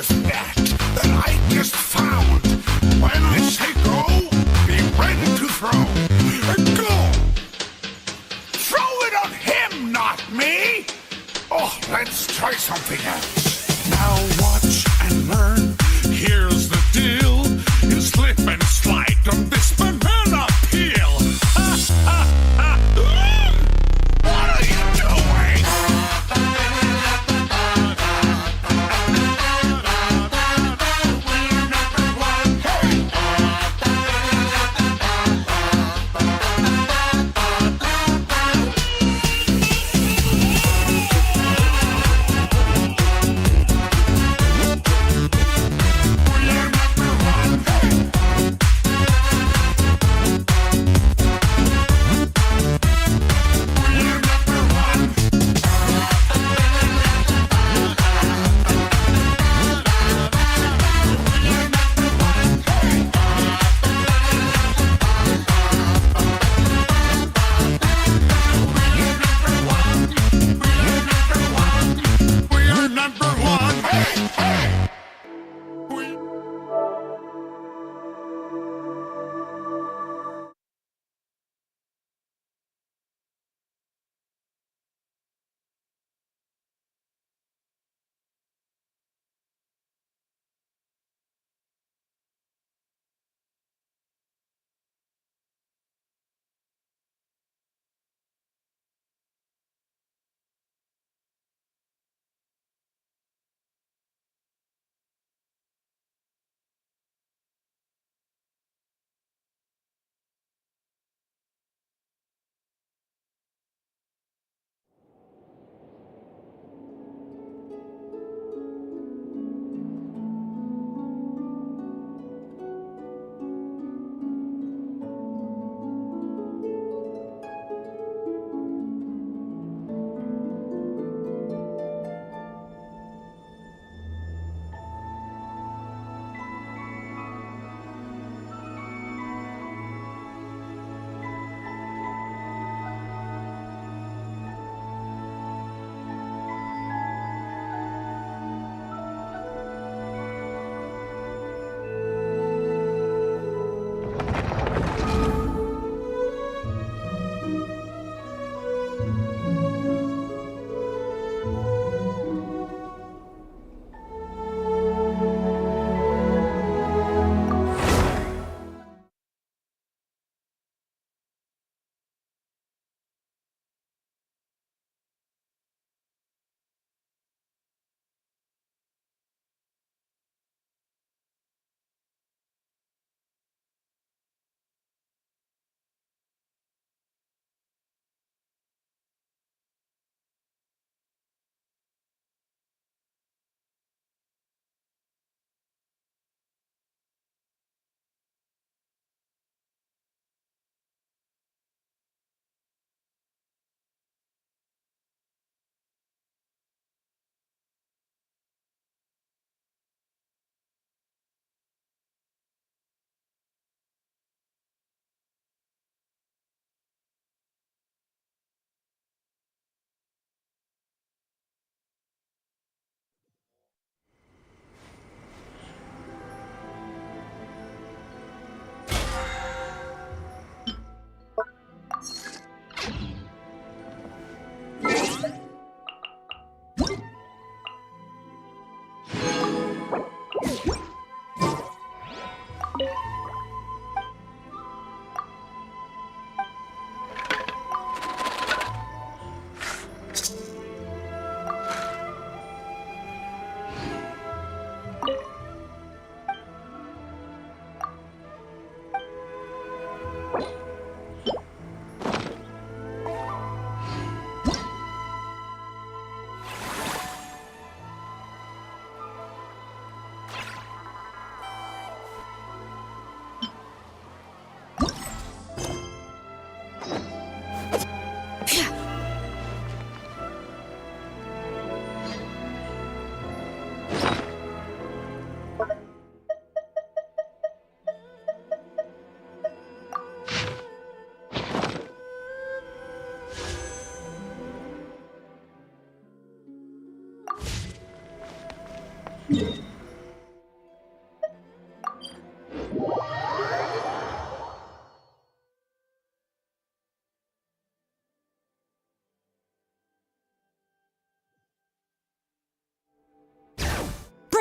precious net that I just found. When I say go, be ready to throw. Go! Throw it on him, not me! Oh, let's try something else. Now watch and learn. Here's the deal. You slip and slide on this banana peel. Ha ha ha! What are you doing?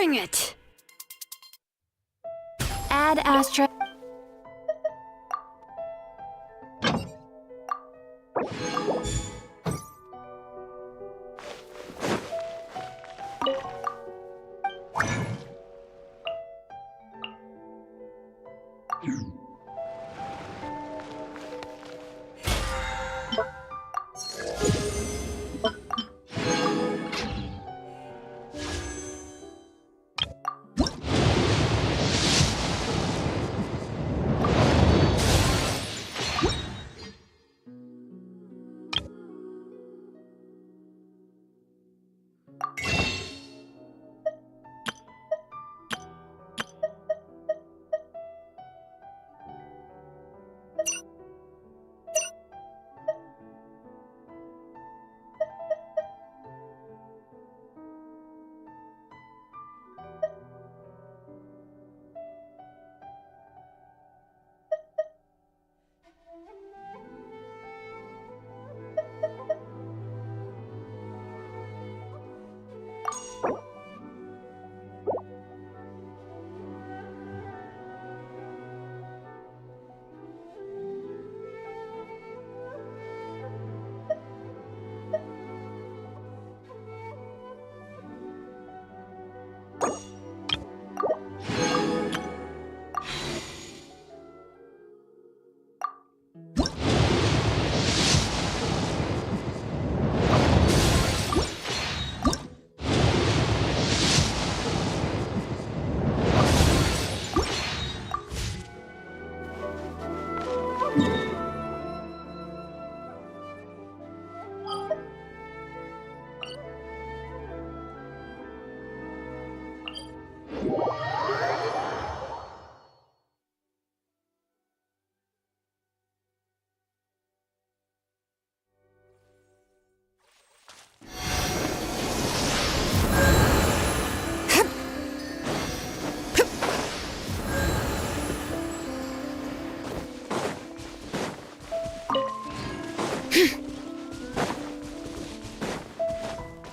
Bring it! Add astra.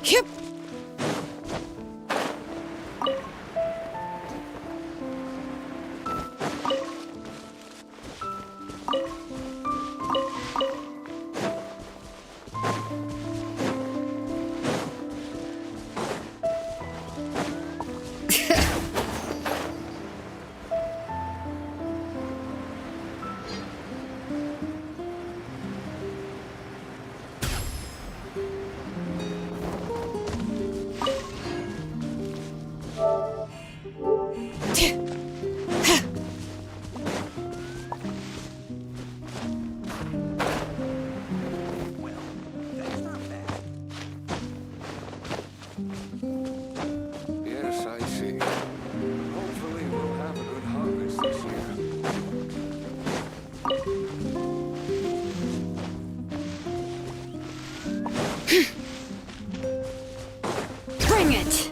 Yep. Yes, I see. Hopefully we'll have a good harvest this year. Bring it!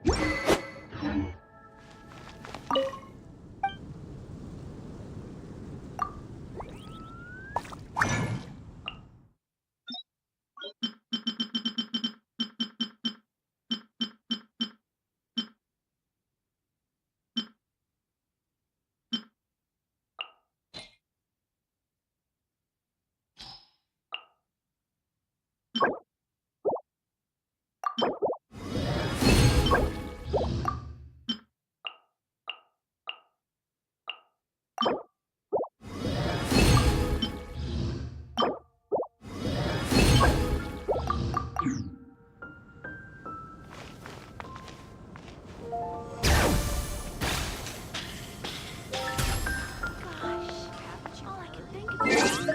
All I can think of is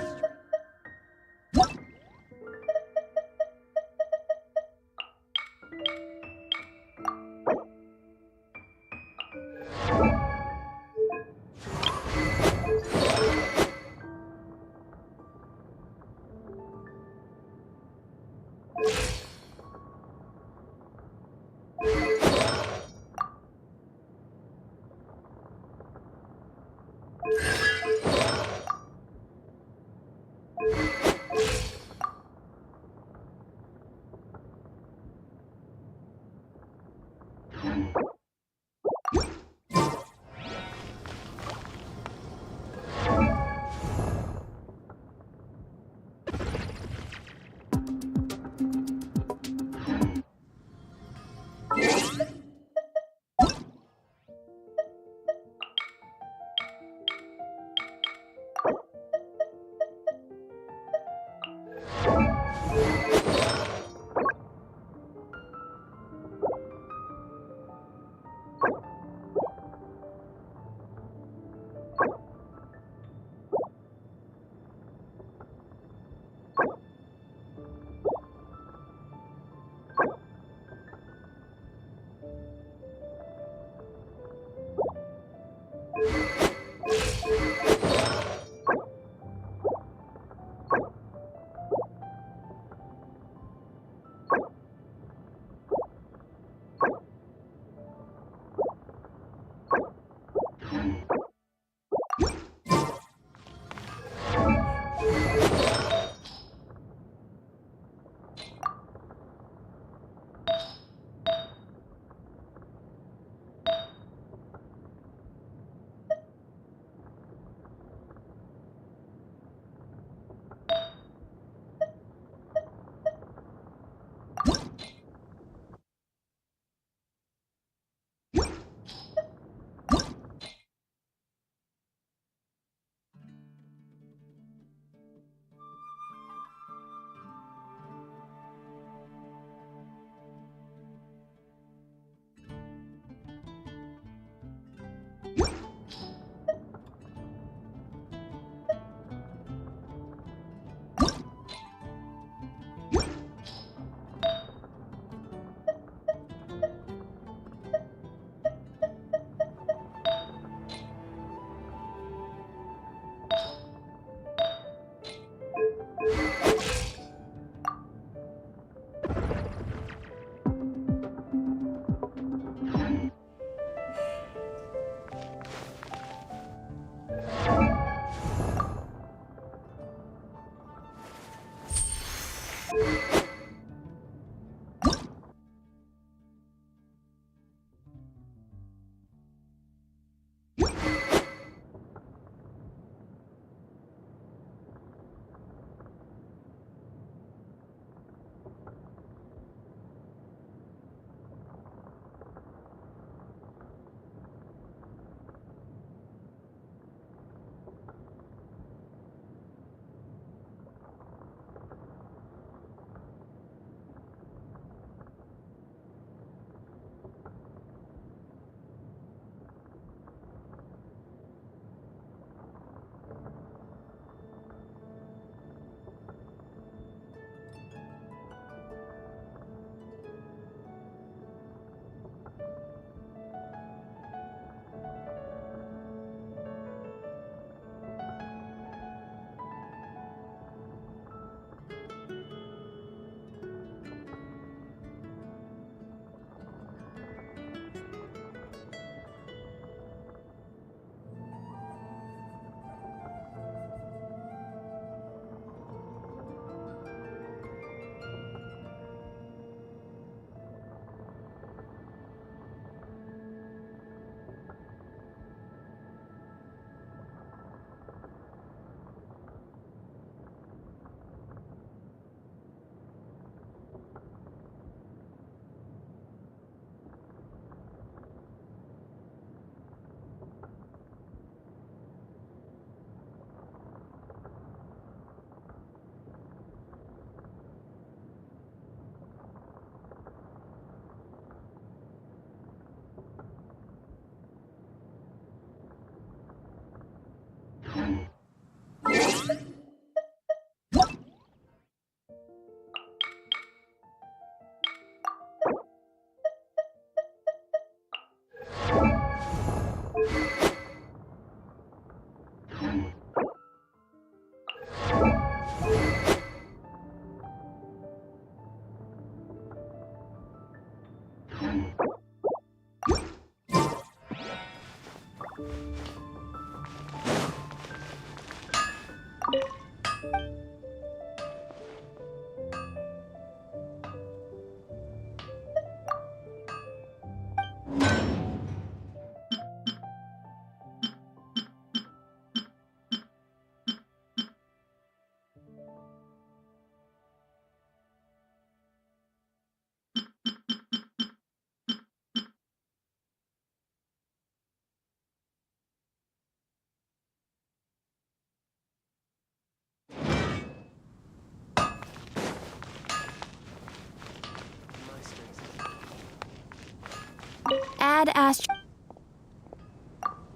Add astro.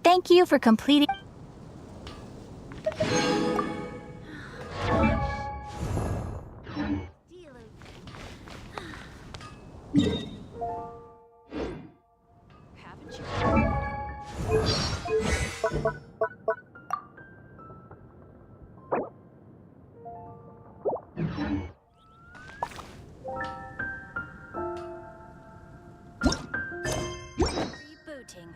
Thank you for completing. Haven't you? Rebooting.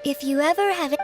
If you ever have it.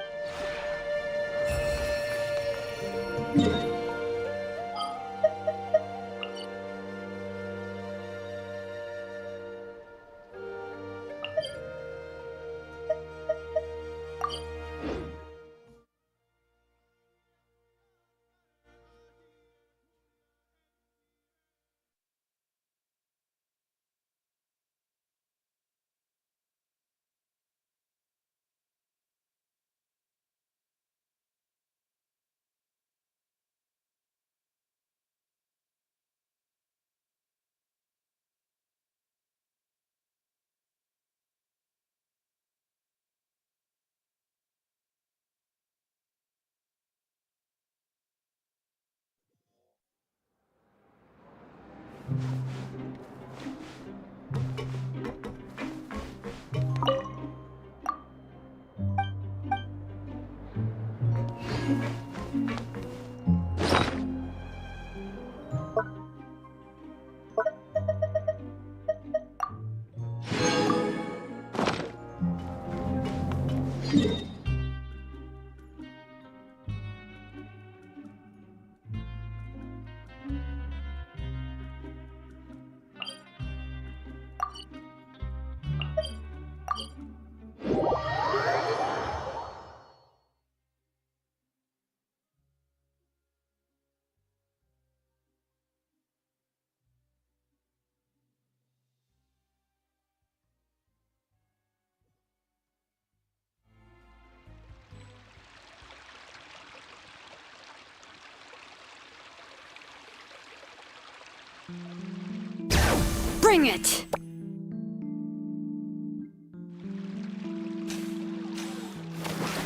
Bring it!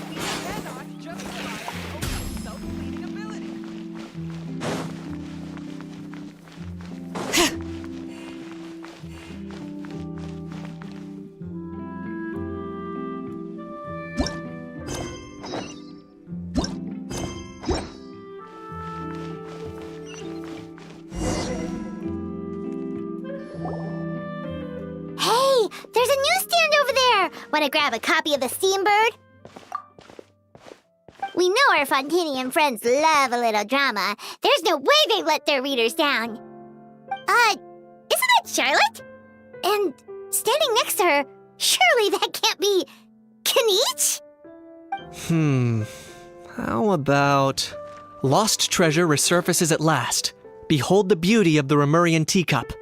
We cannot just rely on Oter's self-leading ability. Hey, there's a newsstand over there. Want to grab a copy of the Steambird? We know our Fontanian friends love a little drama. There's no way they let their readers down. Isn't that Charlotte? And standing next to her, surely that can't be Kaniche? How about... Lost treasure resurfaces at last. Behold the beauty of the Remurian teacup.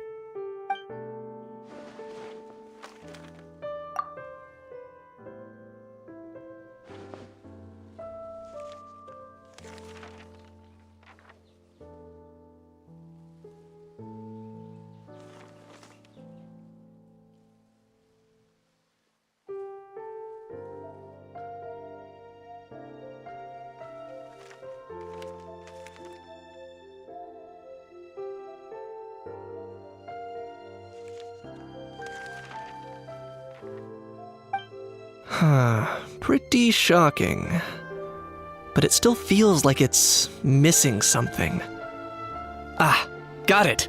Pretty shocking. But it still feels like it's missing something. Ah, got it.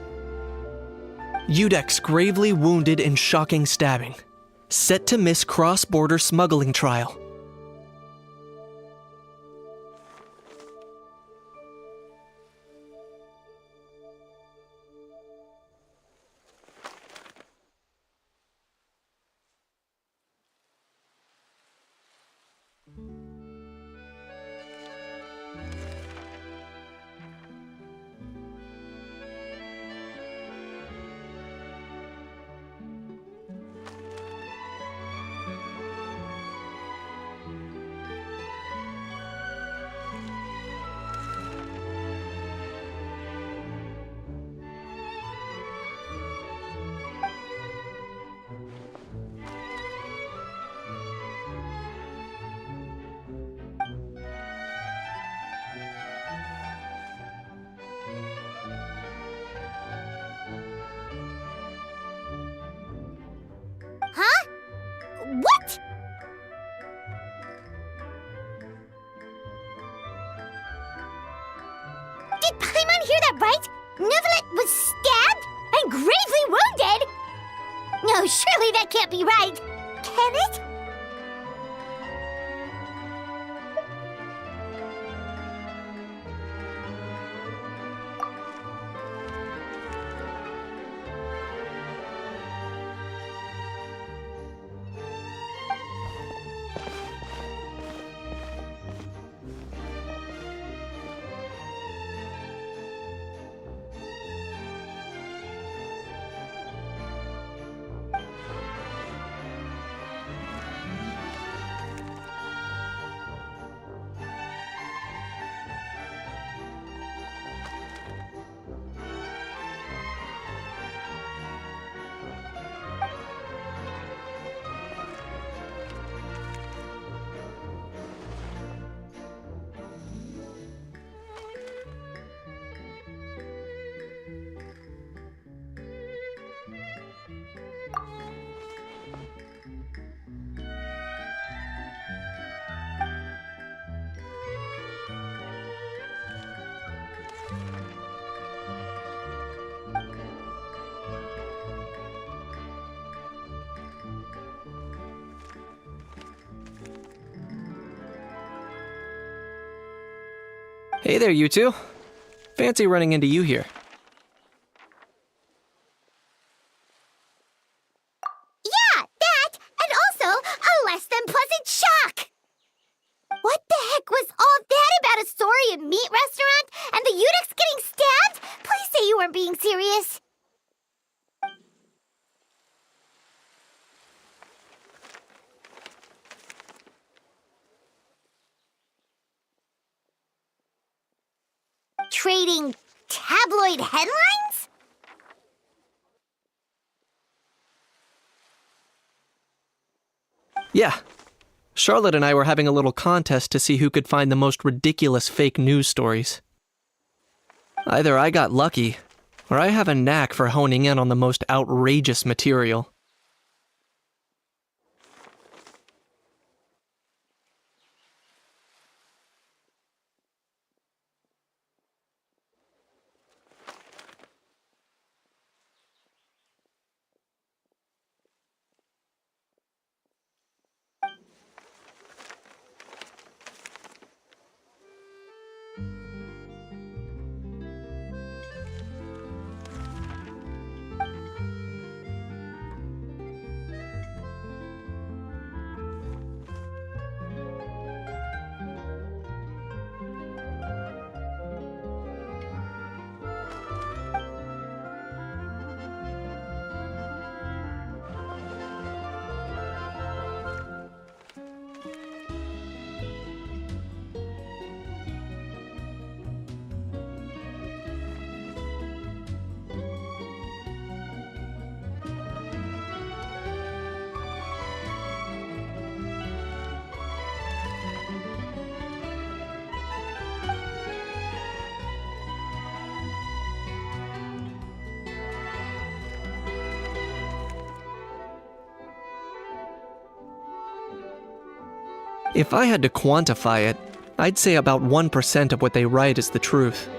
Udex gravely wounded in shocking stabbing. Set to miss cross-border smuggling trial. Huh? What? Did Paimon hear that right? Neuvillette was stabbed and gravely wounded? No, surely that can't be right. Can it? Hey there, you two. Fancy running into you here. Yeah, that, and also a less than pleasant shock. What the heck was all that about a Saurian meat restaurant and the Udex getting stabbed? Please say you weren't being serious. Trading tabloid headlines? Yeah. Charlotte and I were having a little contest to see who could find the most ridiculous fake news stories. Either I got lucky, or I have a knack for honing in on the most outrageous material. If I had to quantify it, I'd say about 1% of what they write is the truth.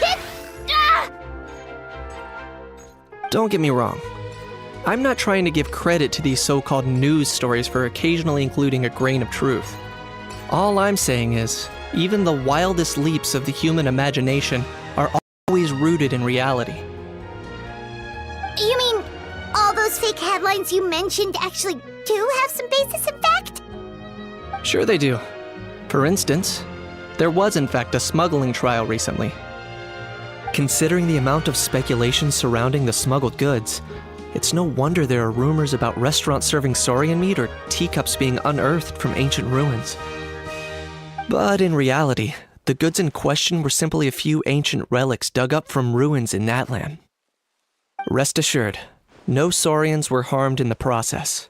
shit! Ah! Don't get me wrong. I'm not trying to give credit to these so-called news stories for occasionally including a grain of truth. All I'm saying is, even the wildest leaps of the human imagination are always rooted in reality. You mean all those fake headlines you mentioned actually do have some basis in fact? Sure they do. For instance, there was in fact a smuggling trial recently. Considering the amount of speculation surrounding the smuggled goods, it's no wonder there are rumors about restaurants serving saurian meat or teacups being unearthed from ancient ruins. But in reality, the goods in question were simply a few ancient relics dug up from ruins in Natlan. Rest assured, no saurians were harmed in the process.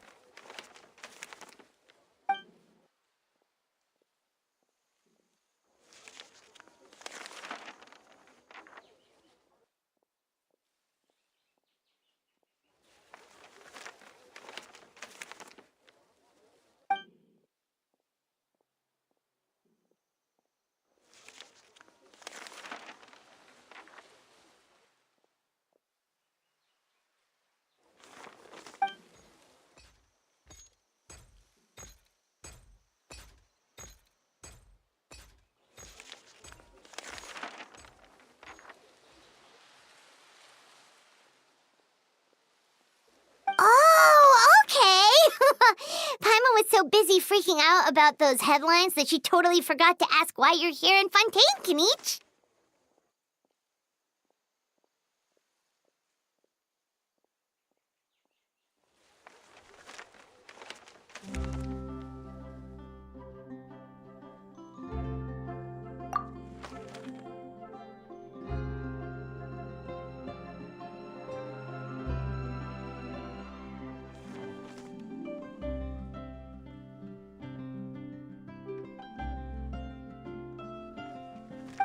Oh, okay! Paimon was so busy freaking out about those headlines that she totally forgot to ask why you're here in Fontaine, Kinich.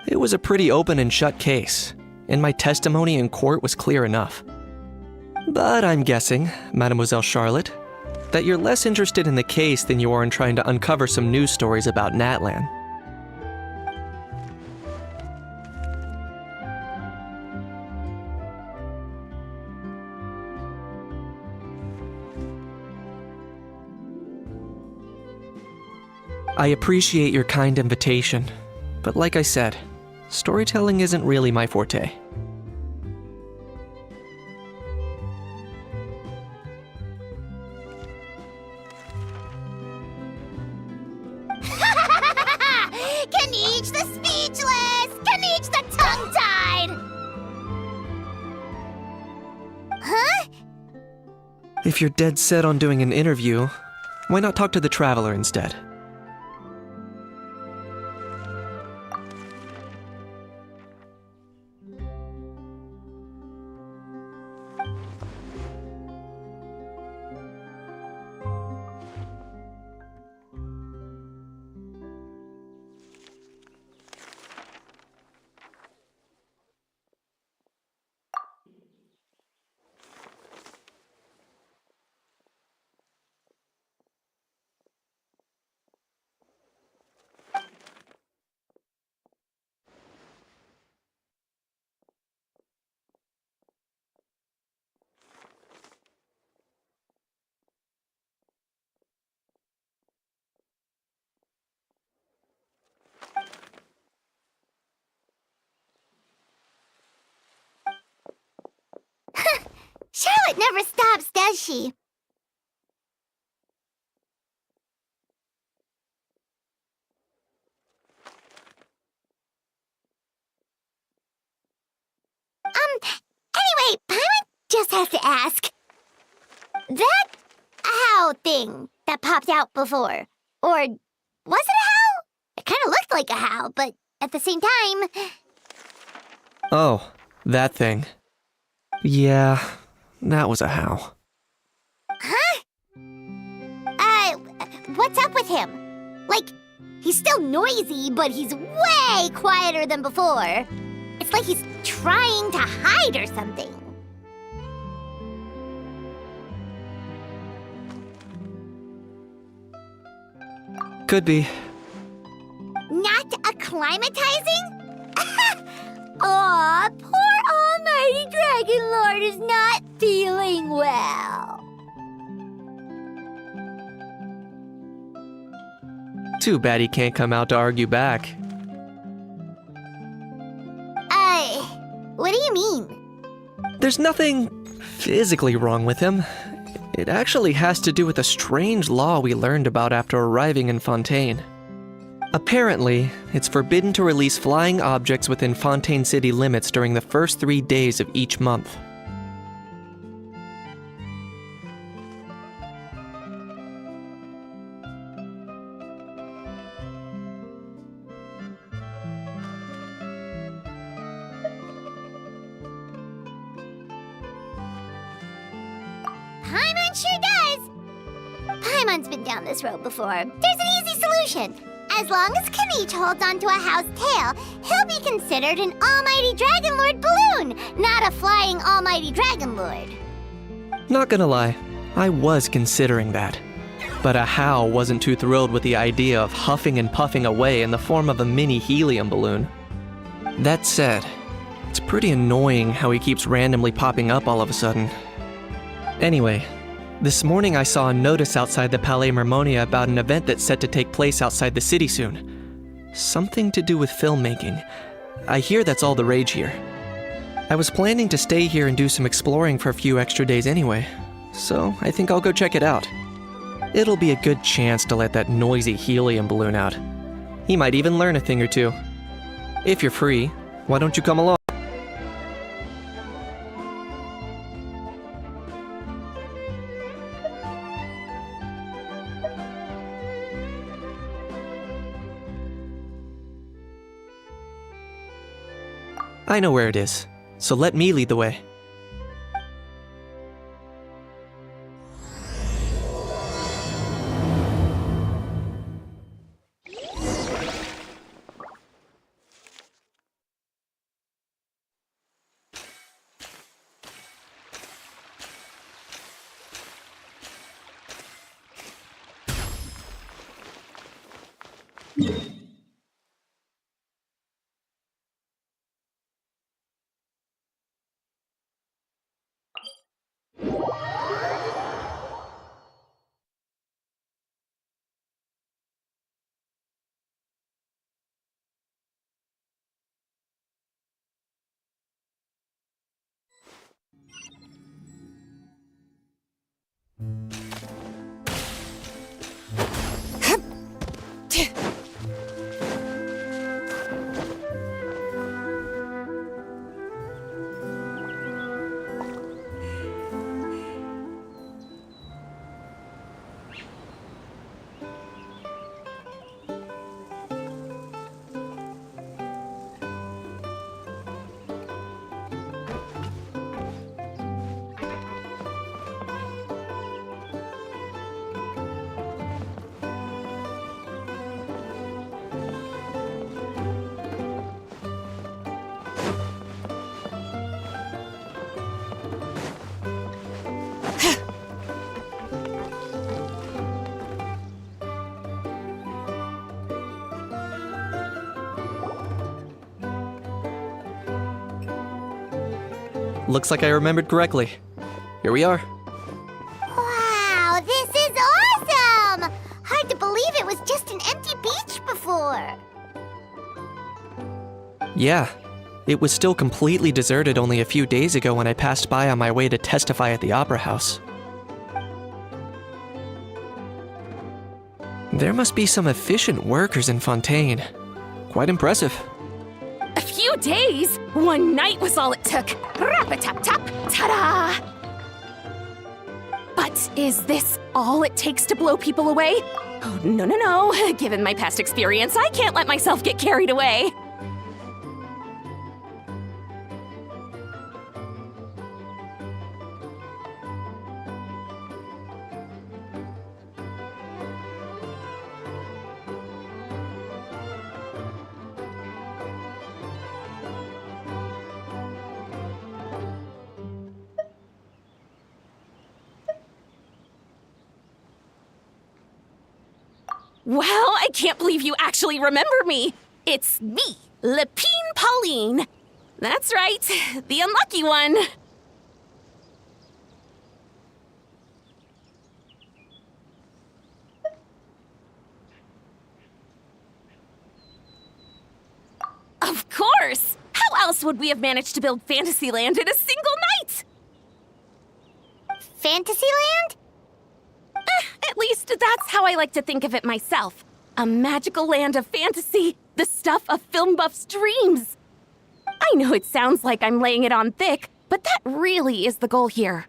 It was a pretty open and shut case, and my testimony in court was clear enough. But I'm guessing, Mademoiselle Charlotte, that you're less interested in the case than you are in trying to uncover some news stories about Natlan. I appreciate your kind invitation, but like I said, storytelling isn't really my forte. Kinich the speechless! Kinich the tongue-tied! Huh? If you're dead set on doing an interview, why not talk to the Traveler instead? Charlotte never stops, does she? Anyway, Paimon just has to ask. That owl thing that popped out before, or was it a howl? It kind of looked like a howl, but at the same time... Oh, that thing. Yeah, that was a howl. Huh? What's up with him? Like, he's still noisy, but he's way quieter than before. It's like he's trying to hide or something. Could be. Not acclimatizing? Aw, poor Almighty Dragon Lord is not feeling well. Too bad he can't come out to argue back. What do you mean? There's nothing physically wrong with him. It actually has to do with a strange law we learned about after arriving in Fontaine. Apparently, it's forbidden to release flying objects within Fontaine city limits during the first 3 days of each month. Paimon sure does! Paimon's been down this road before. There's an easy solution. As long as Kaniche holds onto a house tail, he'll be considered an Almighty Dragon Lord balloon, not a flying Almighty Dragon Lord. Not gonna lie, I was considering that. But Ahau wasn't too thrilled with the idea of huffing and puffing away in the form of a mini helium balloon. That said, it's pretty annoying how he keeps randomly popping up all of a sudden. Anyway, this morning I saw a notice outside the Palais Mermonia about an event that's set to take place outside the city soon. Something to do with filmmaking. I hear that's all the rage here. I was planning to stay here and do some exploring for a few extra days anyway, so I think I'll go check it out. It'll be a good chance to let that noisy helium balloon out. He might even learn a thing or two. If you're free, why don't you come along? I know where it is, so let me lead the way. Looks like I remembered correctly. Here we are. Wow, this is awesome! Hard to believe it was just an empty beach before. Yeah, it was still completely deserted only a few days ago when I passed by on my way to testify at the Opera House. There must be some efficient workers in Fontaine. Quite impressive. A few days? One night was all it took. Rap-a-tap-tap, ta-da! But is this all it takes to blow people away? Oh, no. Given my past experience, I can't let myself get carried away. Well, I can't believe you actually remember me. It's me, Lepine Pauline. That's right, the unlucky one. Of course! How else would we have managed to build Fantasyland in a single night? Fantasyland? At least that's how I like to think of it myself. A magical land of fantasy, the stuff of film buffs' dreams. I know it sounds like I'm laying it on thick, but that really is the goal here.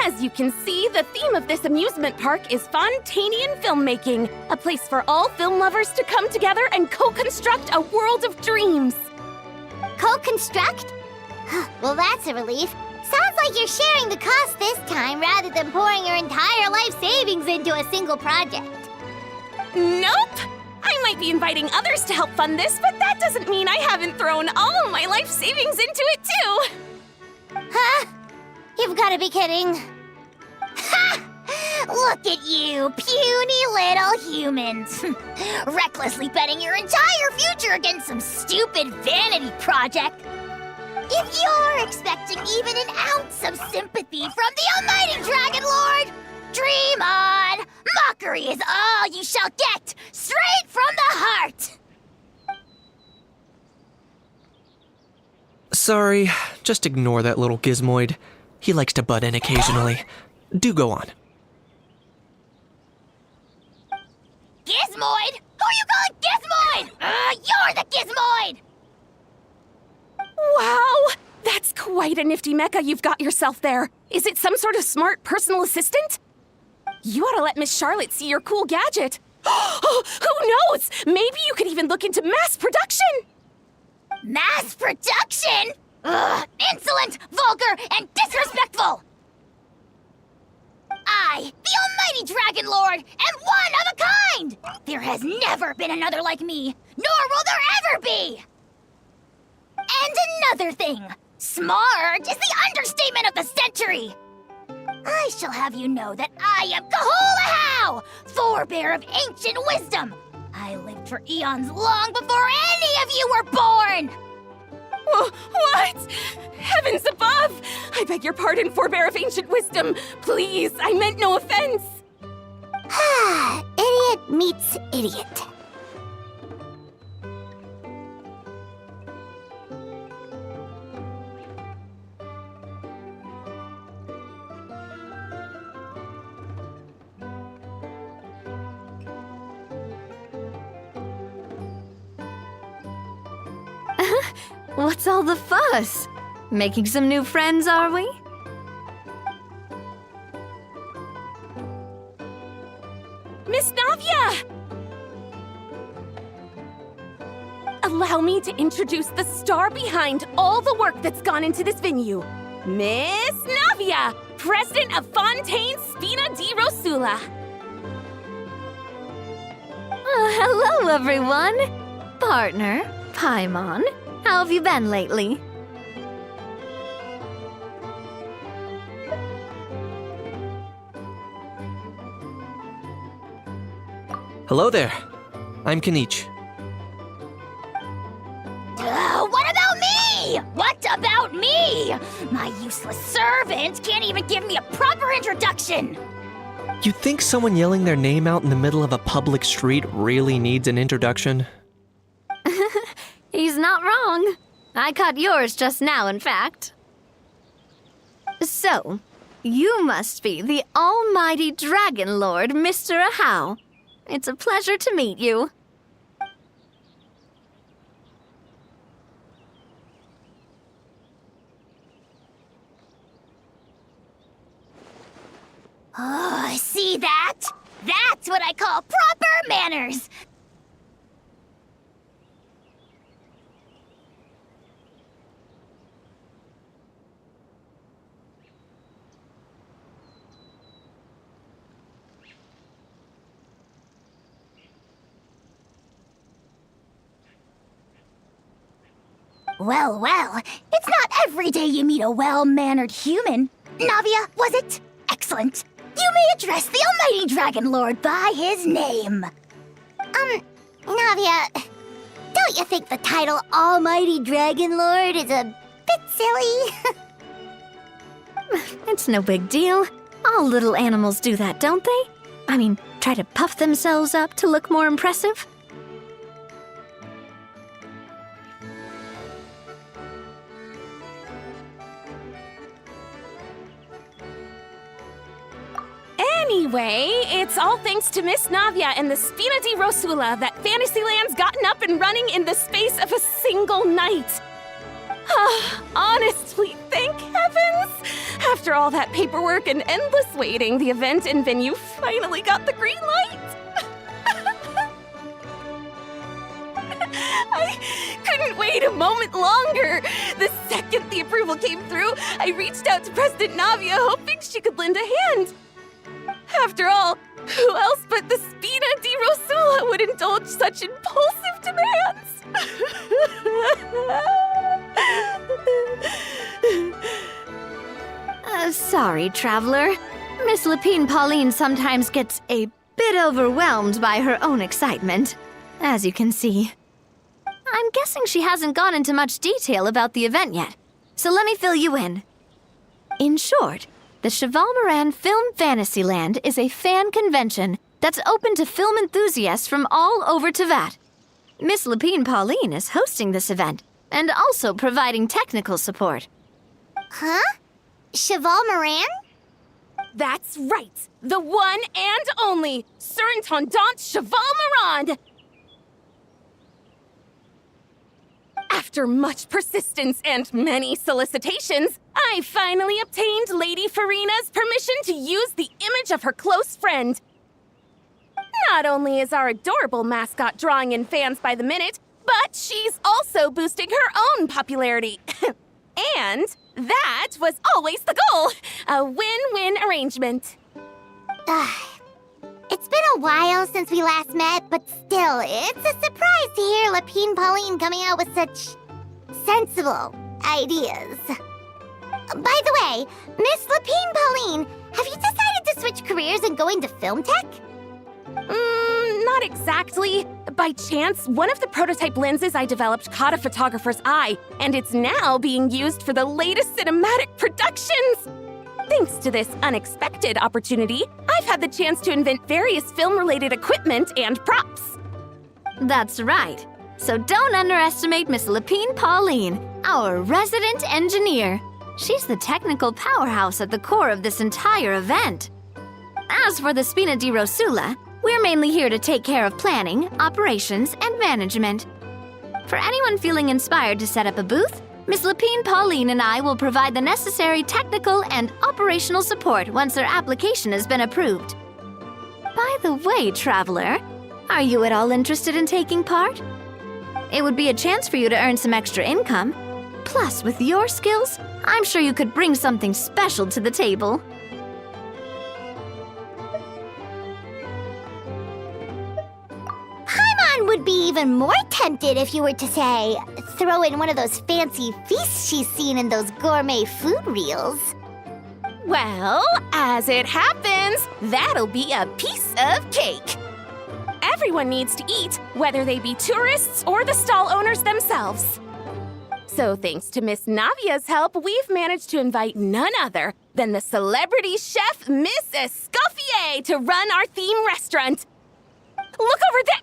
As you can see, the theme of this amusement park is Fontanian filmmaking, a place for all film lovers to come together and co-construct a world of dreams. Co-construct? Well, that's a relief. Sounds like you're sharing the cost this time rather than pouring your entire life savings into a single project. Nope! I might be inviting others to help fund this, but that doesn't mean I haven't thrown all of my life savings into it too! Huh? You've got to be kidding. Ha! Look at you, puny little humans. Recklessly betting your entire future against some stupid vanity project. If you're expecting even an ounce of sympathy from the almighty Dragon Lord, dream on! Mockery is all you shall get, straight from the heart! Sorry, just ignore that little gizmoid. He likes to butt in occasionally. Do go on. Gizmoid? Who you calling Gizmoid? You're the Gizmoid! Wow! That's quite a nifty mecha you've got yourself there. Is it some sort of smart personal assistant? You ought to let Miss Charlotte see your cool gadget. Who knows? Maybe you could even look into mass production! Mass production? Ugh, insolent, vulgar, and disrespectful! I, the almighty Dragon Lord, am one of a kind! There has never been another like me, nor will there ever be! And another thing, smart is the understatement of the century! I shall have you know that I am Kahulahau, forebear of ancient wisdom! I lived for eons long before any of you were born! What? Heavens above! I beg your pardon, forebear of ancient wisdom. Please, I meant no offense. Idiot meets idiot. What's all the fuss? Making some new friends, are we? Miss Navia! Allow me to introduce the star behind all the work that's gone into this venue. Miss Navia, president of Fontaine Spina di Rosula. Hello, everyone. Partner, Paimon, how have you been lately? Hello there. I'm Kanich. What about me? What about me? My useless servant can't even give me a proper introduction. You think someone yelling their name out in the middle of a public street really needs an introduction? He's not wrong. I caught yours just now, in fact. So, you must be the almighty Dragon Lord, Mr. Ahau. It's a pleasure to meet you. Oh, see that? That's what I call proper manners! Well, well, it's not every day you meet a well-mannered human. Navia, was it? Excellent. You may address the almighty Dragon Lord by his name. Navia, don't you think the title Almighty Dragon Lord is a bit silly? It's no big deal. All little animals do that, don't they? I mean, try to puff themselves up to look more impressive. Anyway, it's all thanks to Miss Navia and the Spina di Rosula that Fantasyland's gotten up and running in the space of a single night. Honestly, thank heavens! After all that paperwork and endless waiting, the event and venue finally got the green light. I couldn't wait a moment longer. The second the approval came through, I reached out to President Navia, hoping she could lend a hand. After all, who else but the Spina di Rosula would indulge such impulsive demands? Sorry, traveler. Miss Lapine Pauline sometimes gets a bit overwhelmed by her own excitement, as you can see. I'm guessing she hasn't gone into much detail about the event yet, so let me fill you in. In short, the Cheval Moran Film Fantasyland is a fan convention that's open to film enthusiasts from all over Teyvat. Miss Lapine Pauline is hosting this event and also providing technical support. Huh? Cheval Moran? That's right! The one and only Surintendant Cheval Moran! After much persistence and many solicitations, I finally obtained Lady Farina's permission to use the image of her close friend. Not only is our adorable mascot drawing in fans by the minute, but she's also boosting her own popularity. And that was always the goal, a win-win arrangement. It's been a while since we last met, but still, it's a surprise to hear Lapine Pauline coming out with such sensible ideas. By the way, Miss Lapine Pauline, have you decided to switch careers and go into film tech? Not exactly. By chance, one of the prototype lenses I developed caught a photographer's eye, and it's now being used for the latest cinematic productions. Thanks to this unexpected opportunity, I've had the chance to invent various film-related equipment and props. That's right. So don't underestimate Miss Lapine Pauline, our resident engineer. She's the technical powerhouse at the core of this entire event. As for the Spina di Rosula, we're mainly here to take care of planning, operations, and management. For anyone feeling inspired to set up a booth, Miss Lapine Pauline and I will provide the necessary technical and operational support once their application has been approved. By the way, traveler, are you at all interested in taking part? It would be a chance for you to earn some extra income. Plus, with your skills, I'm sure you could bring something special to the table. Paimon would be even more tempted if you were to, say, throw in one of those fancy feasts she's seen in those gourmet food reels. Well, as it happens, that'll be a piece of cake. Everyone needs to eat, whether they be tourists or the stall owners themselves. So thanks to Miss Navia's help, we've managed to invite none other than the celebrity chef, Miss Escoffier, to run our theme restaurant. Look over there!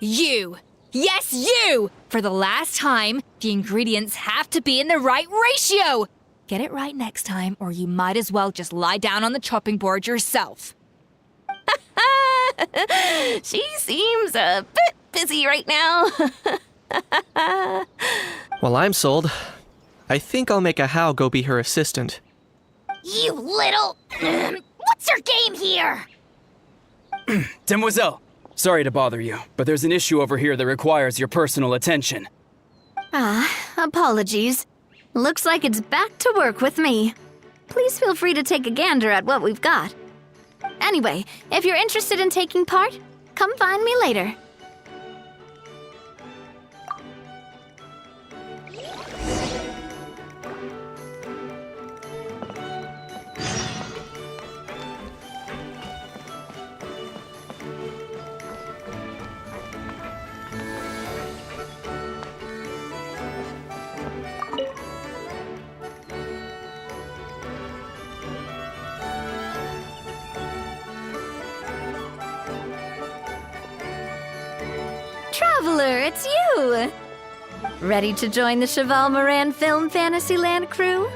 You! Yes, you! For the last time, the ingredients have to be in the right ratio! Get it right next time, or you might as well just lie down on the chopping board yourself. She seems a bit busy right now. Well, I'm sold. I think I'll make a How go be her assistant. You little... What's your game here? Demoiselle, sorry to bother you, but there's an issue over here that requires your personal attention. Apologies. Looks like it's back to work with me. Please feel free to take a gander at what we've got. Anyway, if you're interested in taking part, come find me later. Traveler, it's you! Ready to join the Cheval Moran Film Fantasyland crew?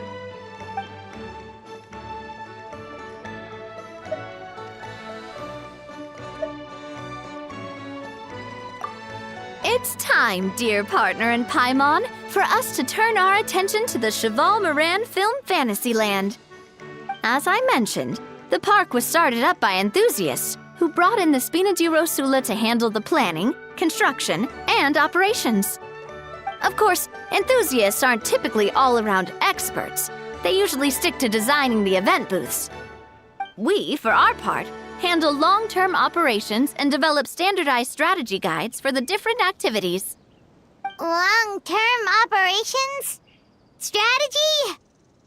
It's time, dear partner in Paimon, for us to turn our attention to the Cheval Moran Film Fantasyland. As I mentioned, the park was started up by enthusiasts who brought in the Spina di Rosula to handle the planning, construction, and operations. Of course, enthusiasts aren't typically all-around experts. They usually stick to designing the event booths. We, for our part, handle long-term operations and develop standardized strategy guides for the different activities. Long-term operations? Strategy?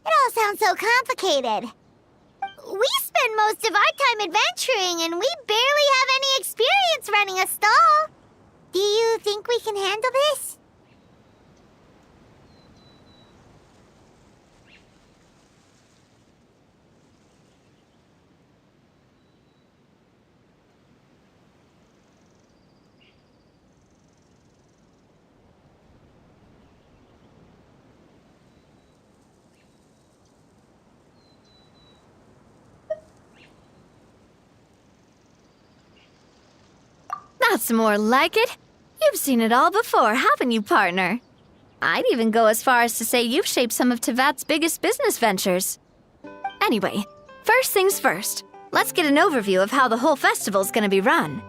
It all sounds so complicated. We spend most of our time adventuring, and we barely have any experience running a stall. Do you think we can handle this? That's more like it. You've seen it all before, haven't you, partner? I'd even go as far as to say you've shaped some of Tevat's biggest business ventures. Anyway, first things first. Let's get an overview of how the whole festival's gonna be run.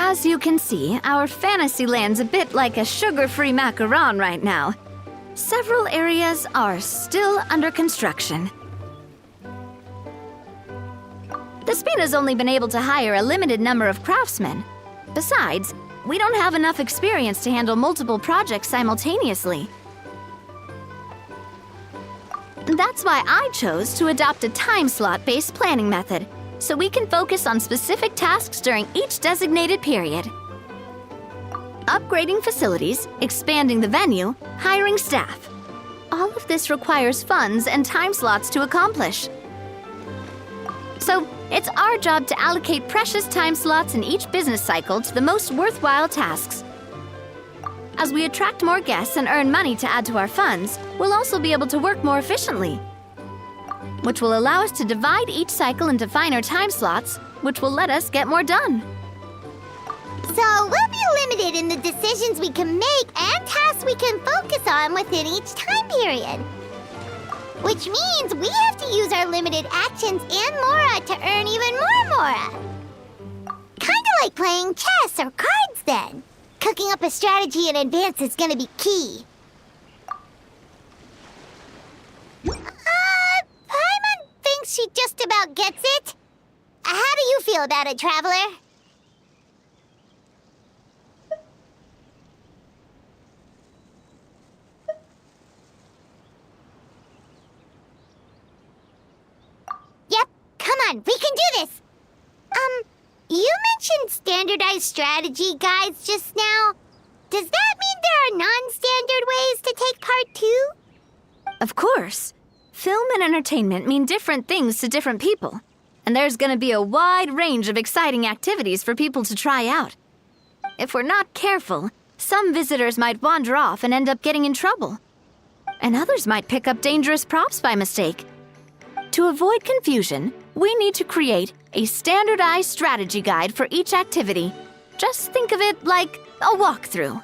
As you can see, our Fantasyland's a bit like a sugar-free macaron right now. Several areas are still under construction. The Spina's only been able to hire a limited number of craftsmen. Besides, we don't have enough experience to handle multiple projects simultaneously. That's why I chose to adopt a time slot-based planning method, so we can focus on specific tasks during each designated period. Upgrading facilities, expanding the venue, hiring staff. All of this requires funds and time slots to accomplish. So, it's our job to allocate precious time slots in each business cycle to the most worthwhile tasks. As we attract more guests and earn money to add to our funds, we'll also be able to work more efficiently, which will allow us to divide each cycle into finer time slots, which will let us get more done. So we'll be limited in the decisions we can make and tasks we can focus on within each time period. Which means we have to use our limited actions and Mora to earn even more Mora. Kinda like playing chess or cards then. Cooking up a strategy in advance is gonna be key. Paimon thinks she just about gets it. How do you feel about it, Traveler? Yep, come on, we can do this! You mentioned standardized strategy guides just now. Does that mean there are non-standard ways to take part too? Of course. Film and entertainment mean different things to different people. and there's gonna be a wide range of exciting activities for people to try out. If we're not careful, some visitors might wander off and end up getting in trouble. And others might pick up dangerous props by mistake. To avoid confusion, we need to create a standardized strategy guide for each activity. Just think of it like a walkthrough.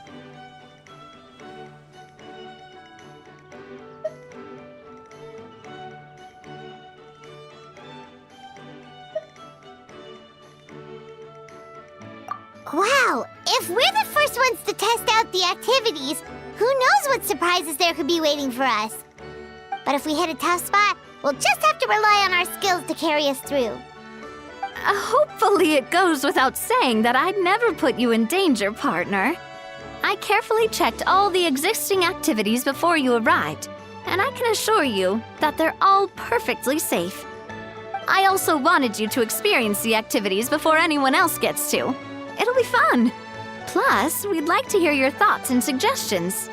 Wow, if we're the first ones to test out the activities, who knows what surprises there could be waiting for us? But if we hit a tough spot, we'll just have to rely on our skills to carry us through. Hopefully it goes without saying that I'd never put you in danger, partner. I carefully checked all the existing activities before you arrived, and I can assure you that they're all perfectly safe. I also wanted you to experience the activities before anyone else gets to. It'll be fun. Plus, we'd like to hear your thoughts and suggestions.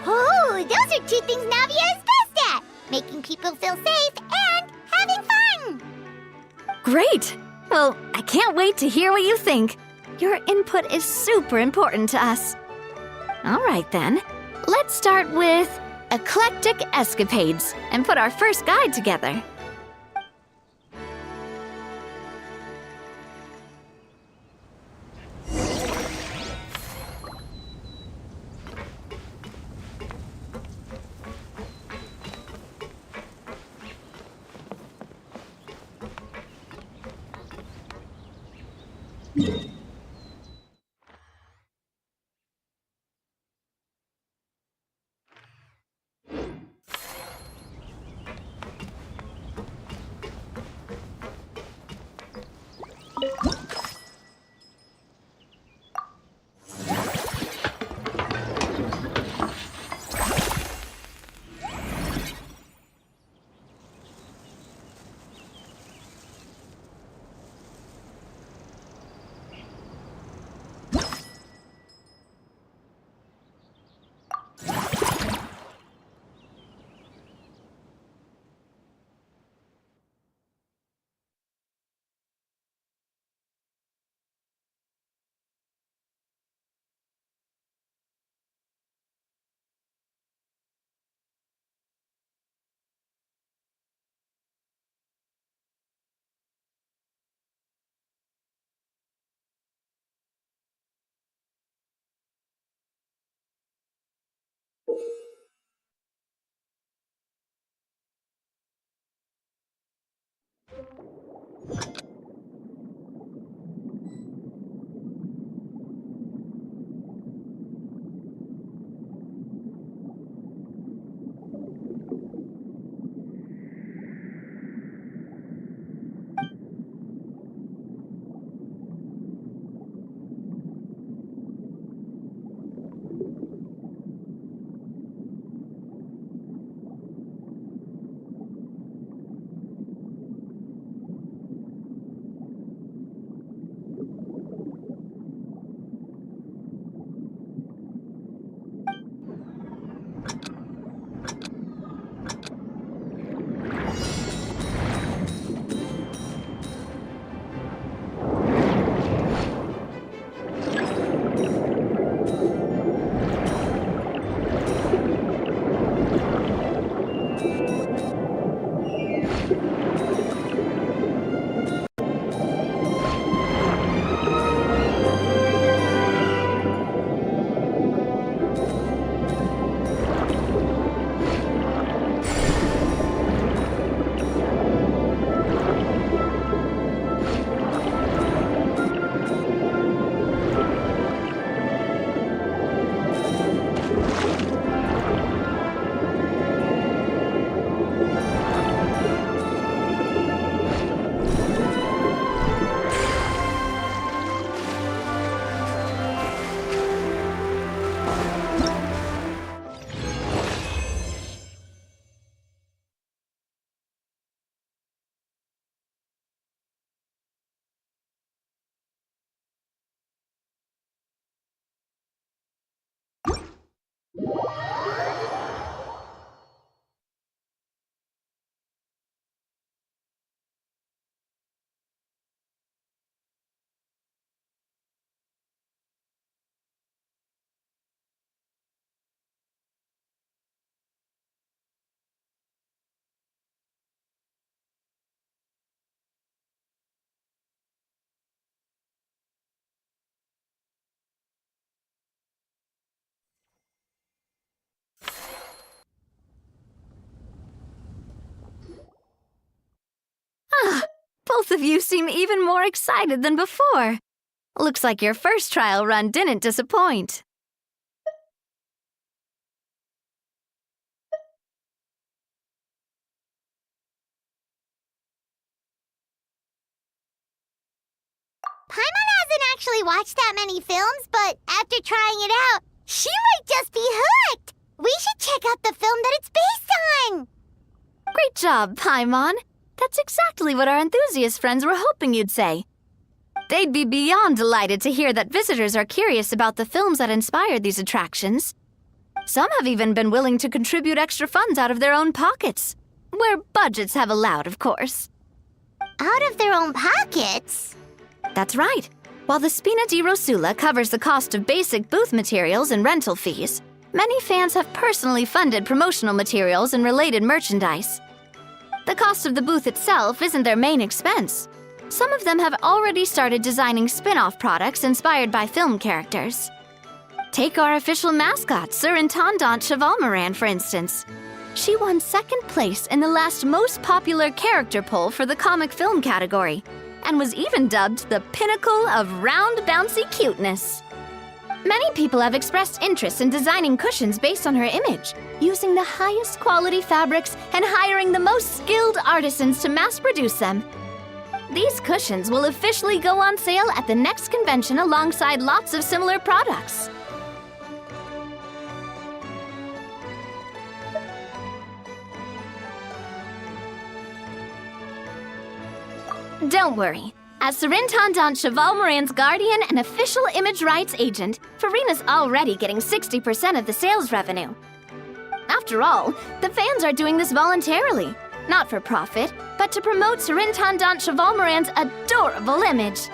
Oh, those are two things Navia is best at! Making people feel safe and having fun! Great! Well, I can't wait to hear what you think. Your input is super important to us. All right then, let's start with eclectic escapades and put our first guide together. Both of you seem even more excited than before. Looks like your first trial run didn't disappoint. Paimon hasn't actually watched that many films, but after trying it out, she might just be hooked. We should check out the film that it's based on. Great job, Paimon. That's exactly what our enthusiast friends were hoping you'd say. They'd be beyond delighted to hear that visitors are curious about the films that inspired these attractions. Some have even been willing to contribute extra funds out of their own pockets. Where budgets have allowed, of course. Out of their own pockets? That's right. While the Spina di Rosula covers the cost of basic booth materials and rental fees, many fans have personally funded promotional materials and related merchandise. The cost of the booth itself isn't their main expense. Some of them have already started designing spin-off products inspired by film characters. Take our official mascot, Surintendant Chevalmoran, for instance. She won second place in the last most popular character poll for the comic film category, and was even dubbed the pinnacle of round bouncy cuteness. Many people have expressed interest in designing cushions based on her image, using the highest quality fabrics and hiring the most skilled artisans to mass produce them. These cushions will officially go on sale at the next convention alongside lots of similar products. Don't worry. As Surintendant Chevalmoran's guardian and official image rights agent, Farina's already getting 60% of the sales revenue. After all, the fans are doing this voluntarily, not for profit, but to promote Surintendant Chevalmoran's adorable image.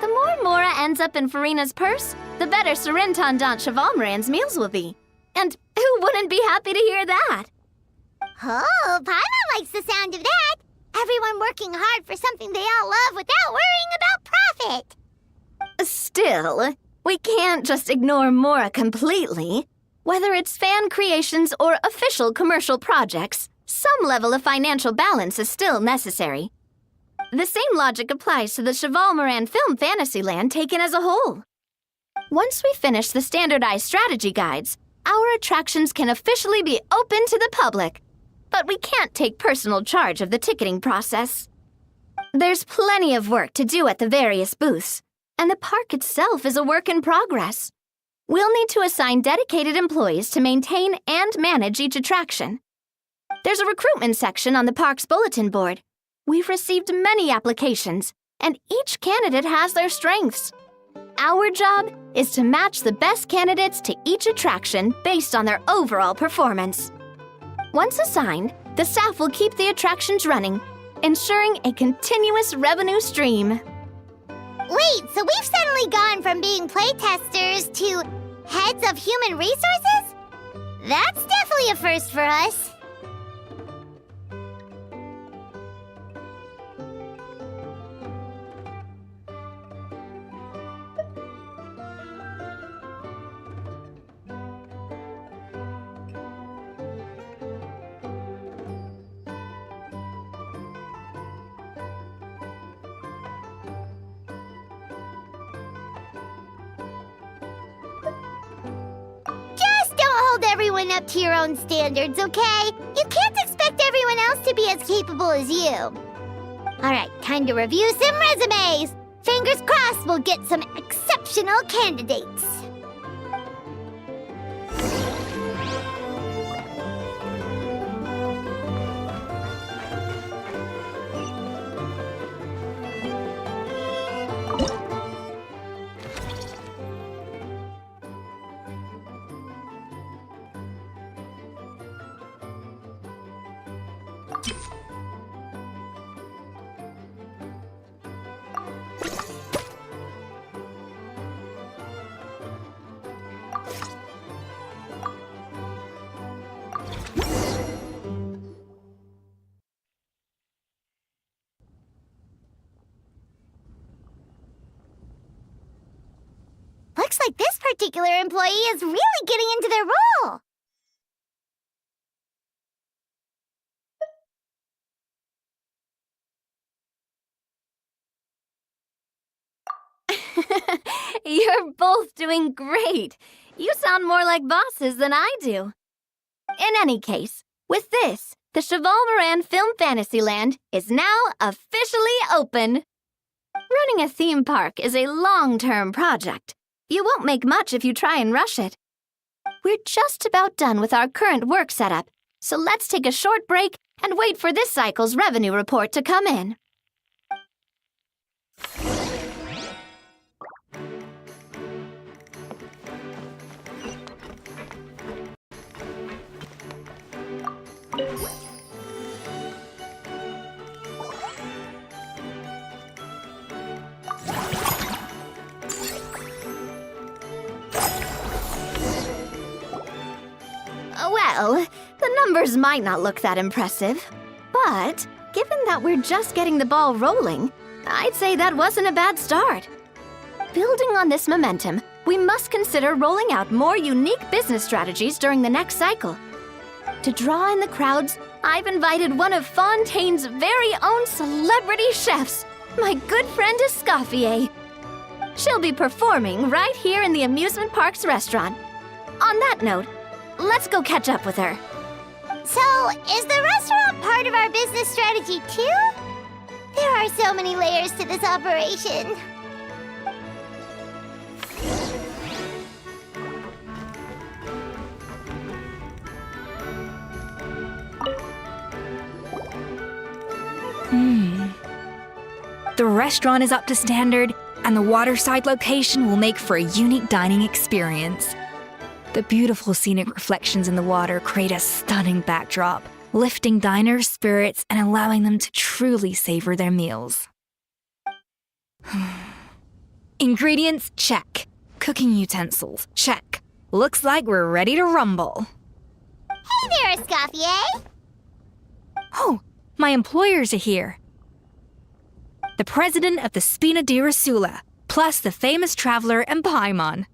The more Mora ends up in Farina's purse, the better Surintendant Chevalmoran's meals will be. And who wouldn't be happy to hear that? Oh, Paimon likes the sound of that. Everyone working hard for something they all love without worrying about profit. Still, we can't just ignore Mora completely. Whether it's fan creations or official commercial projects, some level of financial balance is still necessary. The same logic applies to the Chevalmoran Film Fantasyland taken as a whole. Once we finish the standardized strategy guides, our attractions can officially be open to the public. But we can't take personal charge of the ticketing process. There's plenty of work to do at the various booths, and the park itself is a work in progress. We'll need to assign dedicated employees to maintain and manage each attraction. There's a recruitment section on the park's bulletin board. We've received many applications, and each candidate has their strengths. Our job is to match the best candidates to each attraction based on their overall performance. Once assigned, the staff will keep the attractions running, ensuring a continuous revenue stream. Wait, so we've suddenly gone from being playtesters to heads of human resources? That's definitely a first for us. Hold everyone up to your own standards, okay? You can't expect everyone else to be as capable as you. All right, time to review some resumes. Fingers crossed we'll get some exceptional candidates. Looks like this particular employee is really getting into their role. You're both doing great. You sound more like bosses than I do. In any case, with this, the Chevalmoran Film Fantasyland is now officially open. Running a theme park is a long-term project. You won't make much if you try and rush it. We're just about done with our current work setup, so let's take a short break and wait for this cycle's revenue report to come in. Well, the numbers might not look that impressive, but given that we're just getting the ball rolling, I'd say that wasn't a bad start. Building on this momentum, we must consider rolling out more unique business strategies during the next cycle. To draw in the crowds, I've invited one of Fontaine's very own celebrity chefs, my good friend Escoffier. She'll be performing right here in the amusement park's restaurant. On that note, let's go catch up with her. So, is the restaurant part of our business strategy too? There are so many layers to this operation. The restaurant is up to standard, and the waterside location will make for a unique dining experience. The beautiful scenic reflections in the water create a stunning backdrop, lifting diners' spirits and allowing them to truly savor their meals. Ingredients, check. Cooking utensils, check. Looks like we're ready to rumble. Hey there, Escoffier! Oh, my employers are here. The president of the Spina di Rasula, plus the famous traveler and Paimon.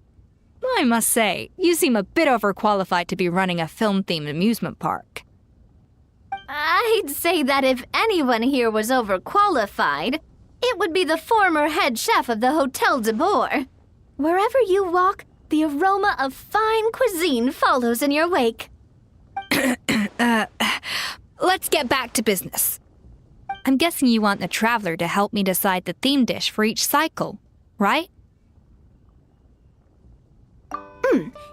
I must say, you seem a bit overqualified to be running a film-themed amusement park. I'd say that if anyone here was overqualified, it would be the former head chef of the Hotel de Boer. Wherever you walk, the aroma of fine cuisine follows in your wake. Let's get back to business. I'm guessing you want the traveler to help me decide the theme dish for each cycle, right?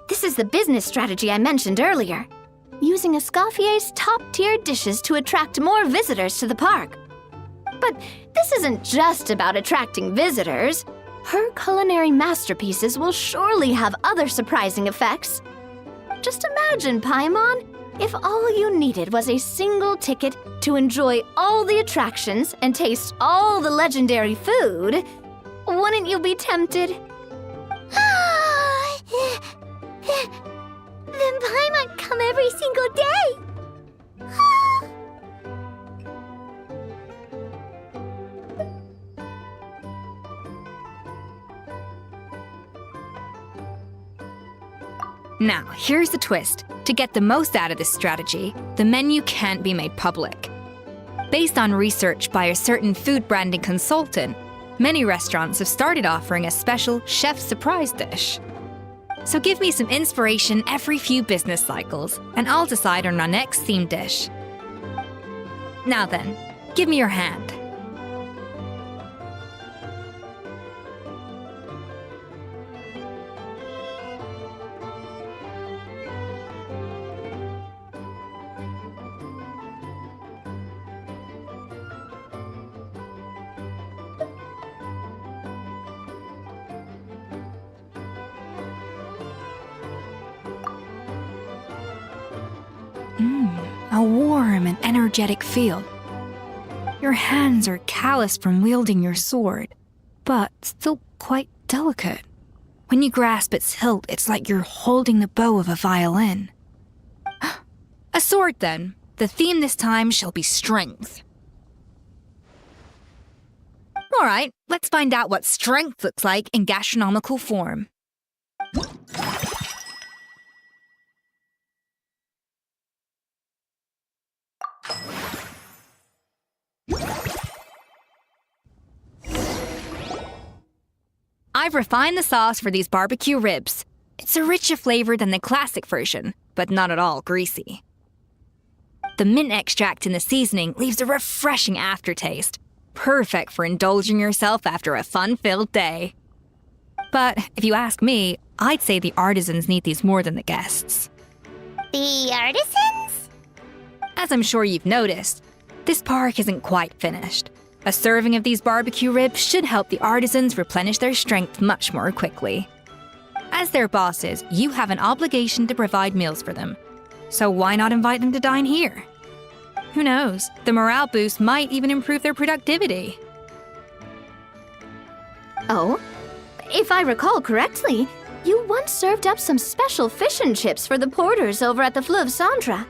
This is the business strategy I mentioned earlier. Using Escoffier's top-tier dishes to attract more visitors to the park. But this isn't just about attracting visitors. Her culinary masterpieces will surely have other surprising effects. Just imagine, Paimon, if all you needed was a single ticket to enjoy all the attractions and taste all the legendary food. Wouldn't you be tempted? Then Paimon come every single day! Now, here's the twist. To get the most out of this strategy, the menu can't be made public. Based on research by a certain food branding consultant, many restaurants have started offering a special chef surprise dish. So give me some inspiration every few business cycles, and I'll decide on our next theme dish. Now then, give me your hand. A warm and energetic feel. Your hands are calloused from wielding your sword, but still quite delicate. When you grasp its hilt, it's like you're holding the bow of a violin. A sword, then. The theme this time shall be strength. All right, let's find out what strength looks like in gastronomical form. I've refined the sauce for these barbecue ribs. It's a richer flavor than the classic version, but not at all greasy. The mint extract in the seasoning leaves a refreshing aftertaste, perfect for indulging yourself after a fun-filled day. But if you ask me, I'd say the artisans need these more than the guests. The artisans? As I'm sure you've noticed, this park isn't quite finished. A serving of these barbecue ribs should help the artisans replenish their strength much more quickly. As their bosses, you have an obligation to provide meals for them. So why not invite them to dine here? Who knows, the morale boost might even improve their productivity. Oh? If I recall correctly, you once served up some special fish and chips for the porters over at the Fleuve Centre.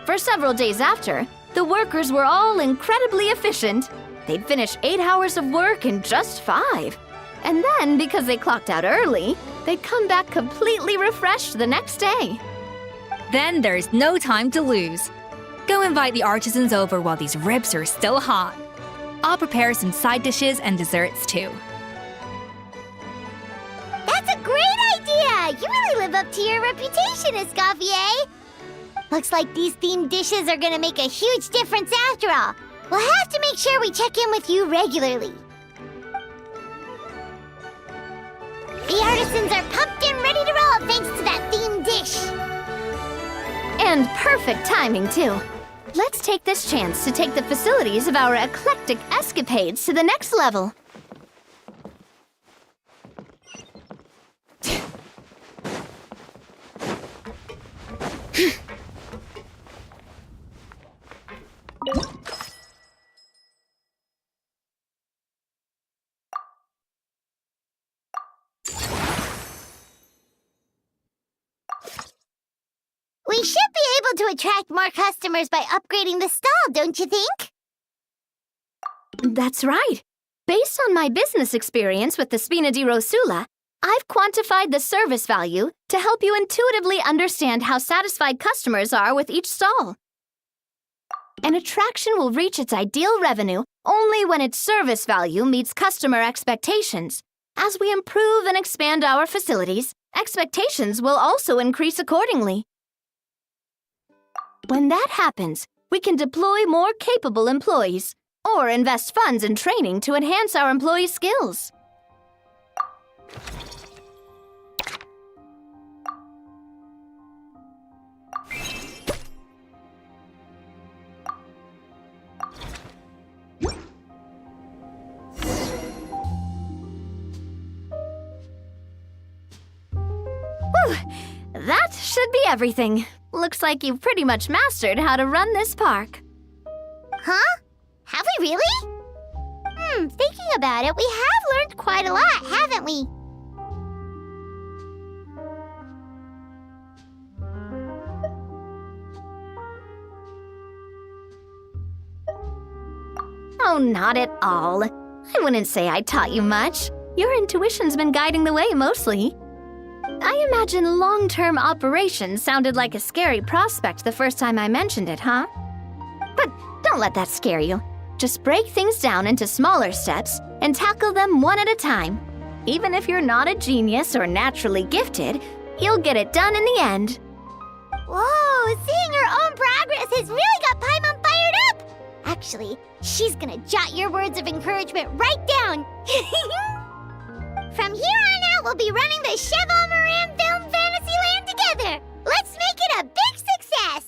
For several days after, the workers were all incredibly efficient. They'd finish 8 hours of work in just 5. And then, because they clocked out early, they'd come back completely refreshed the next day. Then there's no time to lose. Go invite the artisans over while these ribs are still hot. I'll prepare some side dishes and desserts too. That's a great idea! You really live up to your reputation, Escoffier! Looks like these themed dishes are gonna make a huge difference after all. We'll have to make sure we check in with you regularly. The artisans are pumped and ready to roll thanks to that themed dish. And perfect timing, too. Let's take this chance to take the facilities of our eclectic escapades to the next level. We should be able to attract more customers by upgrading the stall, don't you think? That's right. Based on my business experience with the Spina di Rosula, I've quantified the service value to help you intuitively understand how satisfied customers are with each stall. An attraction will reach its ideal revenue only when its service value meets customer expectations. As we improve and expand our facilities, expectations will also increase accordingly. When that happens, we can deploy more capable employees or invest funds in training to enhance our employees' skills. Whew, that should be everything. Looks like you've pretty much mastered how to run this park. Huh? Have we really? Thinking about it, we have learned quite a lot, haven't we? Oh, not at all. I wouldn't say I taught you much. Your intuition's been guiding the way mostly. I imagine long-term operations sounded like a scary prospect the first time I mentioned it, huh? But don't let that scare you. Just break things down into smaller steps and tackle them one at a time. Even if you're not a genius or naturally gifted, you'll get it done in the end. Whoa, seeing her own progress has really got Paimon fired up! Actually, she's gonna jot your words of encouragement right down. From here on out, we'll be running the Cheval Moran Film Fantasyland together. Let's make it a big success!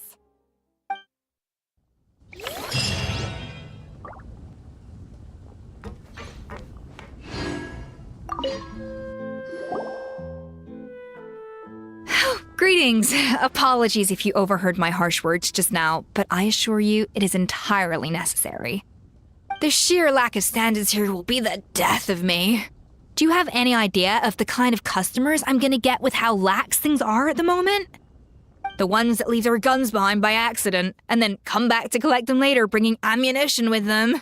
Greetings. Apologies if you overheard my harsh words just now, but I assure you it is entirely necessary. The sheer lack of standards here will be the death of me. Do you have any idea of the kind of customers I'm gonna get with how lax things are at the moment? The ones that leave their guns behind by accident and then come back to collect them later bringing ammunition with them.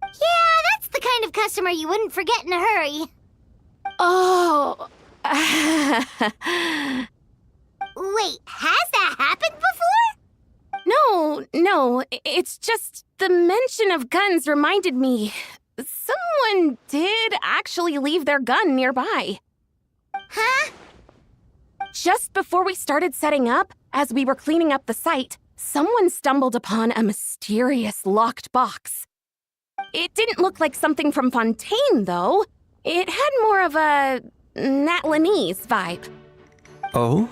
Yeah, that's the kind of customer you wouldn't forget in a hurry. Oh. Wait, has that happened before? No, it's just the mention of guns reminded me someone did actually leave their gun nearby. Huh? Just before we started setting up, as we were cleaning up the site, someone stumbled upon a mysterious locked box. It didn't look like something from Fontaine, though. It had more of a Natlanese vibe. Oh?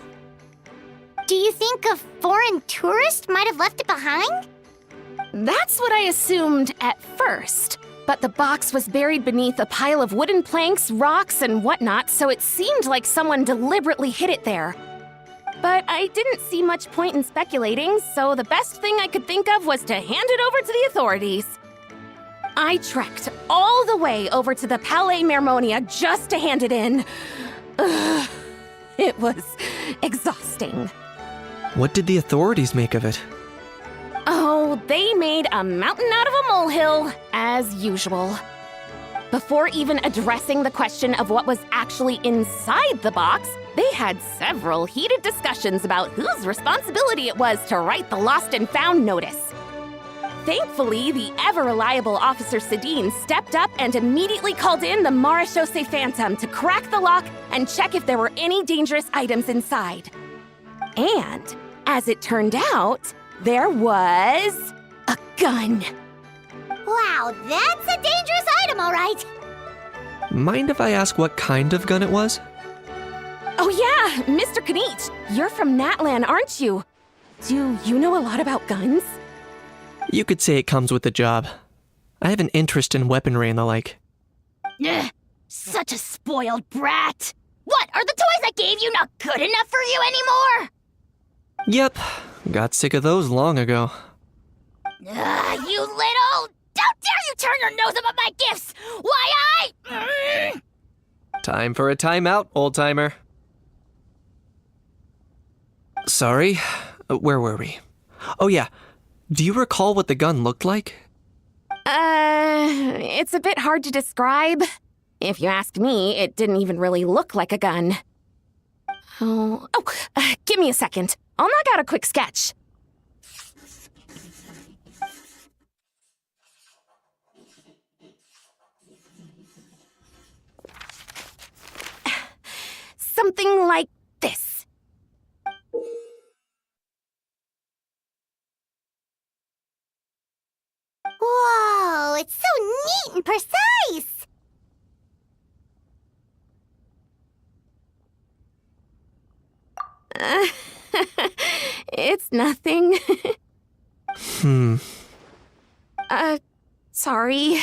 Do you think a foreign tourist might have left it behind? That's what I assumed at first. But the box was buried beneath a pile of wooden planks, rocks, and whatnot, so it seemed like someone deliberately hid it there. But I didn't see much point in speculating, so the best thing I could think of was to hand it over to the authorities. I trekked all the way over to the Palais Mermonia just to hand it in. Ugh, it was exhausting. What did the authorities make of it? Oh, they made a mountain out of a molehill, as usual. Before even addressing the question of what was actually inside the box, they had several heated discussions about whose responsibility it was to write the lost and found notice. Thankfully, the ever-reliable Officer Sedine stepped up and immediately called in the Marechaussee Phantom to crack the lock and check if there were any dangerous items inside. And, as it turned out, there was a gun. Wow, that's a dangerous item, all right. Mind if I ask what kind of gun it was? Oh yeah, Mr. Kanich, you're from Natlan, aren't you? Do you know a lot about guns? You could say it comes with the job. I have an interest in weaponry and the like. Ugh, such a spoiled brat. What, are the toys I gave you not good enough for you anymore? Yep, got sick of those long ago. You little... How dare you turn your nose up at my gifts! Why, Time for a timeout, old-timer. Sorry, where were we? Oh yeah, do you recall what the gun looked like? It's a bit hard to describe. If you ask me, it didn't even really look like a gun. Give me a second. I'll knock out a quick sketch. Something like this. Whoa, it's so neat and precise. It's nothing. Sorry.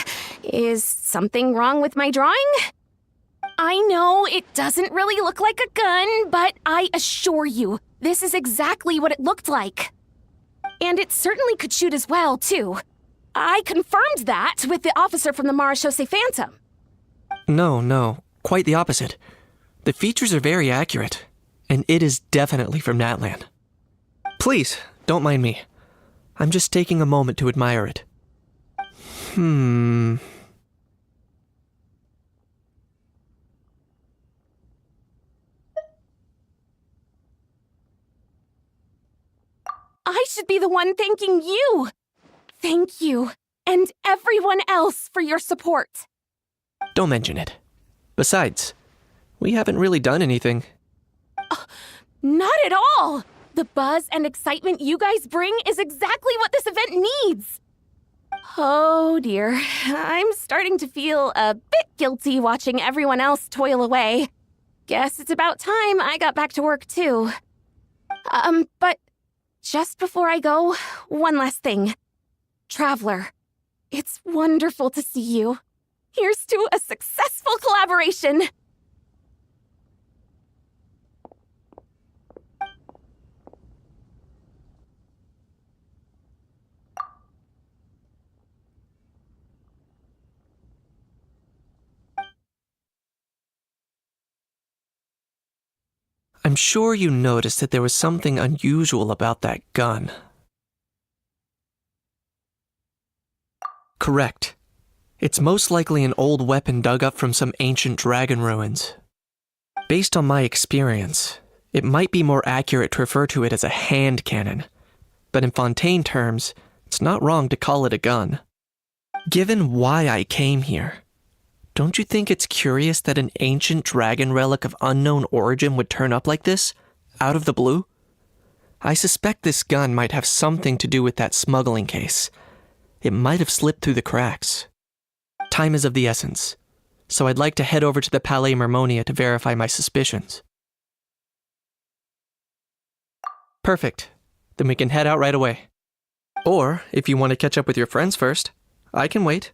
Is something wrong with my drawing? I know it doesn't really look like a gun, but I assure you, this is exactly what it looked like. And it certainly could shoot as well, too. I confirmed that with the officer from the Marechaussee Phantom. No, quite the opposite. The features are very accurate, and it is definitely from Natlan. Please, don't mind me. I'm just taking a moment to admire it. I should be the one thanking you. Thank you, and everyone else for your support. Don't mention it. Besides, we haven't really done anything. Not at all. The buzz and excitement you guys bring is exactly what this event needs. Oh dear, I'm starting to feel a bit guilty watching everyone else toil away. Guess it's about time I got back to work too. But just before I go, one last thing. Traveler, it's wonderful to see you. Here's to a successful collaboration. I'm sure you noticed that there was something unusual about that gun. Correct. It's most likely an old weapon dug up from some ancient dragon ruins. Based on my experience, it might be more accurate to refer to it as a hand cannon, but in Fontaine terms, it's not wrong to call it a gun. Given why I came here, don't you think it's curious that an ancient dragon relic of unknown origin would turn up like this, out of the blue? I suspect this gun might have something to do with that smuggling case. It might have slipped through the cracks. Time is of the essence, so I'd like to head over to the Palais Mermonia to verify my suspicions. Perfect. Then we can head out right away. Or, if you want to catch up with your friends first, I can wait.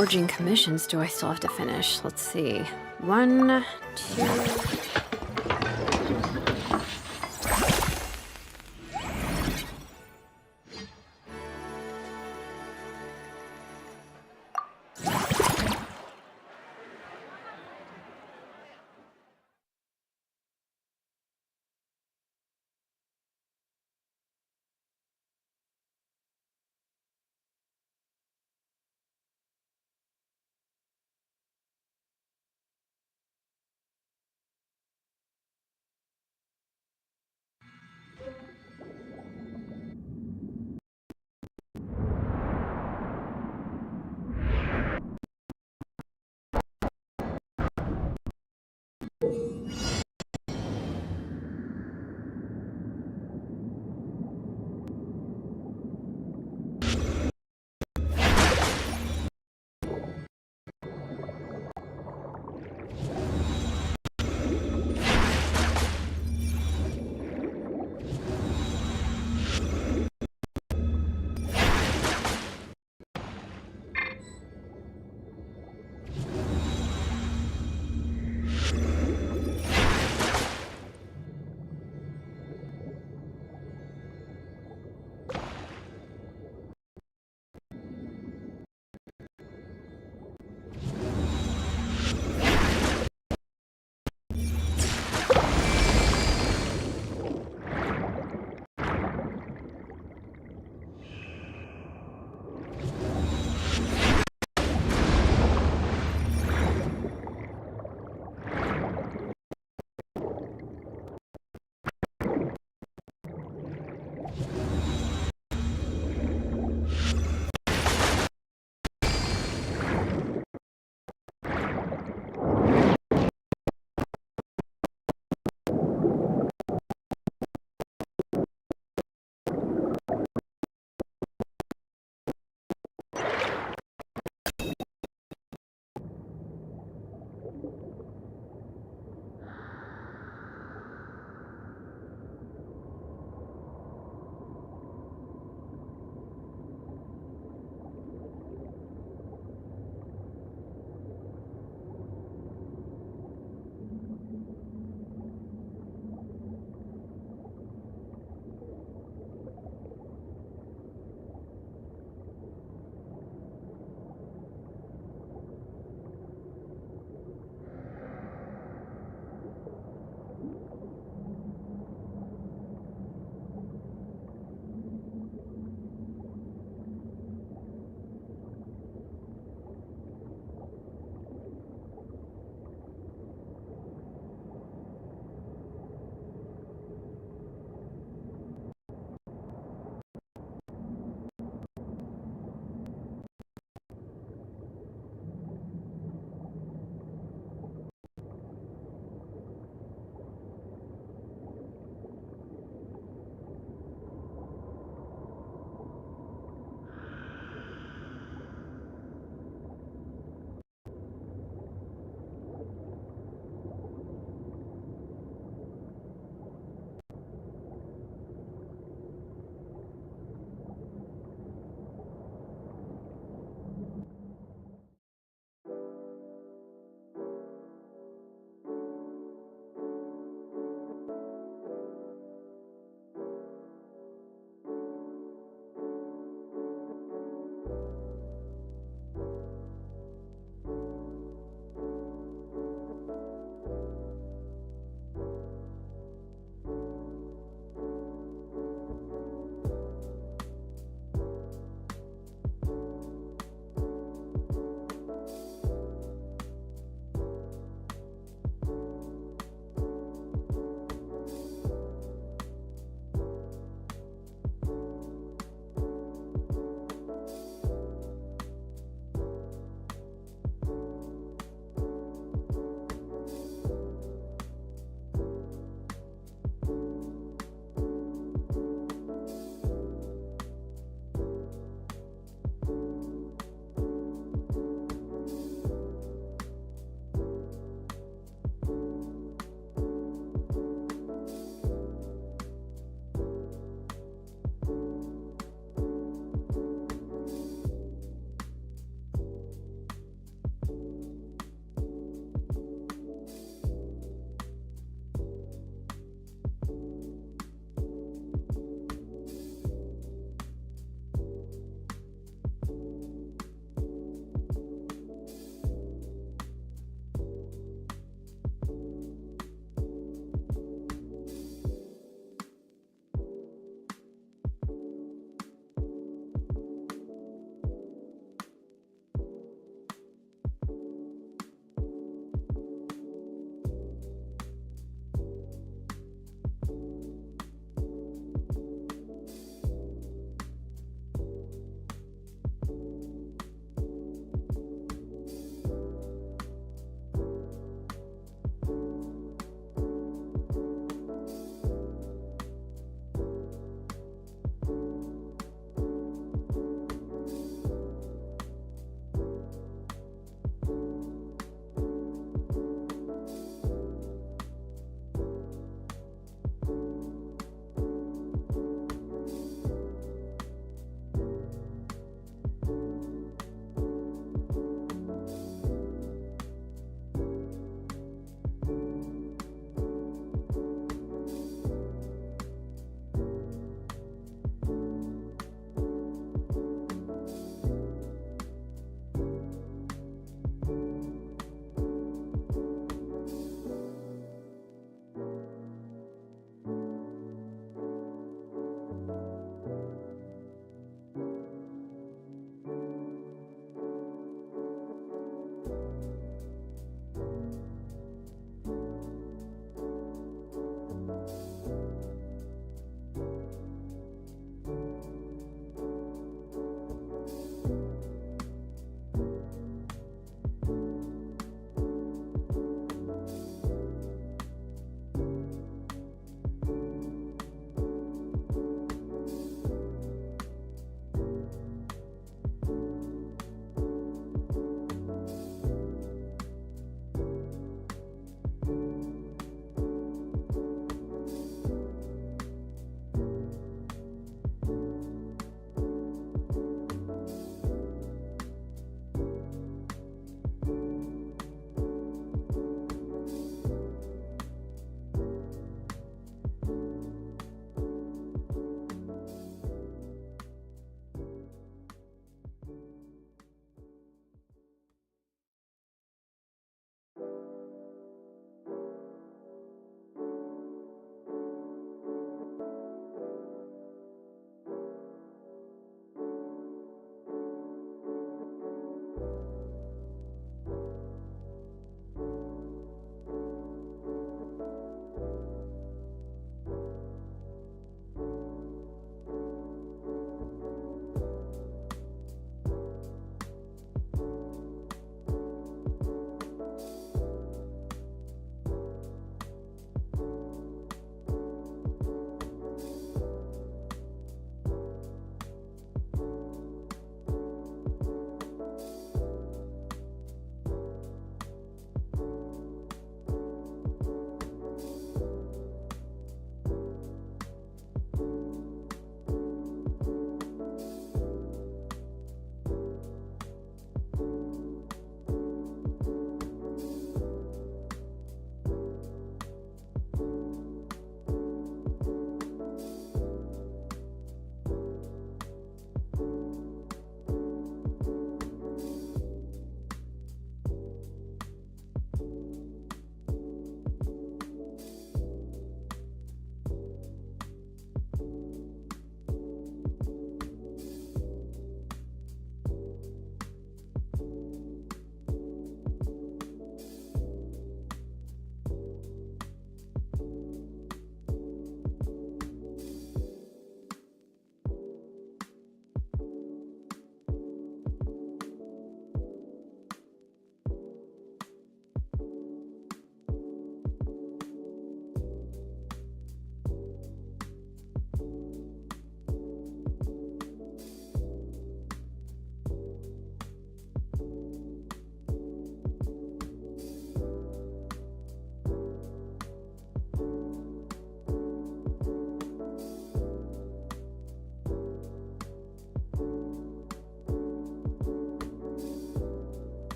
forging commissions do I still have to finish? Let's see. 1, 2...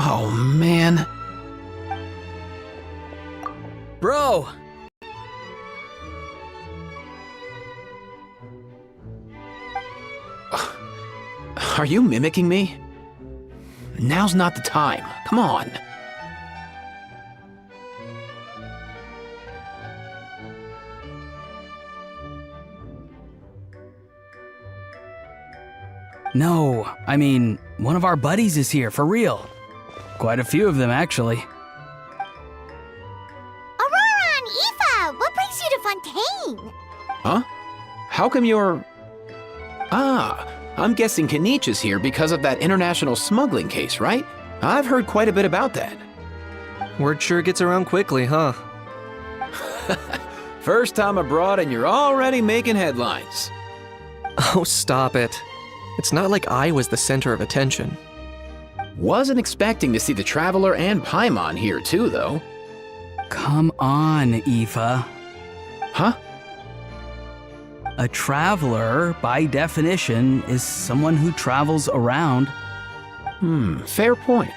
Oh, man. Bro! Are you mimicking me? Now's not the time. Come on. No, I mean, one of our buddies is here, for real. Quite a few of them, actually. Aurora and Aoife, what brings you to Fontaine? Huh? How come you're... Ah, I'm guessing Kanich is here because of that international smuggling case, right? I've heard quite a bit about that. Word sure gets around quickly, huh? First time abroad and you're already making headlines. Oh, stop it. It's not like I was the center of attention. Wasn't expecting to see the Traveler and Paimon here too, though. Come on, Aoife. Huh? A traveler, by definition, is someone who travels around. Fair point.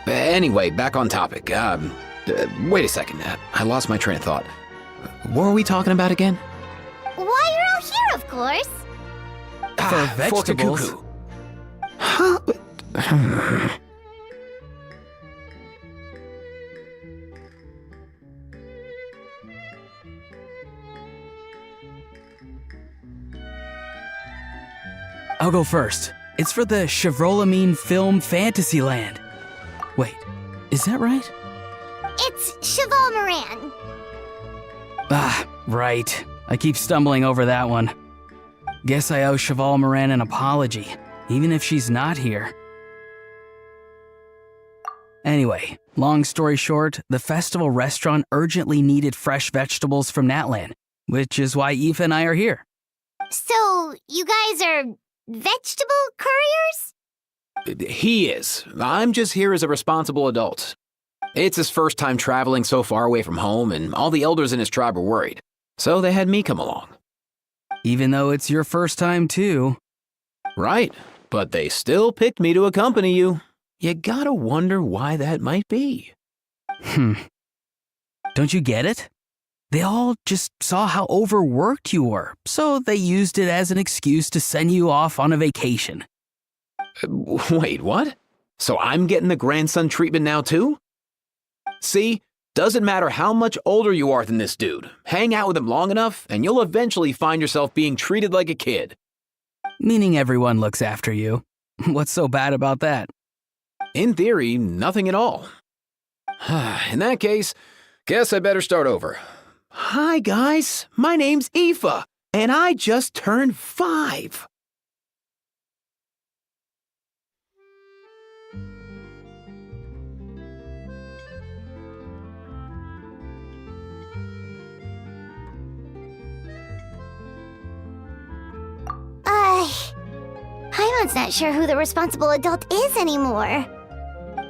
Anyway, back on topic. Wait a second. I lost my train of thought. What were we talking about again? Why, you're all here, of course. For vegetables. Cuckoo. Huh? I'll go first. It's for the Chevrolamine Film Fantasyland. Wait, is that right? It's Cheval Moran. Ah, right. I keep stumbling over that one. Guess I owe Cheval Moran an apology, even if she's not here. Anyway, long story short, the festival restaurant urgently needed fresh vegetables from Natlan, which is why Aoife and I are here. So, you guys are vegetable couriers? He is. I'm just here as a responsible adult. It's his first time traveling so far away from home, and all the elders in his tribe were worried. So they had me come along. Even though it's your first time too. Right, but they still picked me to accompany you. You gotta wonder why that might be. Don't you get it? They all just saw how overworked you were, so they used it as an excuse to send you off on a vacation. Wait, what? So I'm getting the grandson treatment now too? See, doesn't matter how much older you are than this dude. Hang out with him long enough, and you'll eventually find yourself being treated like a kid. Meaning everyone looks after you. What's so bad about that? In theory, nothing at all. In that case, guess I better start over. Hi guys, my name's Aoife, and I just turned 5. Paimon's not sure who the responsible adult is anymore.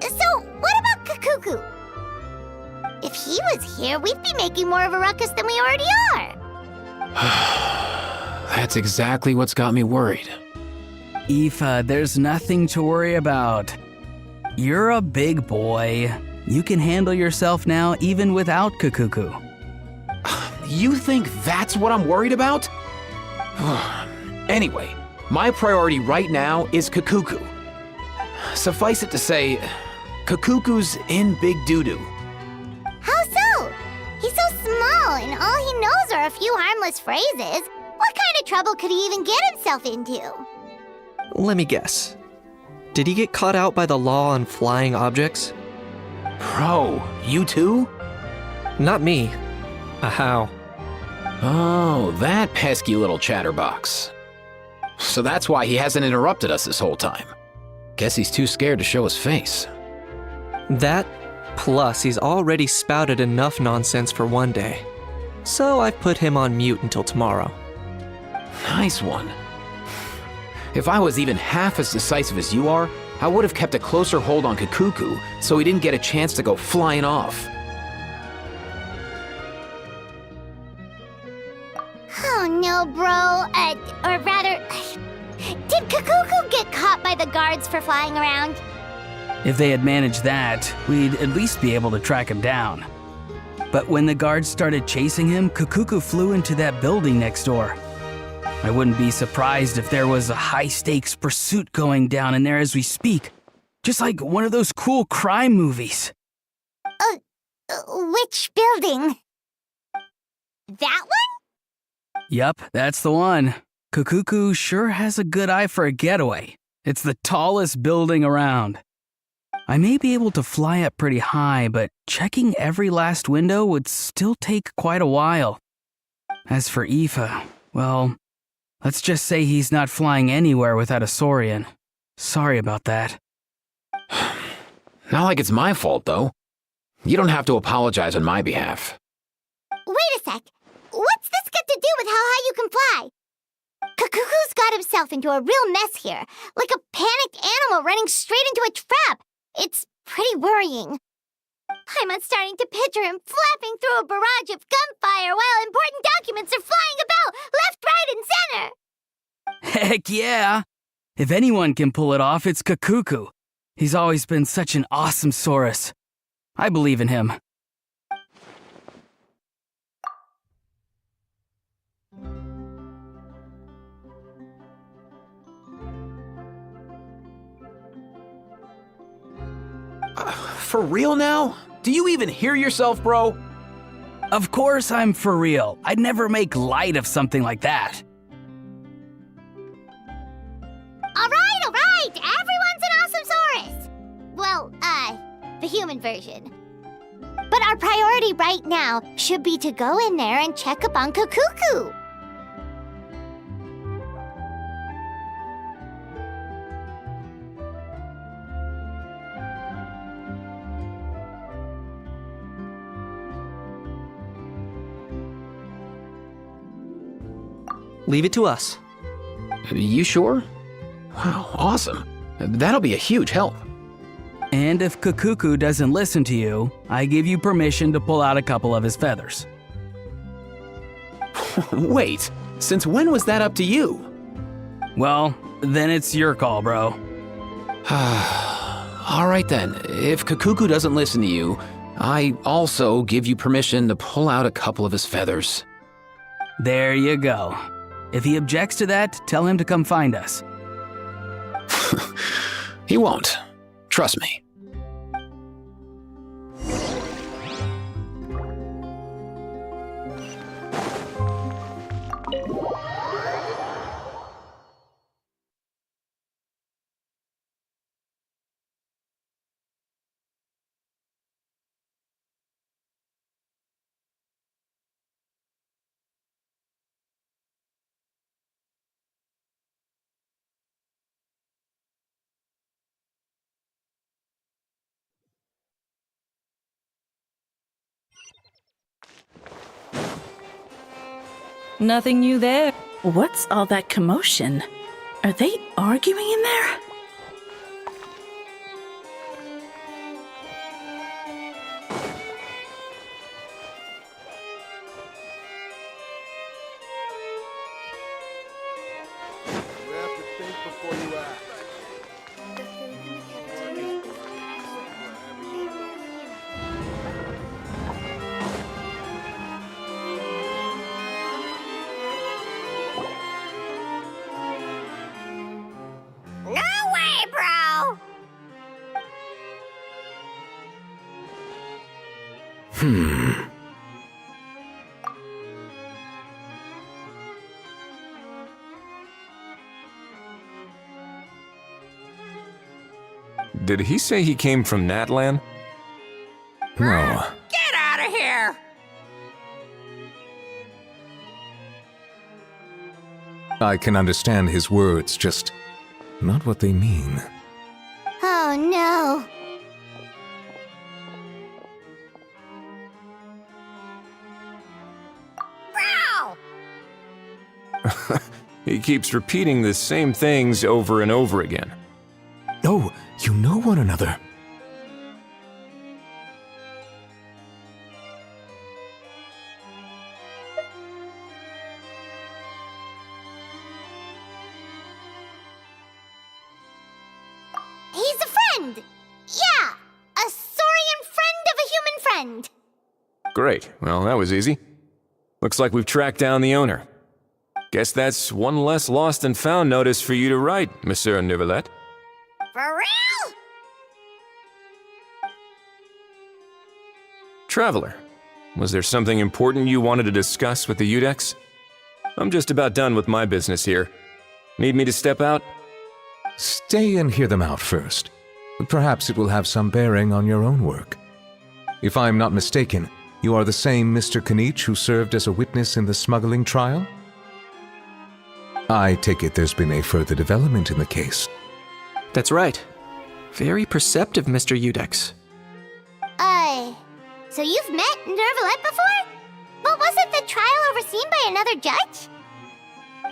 So, what about Kakuku? If he was here, we'd be making more of a ruckus than we already are. That's exactly what's got me worried. Aoife, there's nothing to worry about. You're a big boy. You can handle yourself now even without Kakuku. You think that's what I'm worried about? Anyway, my priority right now is Kakuku. Suffice it to say, Kakuku's in big doo-doo. How so? He's so small, and all he knows are a few harmless phrases. What kind of trouble could he even get himself into? Let me guess. Did he get caught out by the law on flying objects? Bro, you too? Not me. How? Oh, that pesky little chatterbox. So that's why he hasn't interrupted us this whole time. Guess he's too scared to show his face. That, plus he's already spouted enough nonsense for one day. So I've put him on mute until tomorrow. Nice one. If I was even half as decisive as you are, I would have kept a closer hold on Kakuku so he didn't get a chance to go flying off. Oh no, bro. Or rather, Did Kakuku get caught by the guards for flying around? If they had managed that, we'd at least be able to track him down. But when the guards started chasing him, Kakuku flew into that building next door. I wouldn't be surprised if there was a high-stakes pursuit going down in there as we speak. Just like one of those cool crime movies. Which building? That one? Yup, that's the one. Kakuku sure has a good eye for a getaway. It's the tallest building around. I may be able to fly up pretty high, but checking every last window would still take quite a while. As for Aoife, well, let's just say he's not flying anywhere without a Saurian. Sorry about that. Not like it's my fault, though. You don't have to apologize on my behalf. Wait a sec. What's this got to do with how high you can fly? Kakuku's got himself into a real mess here, like a panicked animal running straight into a trap. It's pretty worrying. I'm starting to picture him flapping through a barrage of gunfire while important documents are flying about left, right, and center. Heck yeah! If anyone can pull it off, it's Kakuku. He's always been such an awesome Saurus. I believe in him. For real now? Do you even hear yourself, bro? Of course I'm for real. I'd never make light of something like that. All right. Everyone's an awesome Saurus. Well, the human version. But our priority right now should be to go in there and check up on Kakuku. Leave it to us. You sure? Wow, awesome. That'll be a huge help. And if Kakuku doesn't listen to you, I give you permission to pull out a couple of his feathers. Wait, since when was that up to you? Well, then it's your call, bro. All right then, if Kakuku doesn't listen to you, I also give you permission to pull out a couple of his feathers. There you go. If he objects to that, tell him to come find us. He won't. Trust me. Nothing new there. What's all that commotion? Are they arguing in there? You have to think before you act. No way, bro! Did he say he came from Natlan? No. Get out of here! I can understand his words, just not what they mean. Oh no. Bro! He keeps repeating the same things over and over again. Oh, you know one another. friend! Yeah, a saurian friend of a human friend. Great. Well, that was easy. Looks like we've tracked down the owner. Guess that's one less lost and found notice for you to write, Monsieur Neuvillette. For real? Traveler, was there something important you wanted to discuss with the Udex? I'm just about done with my business here. Need me to step out? Stay and hear them out first. Perhaps it will have some bearing on your own work. If I'm not mistaken, you are the same Mr. Kanich who served as a witness in the smuggling trial? I take it there's been a further development in the case. That's right. Very perceptive, Mr. Udex. So you've met Neuvillette before? But wasn't the trial overseen by another judge?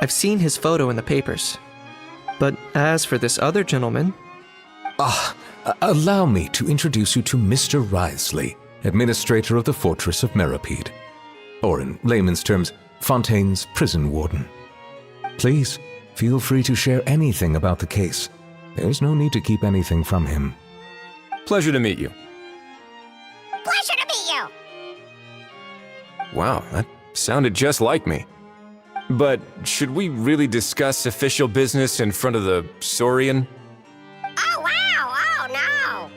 I've seen his photo in the papers. But as for this other gentleman... Allow me to introduce you to Mr. Wriothesley, administrator of the Fortress of Meripede. Or in layman's terms, Fontaine's prison warden. Please, feel free to share anything about the case. There's no need to keep anything from him. Pleasure to meet you. Pleasure to meet you! Wow, that sounded just like me. But should we really discuss official business in front of the Saurian? Oh, wow! Oh, no!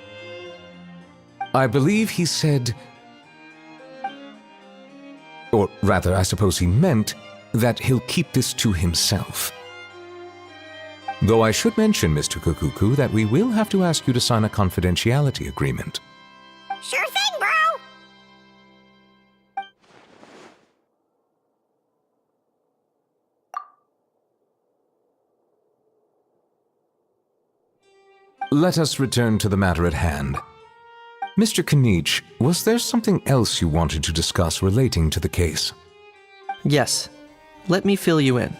I believe he said... Or rather, I suppose he meant that he'll keep this to himself. Though I should mention, Mr. Kukuku, that we will have to ask you to sign a confidentiality agreement. Sure thing, bro! Let us return to the matter at hand. Mr. Kanich, was there something else you wanted to discuss relating to the case? Yes. Let me fill you in.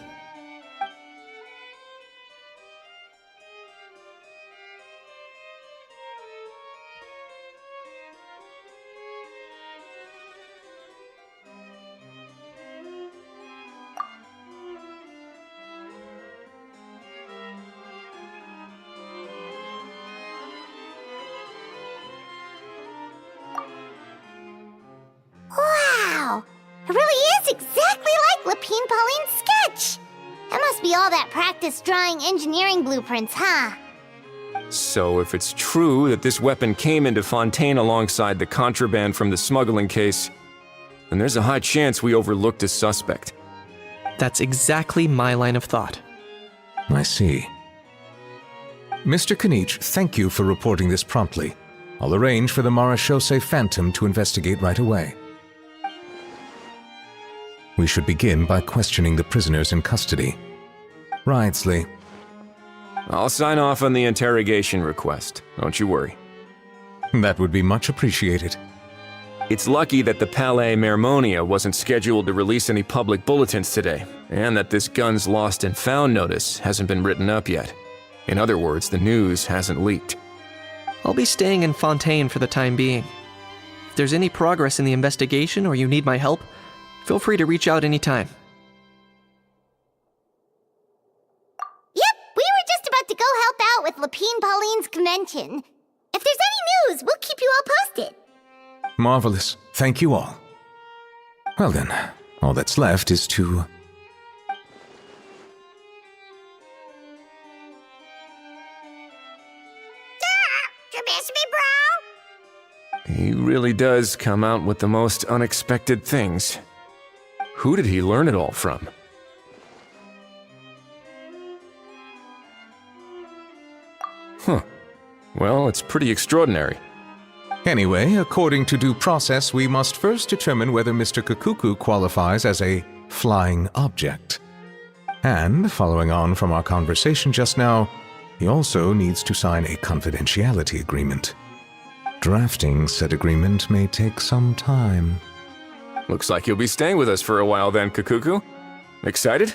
Wow! It really is exactly like Lapine Pauline's sketch! That must be all that practice drawing engineering blueprints, huh? So if it's true that this weapon came into Fontaine alongside the contraband from the smuggling case, then there's a high chance we overlooked a suspect. That's exactly my line of thought. I see. Mr. Kanich, thank you for reporting this promptly. I'll arrange for the Marechaussee Phantom to investigate right away. We should begin by questioning the prisoners in custody. Wriothesley. I'll sign off on the interrogation request, don't you worry. That would be much appreciated. It's lucky that the Palais Mermonia wasn't scheduled to release any public bulletins today, and that this gun's lost and found notice hasn't been written up yet. In other words, the news hasn't leaked. I'll be staying in Fontaine for the time being. If there's any progress in the investigation or you need my help, feel free to reach out anytime. Yep, we were just about to go help out with Lapine Pauline's convention. If there's any news, we'll keep you all posted. Marvelous. Thank you all. Well then, all that's left is to... You miss me, bro? He really does come out with the most unexpected things. Who did he learn it all from? Huh. Well, it's pretty extraordinary. Anyway, according to due process, we must first determine whether Mr. Kukuku qualifies as a flying object. And, following on from our conversation just now, he also needs to sign a confidentiality agreement. Drafting said agreement may take some time. Looks like you'll be staying with us for a while then, Kukuku. Excited?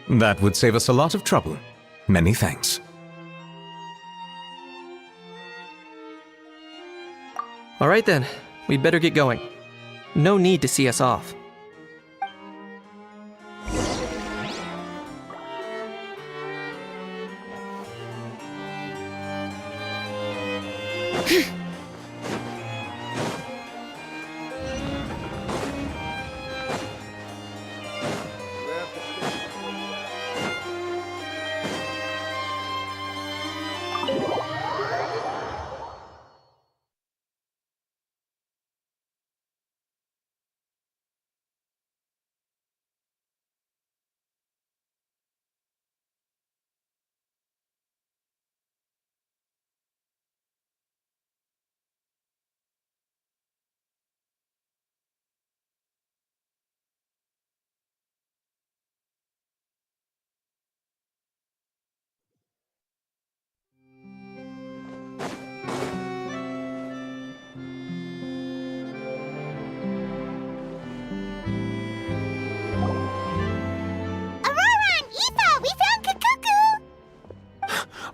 That would save us a lot of trouble. Many thanks. All right then, we'd better get going. No need to see us off.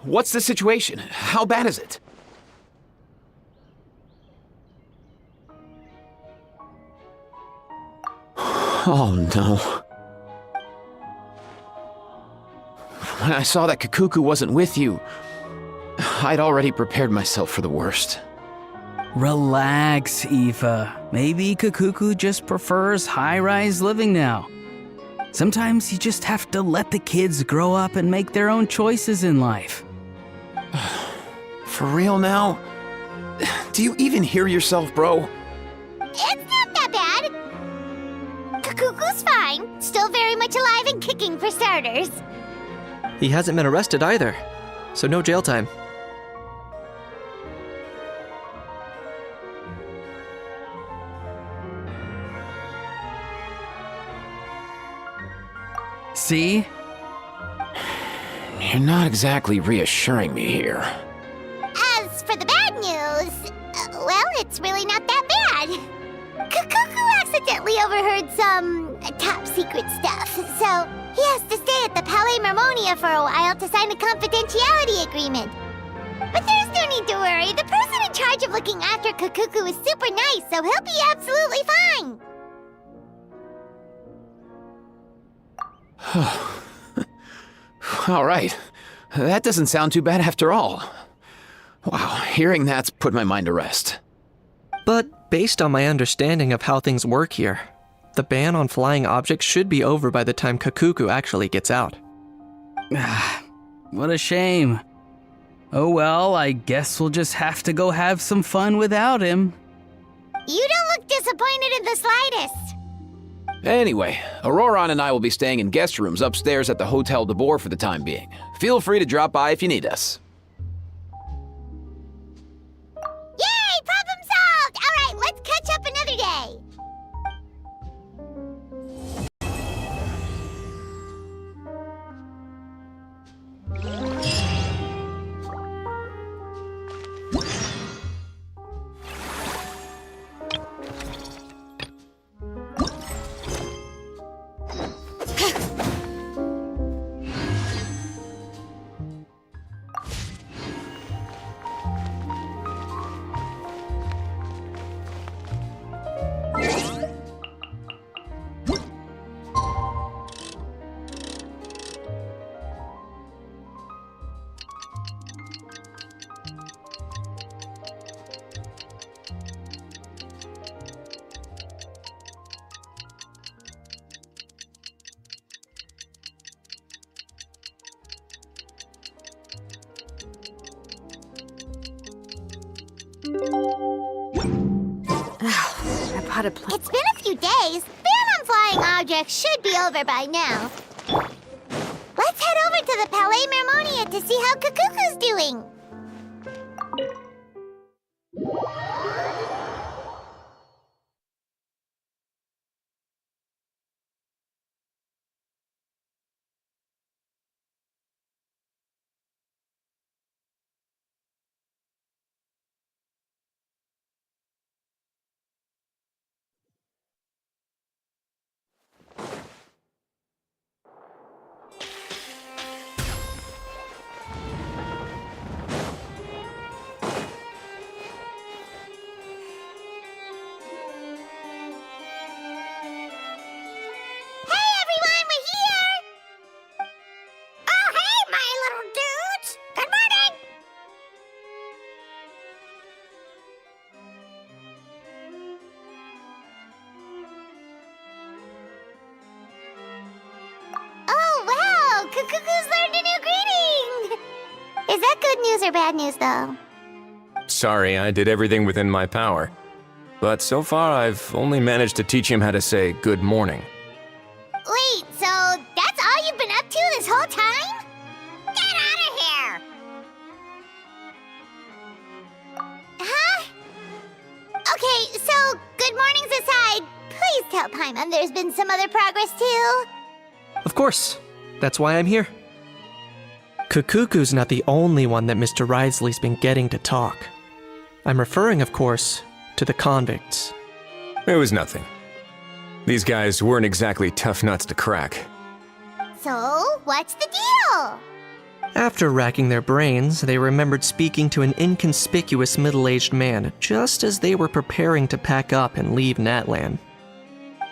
What's the situation? How bad is it? Oh no. When I saw that Kakuku wasn't with you, I'd already prepared myself for the worst. Relax, Eva. Maybe Kakuku just prefers high-rise living now. Sometimes you just have to let the kids grow up and make their own choices in life. For real now? Do you even hear yourself, bro? It's not that bad. Kakuku's fine. Still very much alive and kicking for starters. He hasn't been arrested either, so no jail time. See? You're not exactly reassuring me here. As for the bad news, well, it's really not that bad. Kakuku accidentally overheard some top secret stuff, so he has to stay at the Palais Mermonia for a while to sign a confidentiality agreement. But there's no need to worry. The person in charge of looking after Kakuku is super nice, so he'll be absolutely fine. All right. That doesn't sound too bad after all. Wow, hearing that's put my mind to rest. But based on my understanding of how things work here, the ban on flying objects should be over by the time Kakuku actually gets out. What a shame. Oh well, I guess we'll just have to go have some fun without him. You don't look disappointed in the slightest. Anyway, Auroron and I will be staying in guest rooms upstairs at the Hotel de Boer for the time being. Feel free to drop by if you need us. Yay! Problem solved! All right, let's catch up another day. It's been a few days. Ban on flying objects should be over by now. Let's head over to the Palais Mermonia to see how Kakuku's doing. news or bad news, though? Sorry, I did everything within my power. But so far, I've only managed to teach him how to say good morning. Wait, so that's all you've been up to this whole time? Get out of here! Huh? Okay, so good mornings aside, please tell Paimon there's been some other progress too. Of course. That's why I'm here. Kukuku's not the only one that Mr. Risley's been getting to talk. I'm referring, of course, to the convicts. It was nothing. These guys weren't exactly tough nuts to crack. So, what's the deal? After racking their brains, they remembered speaking to an inconspicuous middle-aged man just as they were preparing to pack up and leave Natlan.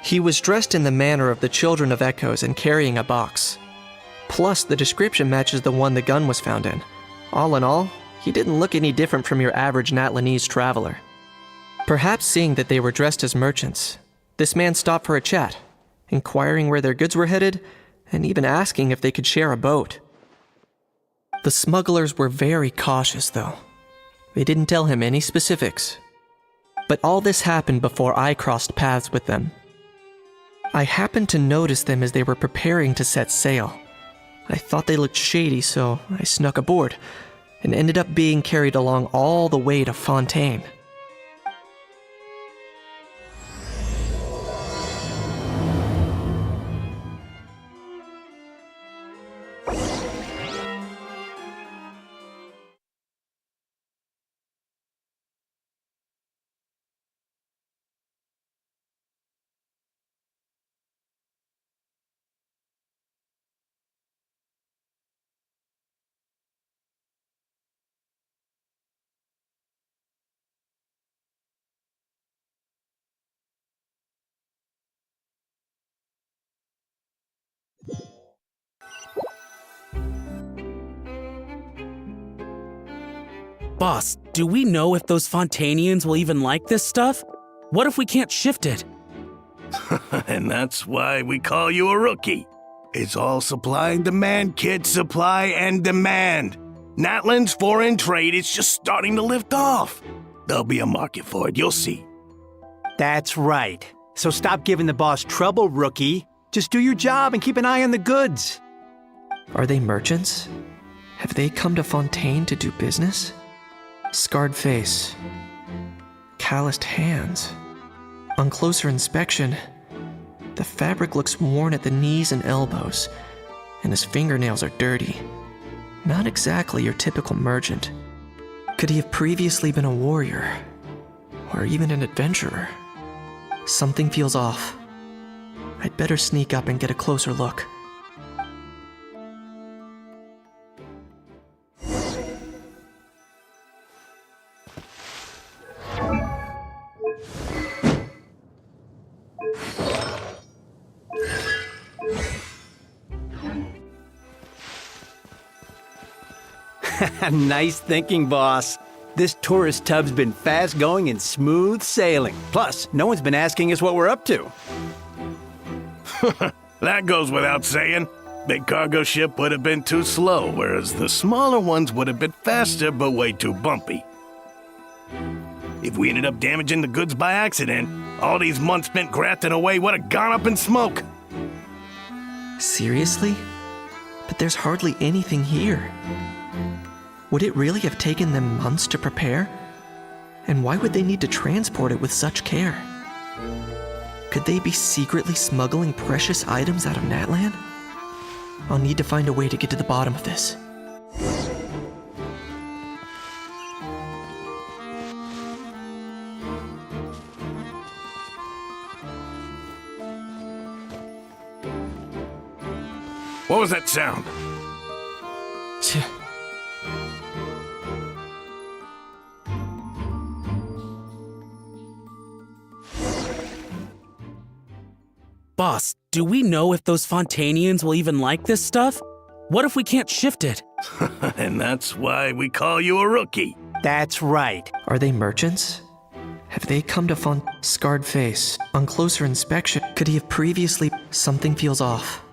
He was dressed in the manner of the Children of Echoes and carrying a box. Plus, the description matches the one the gun was found in. All in all, he didn't look any different from your average Natlanese traveler. Perhaps seeing that they were dressed as merchants, this man stopped for a chat, inquiring where their goods were headed, and even asking if they could share a boat. The smugglers were very cautious, though. They didn't tell him any specifics. But all this happened before I crossed paths with them. I happened to notice them as they were preparing to set sail. I thought they looked shady, so I snuck aboard, and ended up being carried along all the way to Fontaine. Boss, do we know if those Fontanians will even like this stuff? What if we can't shift it? And that's why we call you a rookie. It's all supply and demand, kid. Supply and demand. Natlan's foreign trade is just starting to lift off. There'll be a market for it, you'll see. That's right. So stop giving the boss trouble, rookie. Just do your job and keep an eye on the goods. Are they merchants? Have they come to Fontaine to do business? Scarred face. Calloused hands. On closer inspection, the fabric looks worn at the knees and elbows, and his fingernails are dirty. Not exactly your typical merchant. Could he have previously been a warrior? Or even an adventurer? Something feels off. I'd better sneak up and get a closer look. Nice thinking, boss. This tourist tub's been fast going and smooth sailing. Plus, no one's been asking us what we're up to. That goes without saying. Big cargo ship would have been too slow, whereas the smaller ones would have been faster but way too bumpy. If we ended up damaging the goods by accident, all these months spent grafting away would have gone up in smoke. Seriously? But there's hardly anything here. Would it really have taken them months to prepare? And why would they need to transport it with such care? Could they be secretly smuggling precious items out of Natlan? I'll need to find a way to get to the bottom of this. What was that sound? Boss, do we know if those Fontanians will even like this stuff? What if we can't shift it? And that's why we call you a rookie. That's right. Are they merchants? Have they come to Scarred face. On closer inspection, could he have previously... Something feels off.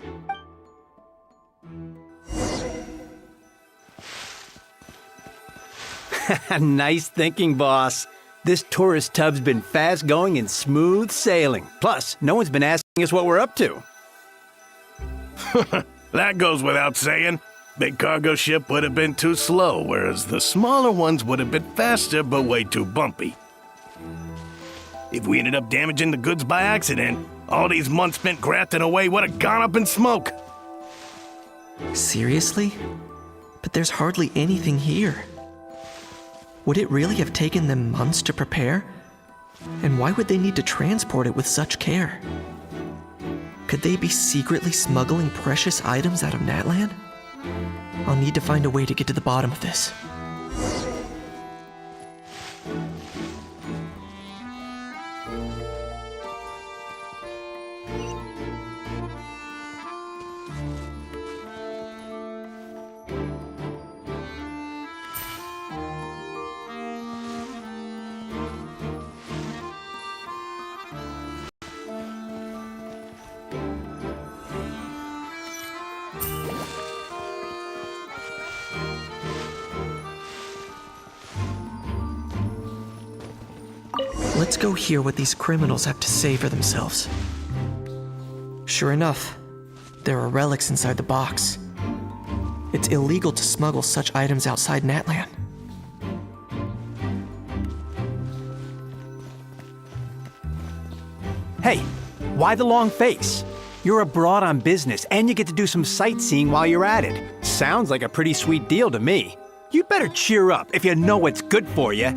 Nice thinking, boss. This tourist tub's been fast going and smooth sailing. Plus, no one's been asking us what we're up to. That goes without saying. Big cargo ship would have been too slow, whereas the smaller ones would have been faster but way too bumpy. If we ended up damaging the goods by accident, all these months spent grafting away would have gone up in smoke. Seriously? But there's hardly anything here. Would it really have taken them months to prepare? And why would they need to transport it with such care? Could they be secretly smuggling precious items out of Natlan? I'll need to find a way to get to the bottom of this. Let's go hear what these criminals have to say for themselves. Sure enough, there are relics inside the box. It's illegal to smuggle such items outside Natlan. Hey, why the long face? You're abroad on business and you get to do some sightseeing while you're at it. Sounds like a pretty sweet deal to me. You better cheer up if you know what's good for you.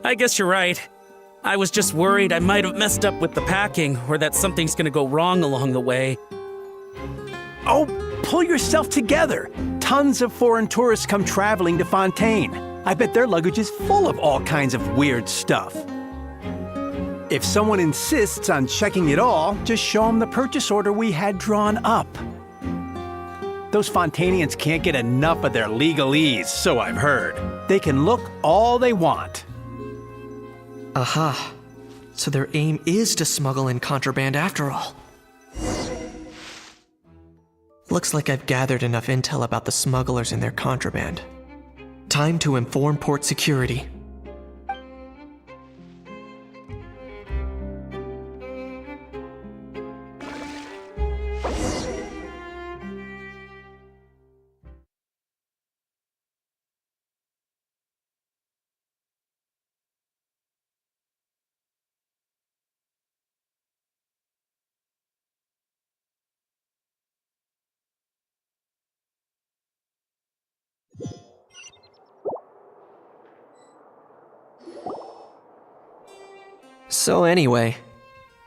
I guess you're right. I was just worried I might have messed up with the packing or that something's gonna go wrong along the way. Oh, pull yourself together. Tons of foreign tourists come traveling to Fontaine. I bet their luggage is full of all kinds of weird stuff. If someone insists on checking it all, just show them the purchase order we had drawn up. Those Fontainians can't get enough of their legalese, so I've heard. They can look all they want. Aha. So their aim is to smuggle in contraband after all. Looks like I've gathered enough intel about the smugglers and their contraband. Time to inform port security. So anyway,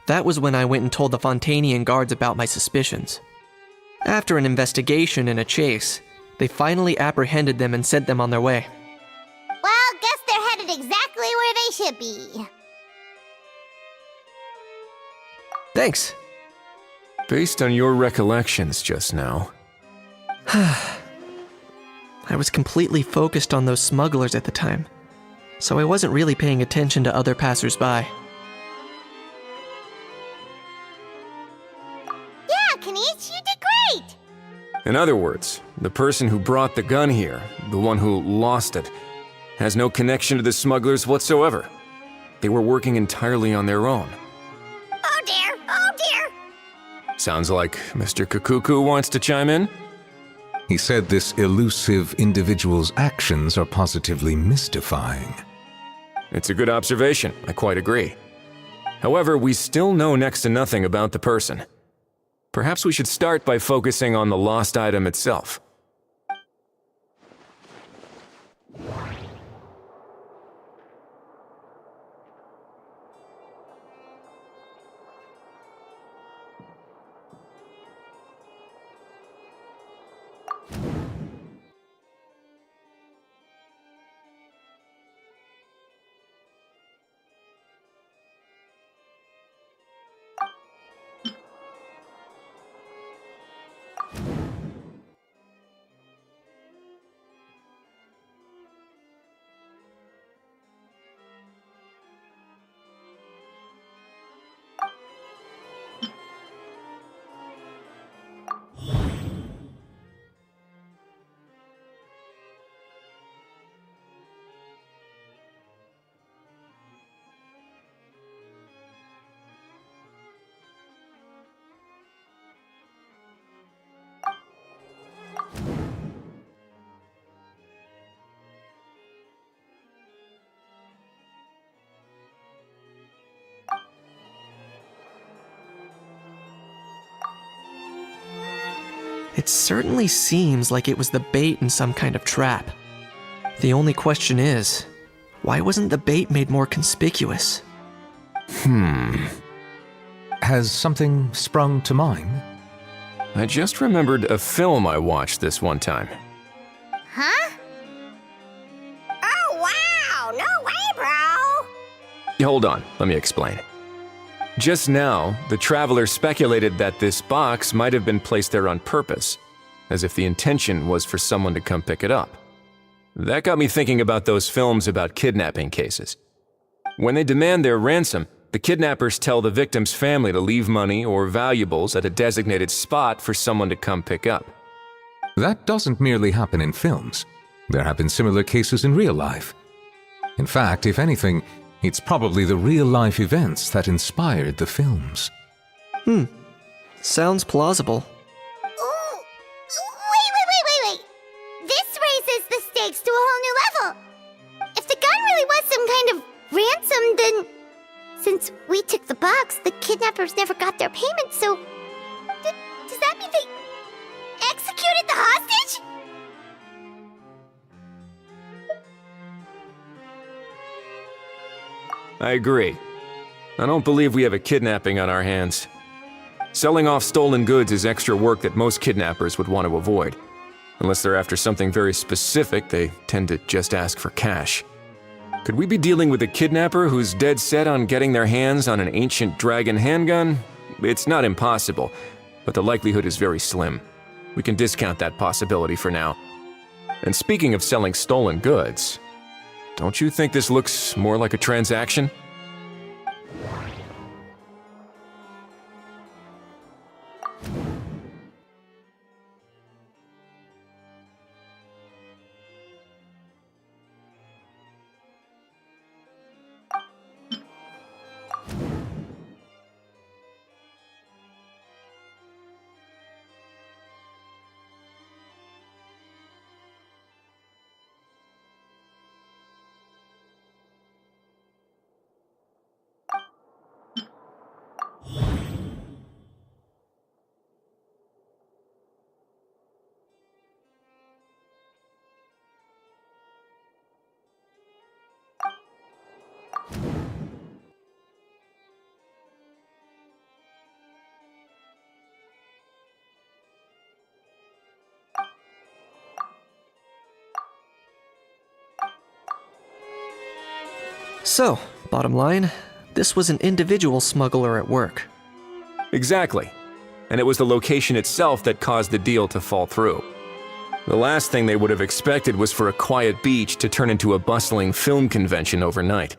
that was when I went and told the Fontainian guards about my suspicions. After an investigation and a chase, they finally apprehended them and sent them on their way. Well, guess they're headed exactly where they should be. Thanks. Based on your recollections just now. I was completely focused on those smugglers at the time, so I wasn't really paying attention to other passersby. Yeah, Kanish, you did great! In other words, the person who brought the gun here, the one who lost it, has no connection to the smugglers whatsoever. They were working entirely on their own. Oh dear, oh dear! Sounds like Mr. Kakuku wants to chime in? He said this elusive individual's actions are positively mystifying. It's a good observation, I quite agree. However, we still know next to nothing about the person. Perhaps we should start by focusing on the lost item itself. It certainly seems like it was the bait in some kind of trap. The only question is, why wasn't the bait made more conspicuous? Has something sprung to mind? I just remembered a film I watched this one time. Huh? Oh, wow! No way, bro! Hold on, let me explain. Just now, the traveler speculated that this box might have been placed there on purpose, as if the intention was for someone to come pick it up. That got me thinking about those films about kidnapping cases. When they demand their ransom, the kidnappers tell the victim's family to leave money or valuables at a designated spot for someone to come pick up. That doesn't merely happen in films. There have been similar cases in real life. In fact, if anything, it's probably the real-life events that inspired the films. Sounds plausible. Ooh! Wait! This raises the stakes to a whole new level. If the gun really was some kind of ransom, then since we took the box, the kidnappers never got their payment, so does that mean they executed the hostage? I agree. I don't believe we have a kidnapping on our hands. Selling off stolen goods is extra work that most kidnappers would want to avoid. Unless they're after something very specific, they tend to just ask for cash. Could we be dealing with a kidnapper who's dead set on getting their hands on an ancient dragon handgun? It's not impossible, but the likelihood is very slim. We can discount that possibility for now. And speaking of selling stolen goods, don't you think this looks more like a transaction? So, bottom line, this was an individual smuggler at work. Exactly. And it was the location itself that caused the deal to fall through. The last thing they would have expected was for a quiet beach to turn into a bustling film convention overnight.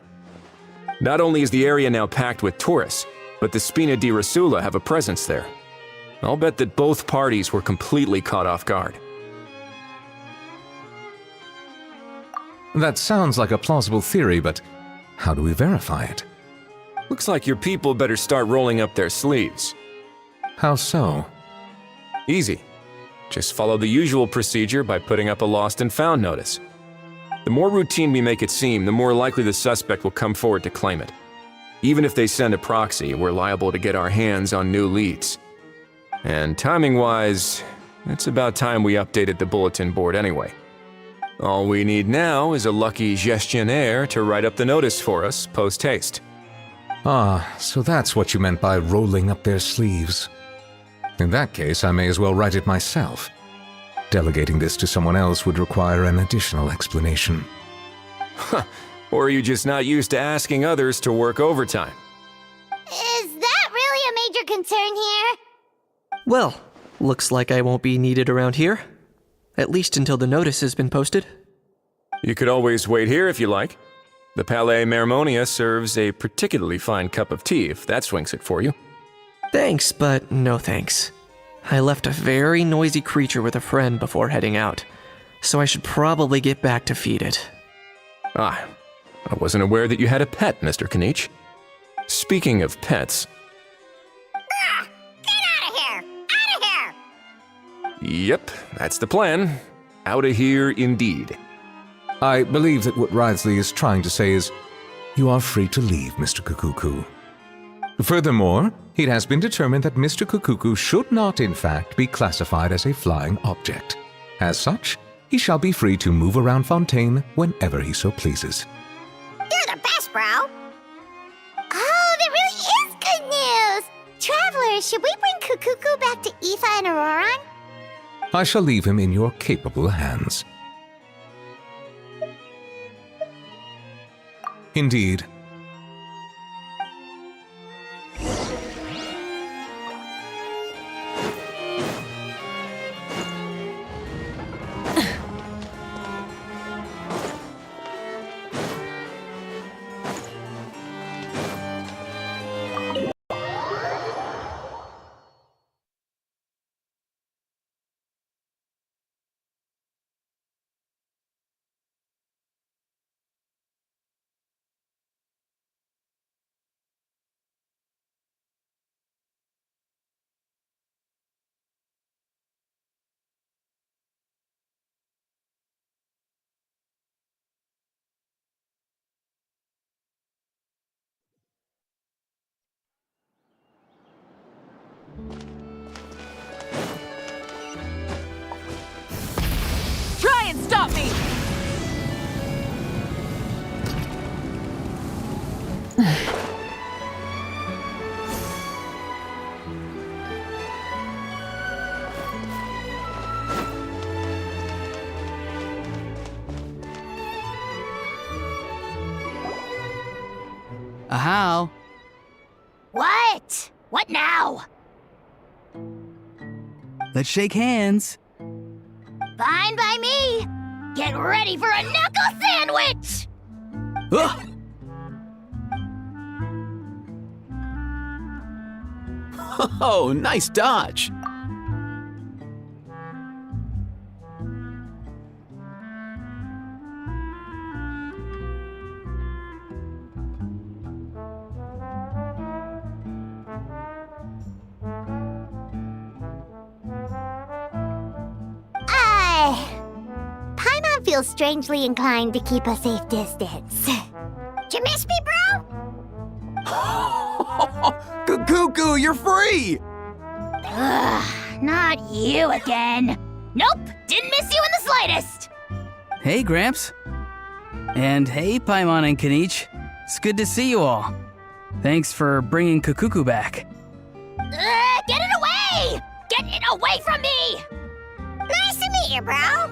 Not only is the area now packed with tourists, but the Spina di Rosula have a presence there. I'll bet that both parties were completely caught off guard. That sounds like a plausible theory, but how do we verify it? Looks like your people better start rolling up their sleeves. How so? Easy. Just follow the usual procedure by putting up a lost and found notice. The more routine we make it seem, the more likely the suspect will come forward to claim it. Even if they send a proxy, we're liable to get our hands on new leads. And timing-wise, it's about time we updated the bulletin board anyway. All we need now is a lucky gestionnaire to write up the notice for us post-haste. Ah, so that's what you meant by rolling up their sleeves. In that case, I may as well write it myself. Delegating this to someone else would require an additional explanation. Or are you just not used to asking others to work overtime? Is that really a major concern here? Well, looks like I won't be needed around here. At least until the notice has been posted. You could always wait here if you like. The Palais Mermonia serves a particularly fine cup of tea if that swings it for you. Thanks, but no thanks. I left a very noisy creature with a friend before heading out, so I should probably get back to feed it. Ah, I wasn't aware that you had a pet, Mr. Kanich. Speaking of pets... Get out of here! Out of here! Yep, that's the plan. Out of here indeed. I believe that what Wriothesley is trying to say is, you are free to leave, Mr. Kukuku. Furthermore, it has been determined that Mr. Kukuku should not, in fact, be classified as a flying object. As such, he shall be free to move around Fontaine whenever he so pleases. You're the best, bro. Oh, that really is good news. Travelers, should we bring Kukuku back to Aoife and Auroron? I shall leave him in your capable hands. Indeed. Try and stop me! How? What? What now? Let's shake hands. Fine by me. Get ready for a knuckle sandwich! Ugh! Oh, nice dodge. Paimon feels strangely inclined to keep a safe distance. Did you miss me, bro? Cuckoo, you're free! Ugh, not you again. Nope, didn't miss you in the slightest. Hey, Gramps. And hey, Paimon and Kanich. It's good to see you all. Thanks for bringing Kukuku back. Get it away! Get it away from me! Nice to meet you, bro.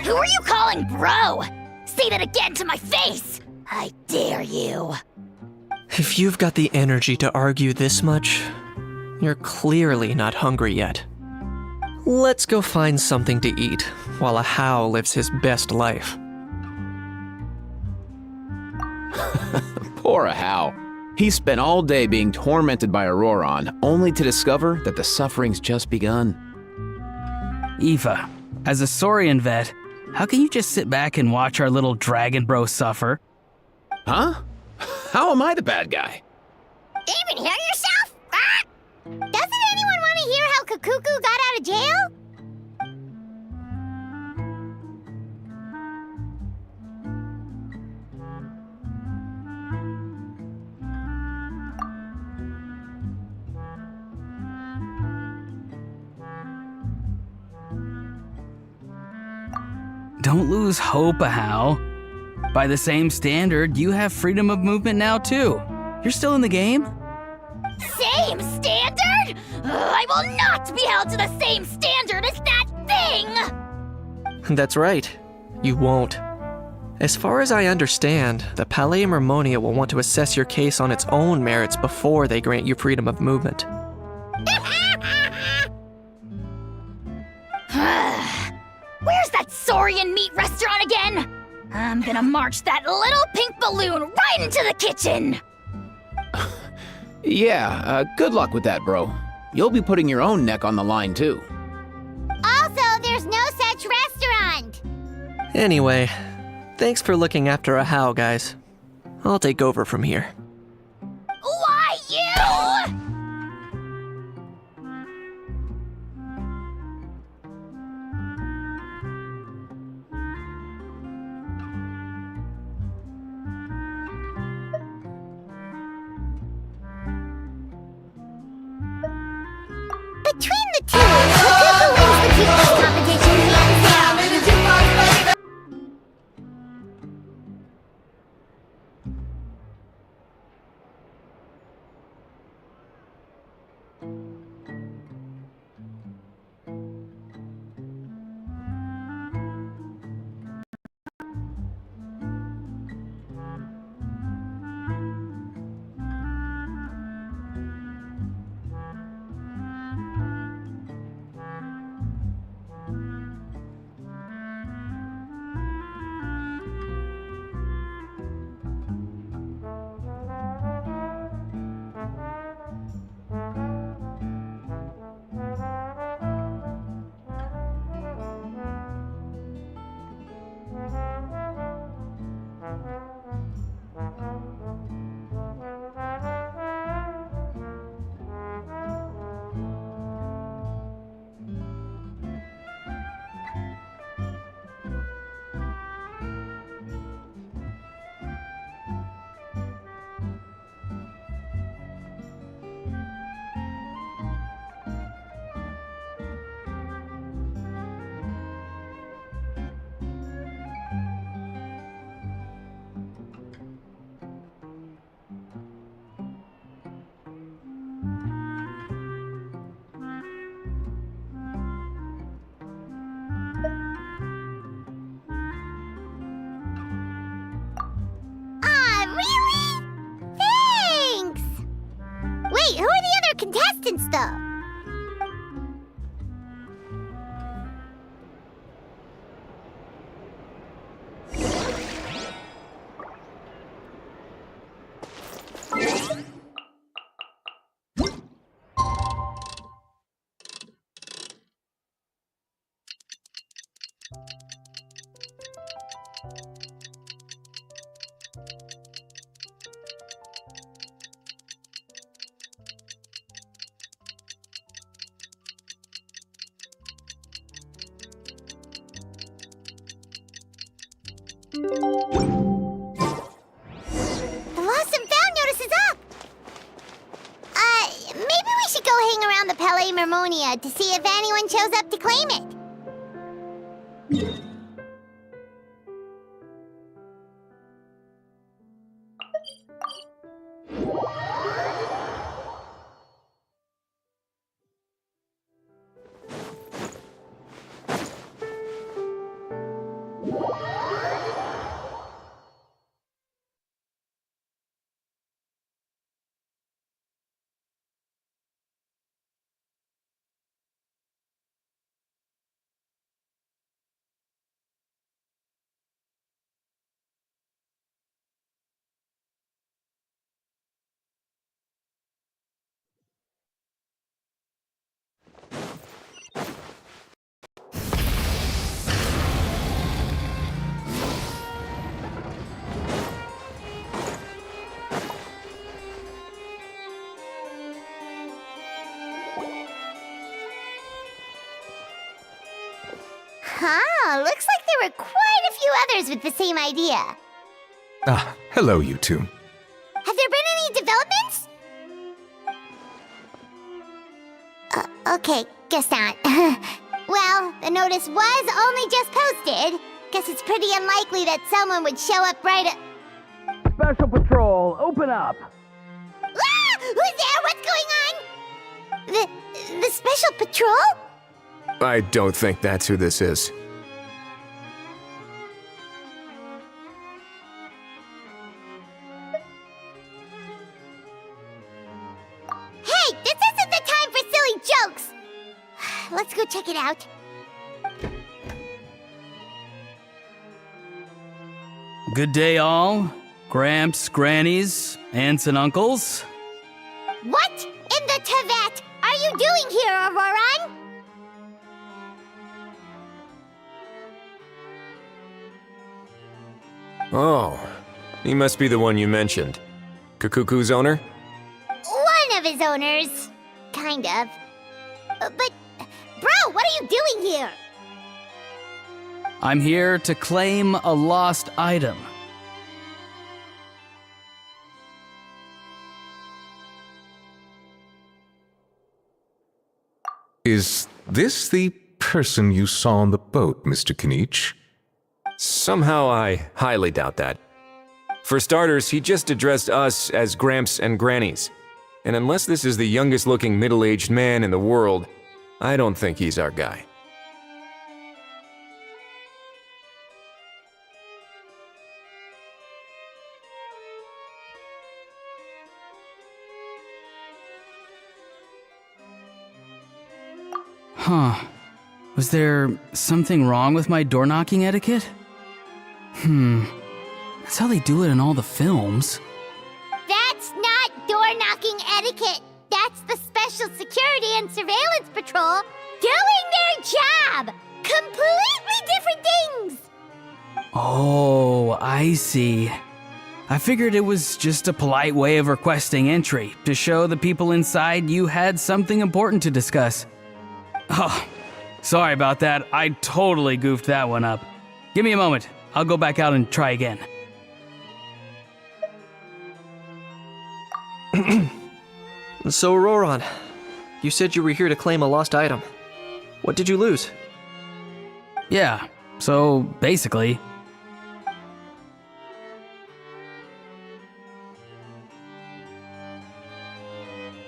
Who are you calling bro? Say that again to my face! I dare you. If you've got the energy to argue this much, you're clearly not hungry yet. Let's go find something to eat while a How lives his best life. Poor How. He spent all day being tormented by Auroron, only to discover that the suffering's just begun. Aoife, as a Saurian vet, how can you just sit back and watch our little dragon bro suffer? Huh? How am I the bad guy? Even hear yourself? Ah! Doesn't anyone want to hear how Kukuku got out of jail? Don't lose hope, How. By the same standard, you have freedom of movement now, too. You're still in the game? Same standard? I will not be held to the same standard as that thing! That's right. You won't. As far as I understand, the Palais Mermonia will want to assess your case on its own merits before they grant you freedom of movement. Where's that Saurian meat restaurant again? I'm gonna march that little pink balloon right into the kitchen! Yeah, good luck with that, bro. You'll be putting your own neck on the line, too. Also, there's no such restaurant! Anyway, thanks for looking after a How, guys. I'll take over from here. Why you? distance, though. The lost and found notice is up! Maybe we should go hang around the Palais Mermonia to see if anyone shows up to claim it. Huh, looks like there were quite a few others with the same idea. Ah, hello, you two. Have there been any developments? Okay, guess not. Well, the notice was only just posted. Guess it's pretty unlikely that someone would show up right at... Special Patrol, open up! Ah! Who's there? What's going on? The Special Patrol? I don't think that's who this is. Hey, this isn't the time for silly jokes! Let's go check it out. Good day, all. Gramps, grannies, aunts, and uncles. What in the Tibet are you doing here, Auroran? Oh, he must be the one you mentioned. Kukuku's owner? One of his owners. Kind of. But, bro, what are you doing here? I'm here to claim a lost item. Is this the person you saw on the boat, Mr. Kinich? Somehow I highly doubt that. For starters, he just addressed us as Gramps and Grannies. And unless this is the youngest looking middle-aged man in the world, I don't think he's our guy. Huh. Was there something wrong with my door-knocking etiquette? That's how they do it in all the films. That's not door-knocking etiquette. That's the Special Security and Surveillance Patrol doing their job! Completely different things! Oh, I see. I figured it was just a polite way of requesting entry to show the people inside you had something important to discuss. Oh, sorry about that. I totally goofed that one up. Give me a moment. I'll go back out and try again. So, Auroran, you said you were here to claim a lost item. What did you lose? Yeah, so basically...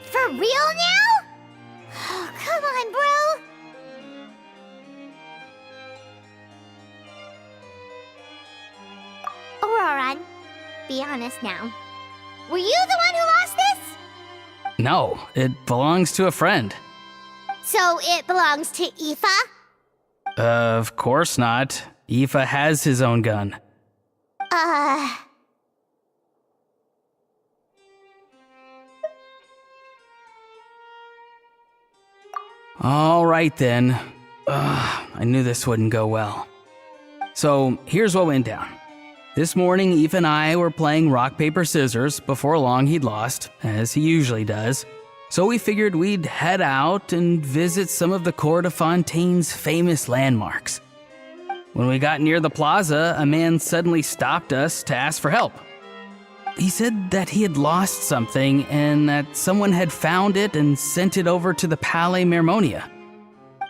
For real now? Oh, come on, bro. Auroran, be honest now. Were you the one who lost this? No, it belongs to a friend. So it belongs to Aoife? Of course not. Aoife has his own gun. All right then. I knew this wouldn't go well. So here's what went down. This morning, Aoife and I were playing rock, paper, scissors. Before long, he'd lost, as he usually does. So we figured we'd head out and visit some of the Cour de Fontaine's famous landmarks. When we got near the plaza, a man suddenly stopped us to ask for help. He said that he had lost something and that someone had found it and sent it over to the Palais Mermonia.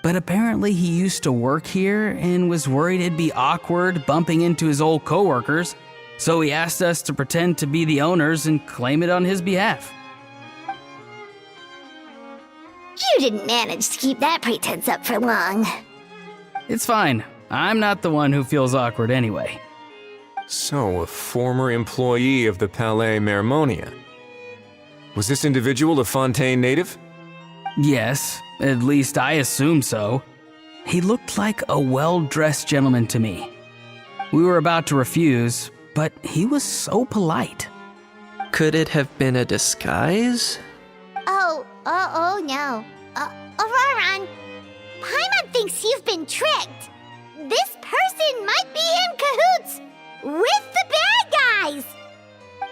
But apparently he used to work here and was worried it'd be awkward bumping into his old coworkers, so he asked us to pretend to be the owners and claim it on his behalf. You didn't manage to keep that pretense up for long. It's fine. I'm not the one who feels awkward anyway. So, a former employee of the Palais Mermonia. Was this individual a Fontaine native? Yes, at least I assume so. He looked like a well-dressed gentleman to me. We were about to refuse, but he was so polite. Could it have been a disguise? Oh no. Auroron, Paimon thinks you've been tricked. This person might be in cahoots with the bad guys.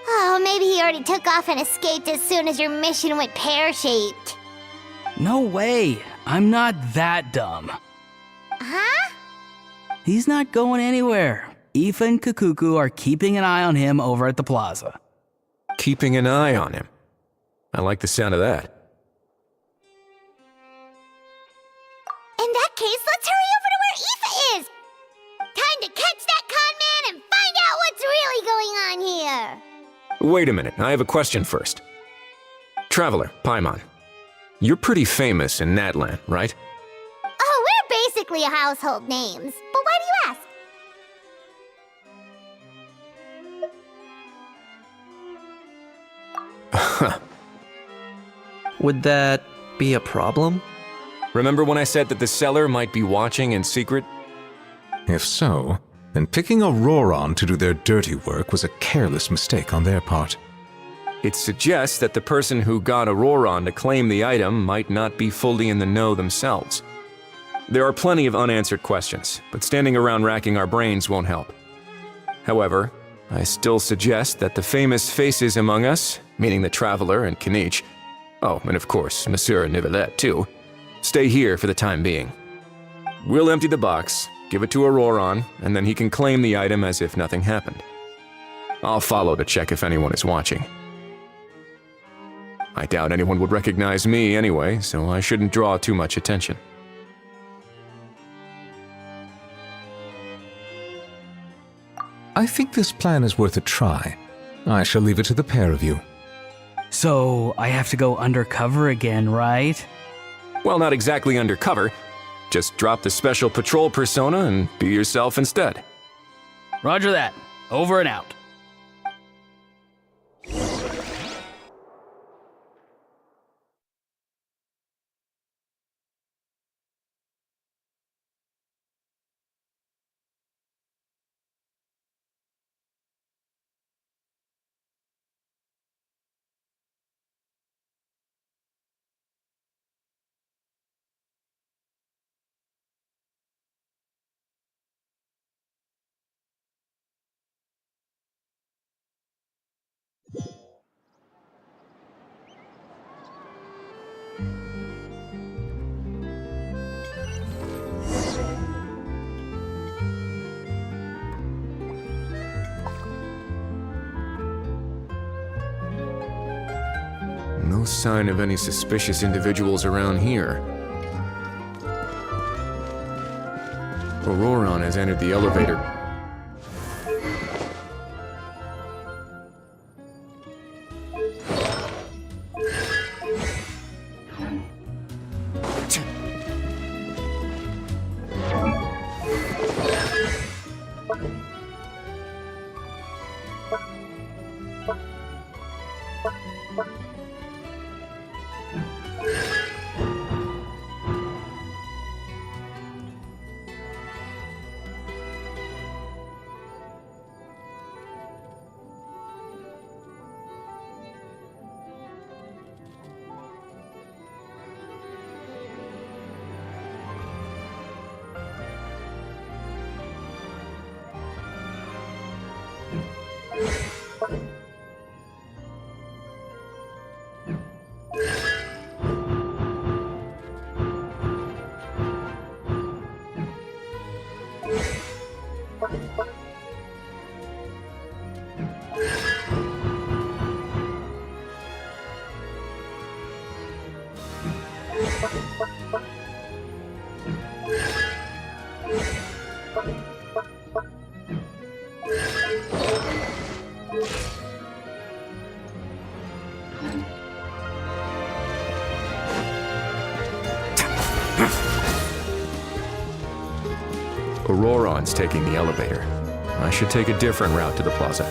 Oh, maybe he already took off and escaped as soon as your mission went pear-shaped. No way. I'm not that dumb. Huh? He's not going anywhere. Aoife and Kakuku are keeping an eye on him over at the plaza. Keeping an eye on him. I like the sound of that. In that case, let's hurry over to where Aoife is. Time to catch that con man and find out what's really going on here. Wait a minute, I have a question first. Traveler, Paimon, you're pretty famous in Natlan, right? Oh, we're basically household names. But why do you ask? Would that be a problem? Remember when I said that the seller might be watching in secret? If so, then picking Auroron to do their dirty work was a careless mistake on their part. It suggests that the person who got Auroron to claim the item might not be fully in the know themselves. There are plenty of unanswered questions, but standing around racking our brains won't help. However, I still suggest that the famous faces among us, meaning the Traveler and Kinich, oh, and of course, Monsieur Nivelet too, stay here for the time being. We'll empty the box, give it to Auroron, and then he can claim the item as if nothing happened. I'll follow to check if anyone is watching. I doubt anyone would recognize me anyway, so I shouldn't draw too much attention. I think this plan is worth a try. I shall leave it to the pair of you. So, I have to go undercover again, right? Well, not exactly undercover. Just drop the special patrol persona and be yourself instead. Roger that. Over and out. No sign of any suspicious individuals around here. Auroron has entered the elevator. Auroron's taking the elevator. I should take a different route to the plaza.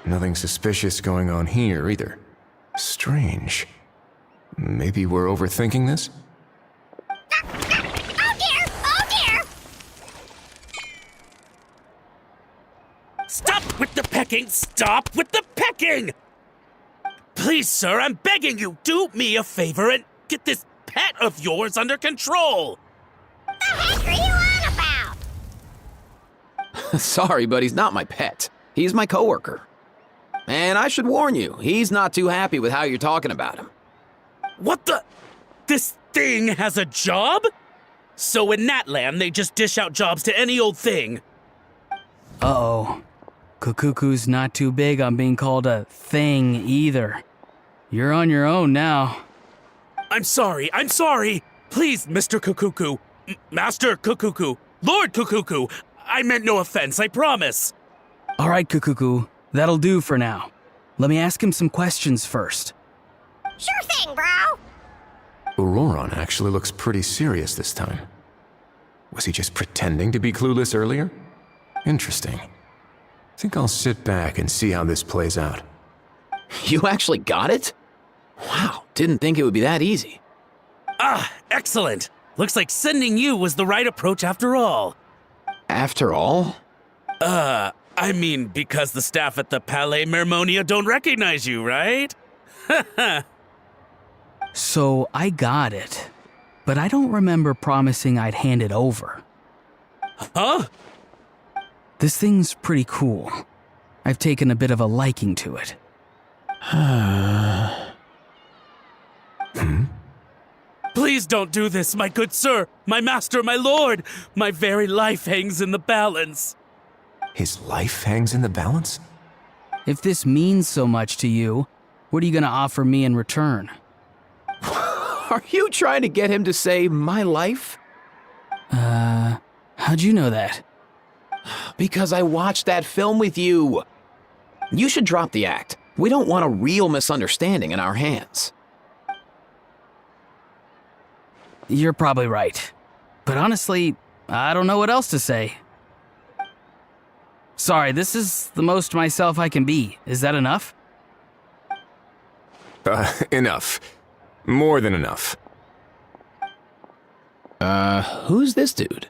Nothing suspicious going on here, either. Strange. Maybe we're overthinking this? Oh dear! Oh dear! Stop with the pecking! Stop with the pecking! Please, sir, I'm begging you, do me a favor and get this pet of yours under control! The heck are you on about? Sorry, but he's not my pet. He's my coworker. And I should warn you, he's not too happy with how you're talking about him. What the? This thing has a job? So in that land, they just dish out jobs to any old thing. Uh-oh. Kukuku's not too big on being called a thing either. You're on your own now. I'm sorry. Please, Mr. Kukuku. Master Kukuku. Lord Kukuku. I meant no offense, I promise. All right, Kukuku. That'll do for now. Let me ask him some questions first. Sure thing, bro. Auroron actually looks pretty serious this time. Was he just pretending to be clueless earlier? Interesting. Think I'll sit back and see how this plays out. You actually got it? Wow, didn't think it would be that easy. Ah, excellent. Looks like sending you was the right approach after all. After all? I mean, because the staff at the Palais Mermonia don't recognize you, right? So I got it, but I don't remember promising I'd hand it over. Huh? This thing's pretty cool. I've taken a bit of a liking to it. Please don't do this, my good sir, my master, my lord. My very life hangs in the balance. His life hangs in the balance? If this means so much to you, what are you gonna offer me in return? Are you trying to get him to say my life? How'd you know that? Because I watched that film with you. You should drop the act. We don't want a real misunderstanding in our hands. You're probably right. But honestly, I don't know what else to say. Sorry, this is the most myself I can be. Is that enough? Enough. More than enough. Who's this dude?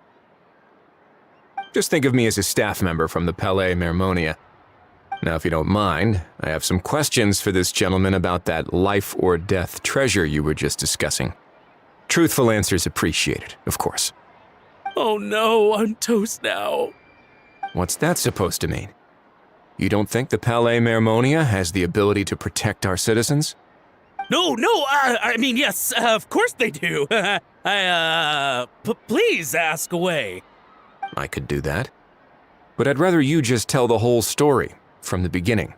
Just think of me as a staff member from the Palais Mermonia. Now, if you don't mind, I have some questions for this gentleman about that life or death treasure you were just discussing. Truthful answers appreciated, of course. Oh no, I'm toast now. What's that supposed to mean? You don't think the Palais Mermonia has the ability to protect our citizens? No, I mean, yes, of course they do. Please ask away. I could do that. But I'd rather you just tell the whole story, from the beginning.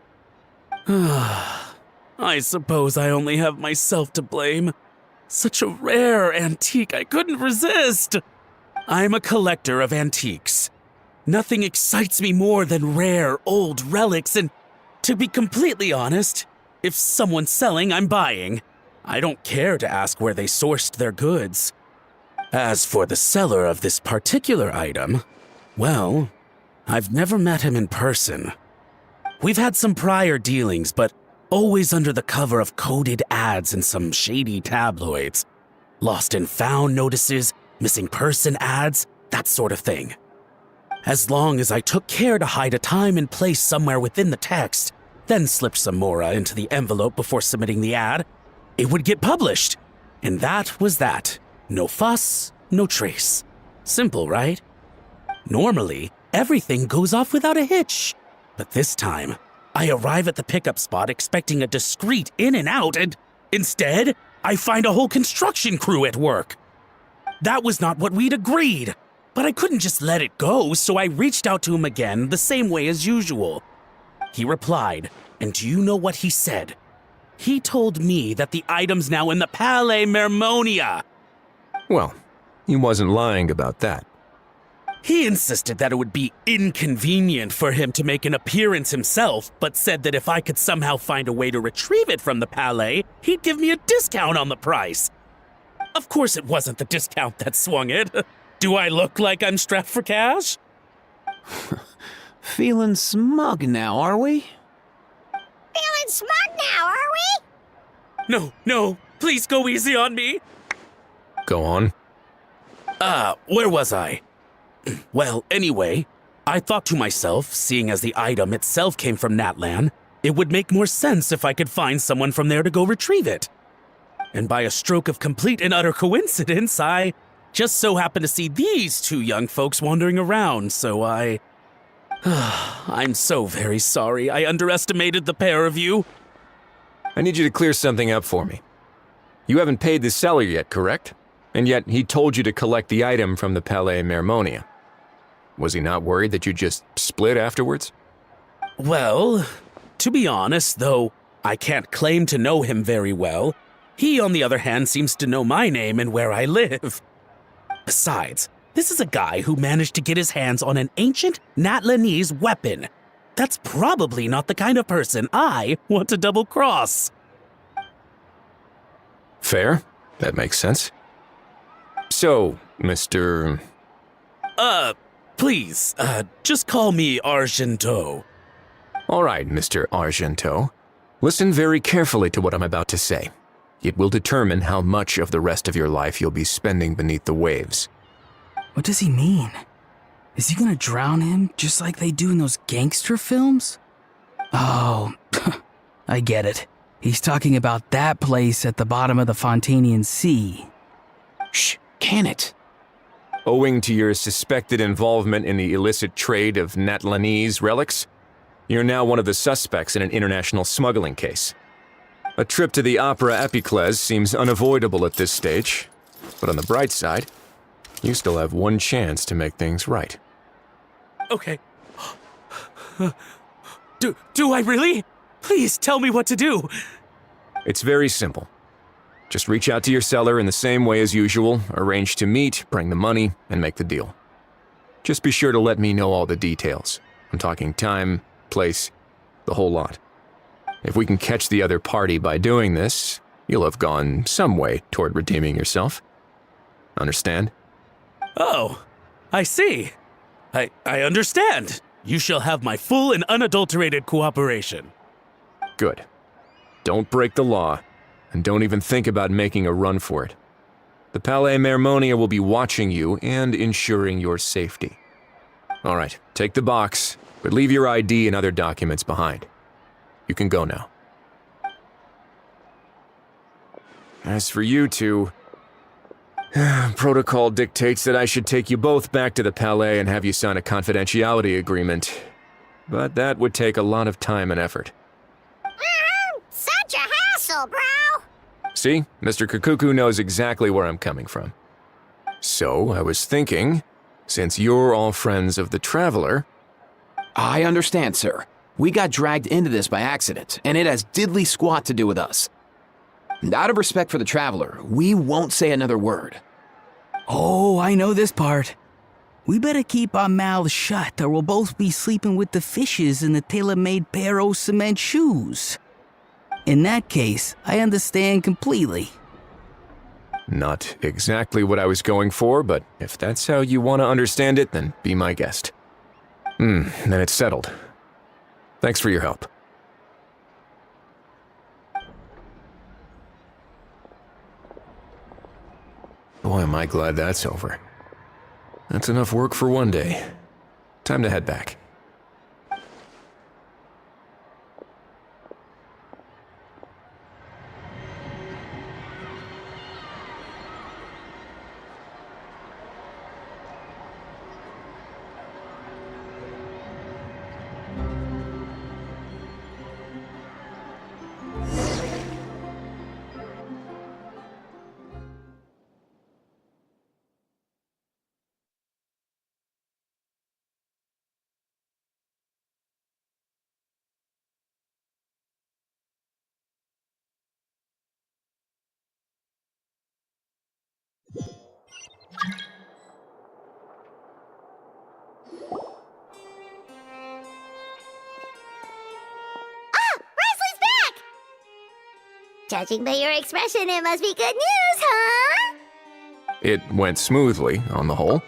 I suppose I only have myself to blame. Such a rare antique, I couldn't resist. I'm a collector of antiques. Nothing excites me more than rare, old relics, and to be completely honest, if someone's selling, I'm buying. I don't care to ask where they sourced their goods. As for the seller of this particular item, well, I've never met him in person. We've had some prior dealings, but always under the cover of coded ads in some shady tabloids. Lost and found notices, missing person ads, that sort of thing. As long as I took care to hide a time and place somewhere within the text, then slipped some more into the envelope before submitting the ad, it would get published. And that was that. No fuss, no trace. Simple, right? Normally, everything goes off without a hitch. But this time, I arrive at the pickup spot expecting a discreet in and out, and instead, I find a whole construction crew at work. That was not what we'd agreed. But I couldn't just let it go, so I reached out to him again the same way as usual. He replied, and do you know what he said? He told me that the item's now in the Palais Mermonia. Well, he wasn't lying about that. He insisted that it would be inconvenient for him to make an appearance himself, but said that if I could somehow find a way to retrieve it from the Palais, he'd give me a discount on the price. Of course it wasn't the discount that swung it. Do I look like I'm strapped for cash? Feeling smug now, are we? Feeling smug now, are we? No, please go easy on me. Go on. Where was I? Well, anyway, I thought to myself, seeing as the item itself came from Natlan, it would make more sense if I could find someone from there to go retrieve it. And by a stroke of complete and utter coincidence, I just so happened to see these two young folks wandering around, so I'm so very sorry I underestimated the pair of you. I need you to clear something up for me. You haven't paid the seller yet, correct? And yet he told you to collect the item from the Palais Mermonia. Was he not worried that you just split afterwards? Well, to be honest, though I can't claim to know him very well, he, on the other hand, seems to know my name and where I live. Besides, this is a guy who managed to get his hands on an ancient Natlanese weapon. That's probably not the kind of person I want to double-cross. Fair. That makes sense. So, Mr. Please, just call me Argento. All right, Mr. Argento. Listen very carefully to what I'm about to say. It will determine how much of the rest of your life you'll be spending beneath the waves. What does he mean? Is he gonna drown him just like they do in those gangster films? Oh, I get it. He's talking about that place at the bottom of the Fontanian Sea. Shh, can it? Owing to your suspected involvement in the illicit trade of Natlanese relics, you're now one of the suspects in an international smuggling case. A trip to the Opera Epiclese seems unavoidable at this stage, but on the bright side, you still have one chance to make things right. Okay. Do I really? Please tell me what to do. It's very simple. Just reach out to your seller in the same way as usual, arrange to meet, bring the money, and make the deal. Just be sure to let me know all the details. I'm talking time, place, the whole lot. If we can catch the other party by doing this, you'll have gone some way toward redeeming yourself. Understand? Oh, I see. I understand. You shall have my full and unadulterated cooperation. Good. Don't break the law, and don't even think about making a run for it. The Palais Mermonia will be watching you and ensuring your safety. All right, take the box, but leave your ID and other documents behind. You can go now. As for you two, protocol dictates that I should take you both back to the Palais and have you sign a confidentiality agreement. But that would take a lot of time and effort. Such a hassle, bro! See, Mr. Kukuku knows exactly where I'm coming from. So, I was thinking, since you're all friends of the Traveler... I understand, sir. We got dragged into this by accident, and it has diddly squat to do with us. And out of respect for the Traveler, we won't say another word. Oh, I know this part. We better keep our mouths shut, or we'll both be sleeping with the fishes in the tailor-made pair of cement shoes. In that case, I understand completely. Not exactly what I was going for, but if that's how you want to understand it, then be my guest. Then it's settled. Thanks for your help. Boy, am I glad that's over. That's enough work for one day. Time to head back. Judging by your expression, it must be good news, huh? It went smoothly, on the whole.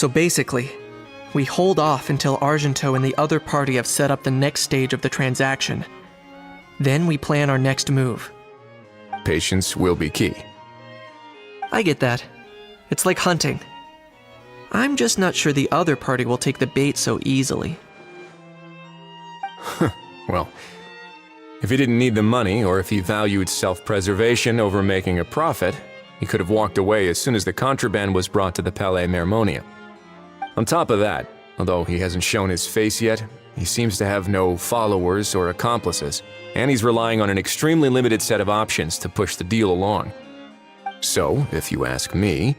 So basically, we hold off until Argento and the other party have set up the next stage of the transaction. Then we plan our next move. Patience will be key. I get that. It's like hunting. I'm just not sure the other party will take the bait so easily. Well, if he didn't need the money, or if he valued self-preservation over making a profit, he could have walked away as soon as the contraband was brought to the Palais Mermonia. On top of that, although he hasn't shown his face yet, he seems to have no followers or accomplices, and he's relying on an extremely limited set of options to push the deal along. So, if you ask me,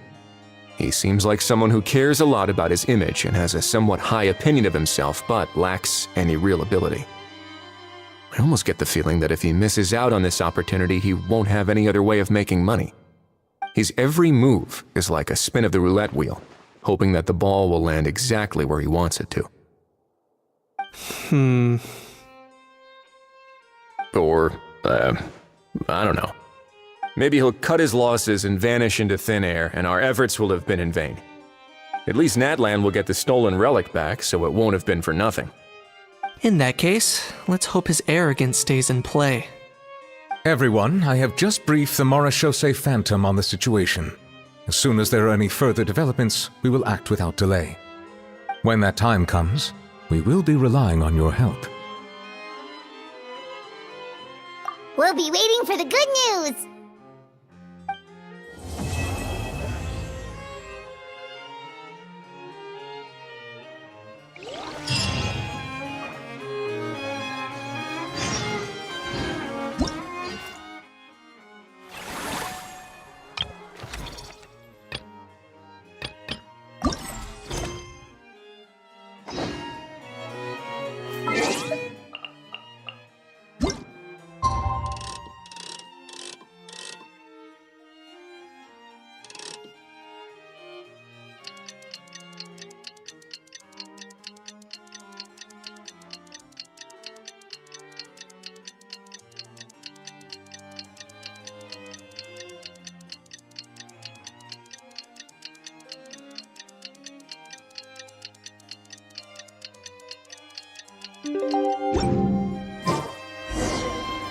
he seems like someone who cares a lot about his image and has a somewhat high opinion of himself, but lacks any real ability. I almost get the feeling that if he misses out on this opportunity, he won't have any other way of making money. His every move is like a spin of the roulette wheel, hoping that the ball will land exactly where he wants it to. Or, I don't know. Maybe he'll cut his losses and vanish into thin air, and our efforts will have been in vain. At least Natlan will get the stolen relic back, so it won't have been for nothing. In that case, let's hope his arrogance stays in play. Everyone, I have just briefed the Marechaussee Phantom on the situation. As soon as there are any further developments, we will act without delay. When that time comes, we will be relying on your help. We'll be waiting for the good news.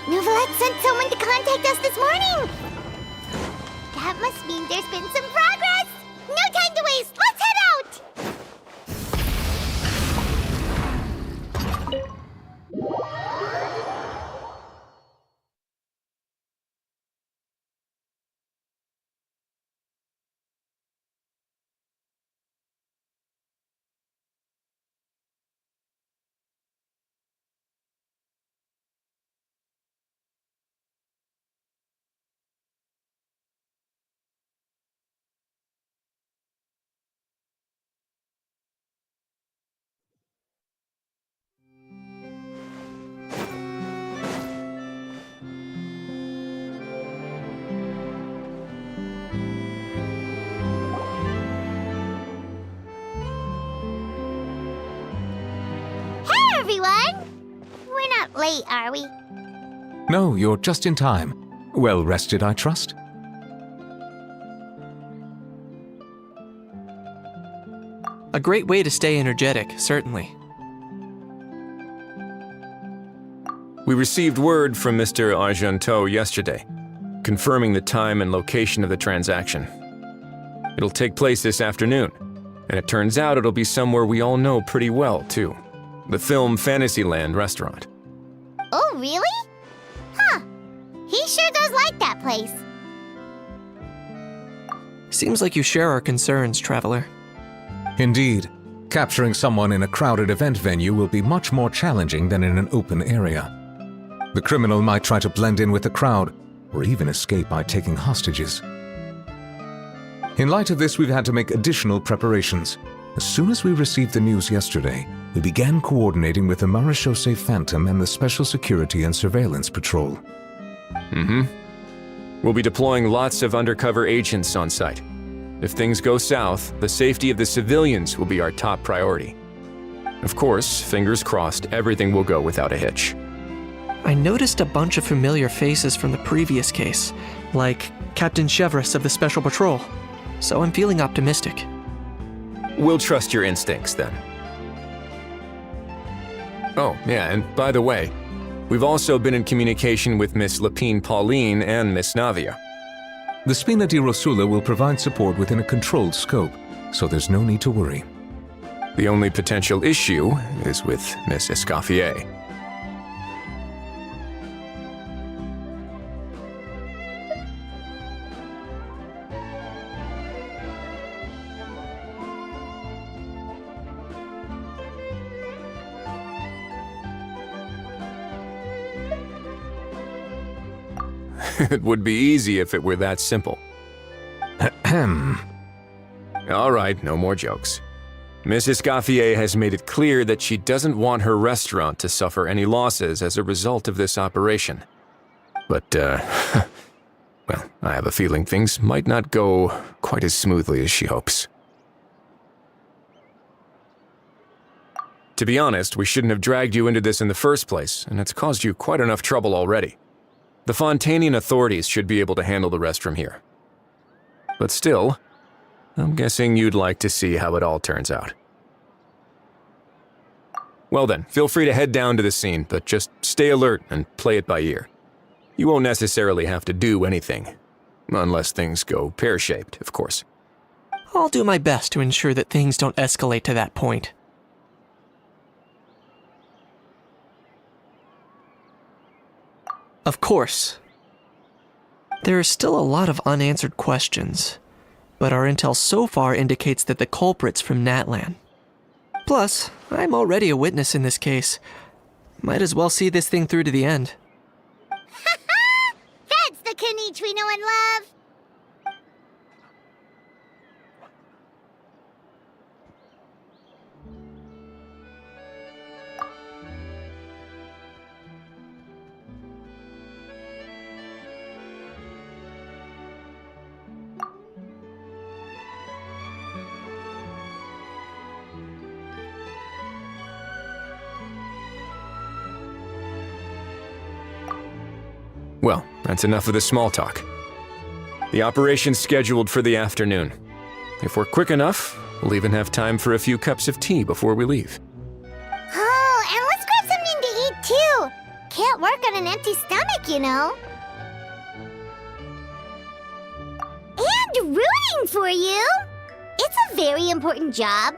Novelette sent someone to contact us this morning! That must mean there's been some progress! No time to waste! Let's head out! Hey, everyone! We're not late, are we? No, you're just in time. Well rested, I trust? A great way to stay energetic, certainly. We received word from Mr. Argento yesterday, confirming the time and location of the transaction. It'll take place this afternoon, and it turns out it'll be somewhere we all know pretty well, too. The Film Fantasyland restaurant. Oh, really? Huh. He sure does like that place. Seems like you share our concerns, Traveler. Indeed. Capturing someone in a crowded event venue will be much more challenging than in an open area. The criminal might try to blend in with the crowd, or even escape by taking hostages. In light of this, we've had to make additional preparations. As soon as we received the news yesterday, we began coordinating with the Marechaussee Phantom and the Special Security and Surveillance Patrol. We'll be deploying lots of undercover agents on site. If things go south, the safety of the civilians will be our top priority. Of course, fingers crossed, everything will go without a hitch. I noticed a bunch of familiar faces from the previous case, like Captain Chevres of the Special Patrol, so I'm feeling optimistic. We'll trust your instincts then. Oh, yeah, and by the way, we've also been in communication with Miss Lapine Pauline and Miss Navia. The Spina di Rosula will provide support within a controlled scope, so there's no need to worry. The only potential issue is with Miss Escoffier. It would be easy if it were that simple. All right, no more jokes. Miss Escoffier has made it clear that she doesn't want her restaurant to suffer any losses as a result of this operation. But, well, I have a feeling things might not go quite as smoothly as she hopes. To be honest, we shouldn't have dragged you into this in the first place, and it's caused you quite enough trouble already. The Fontanian authorities should be able to handle the rest from here. But still, I'm guessing you'd like to see how it all turns out. Well then, feel free to head down to the scene, but just stay alert and play it by ear. You won't necessarily have to do anything. Unless things go pear-shaped, of course. I'll do my best to ensure that things don't escalate to that point. Of course. There are still a lot of unanswered questions, but our intel so far indicates that the culprit's from Natlan. Plus, I'm already a witness in this case. Might as well see this thing through to the end. That's the Kanichi we know and love! Well, that's enough of the small talk. The operation's scheduled for the afternoon. If we're quick enough, we'll even have time for a few cups of tea before we leave. Oh, and let's grab something to eat too! Can't work on an empty stomach, you know. And rooting for you! It's a very important job.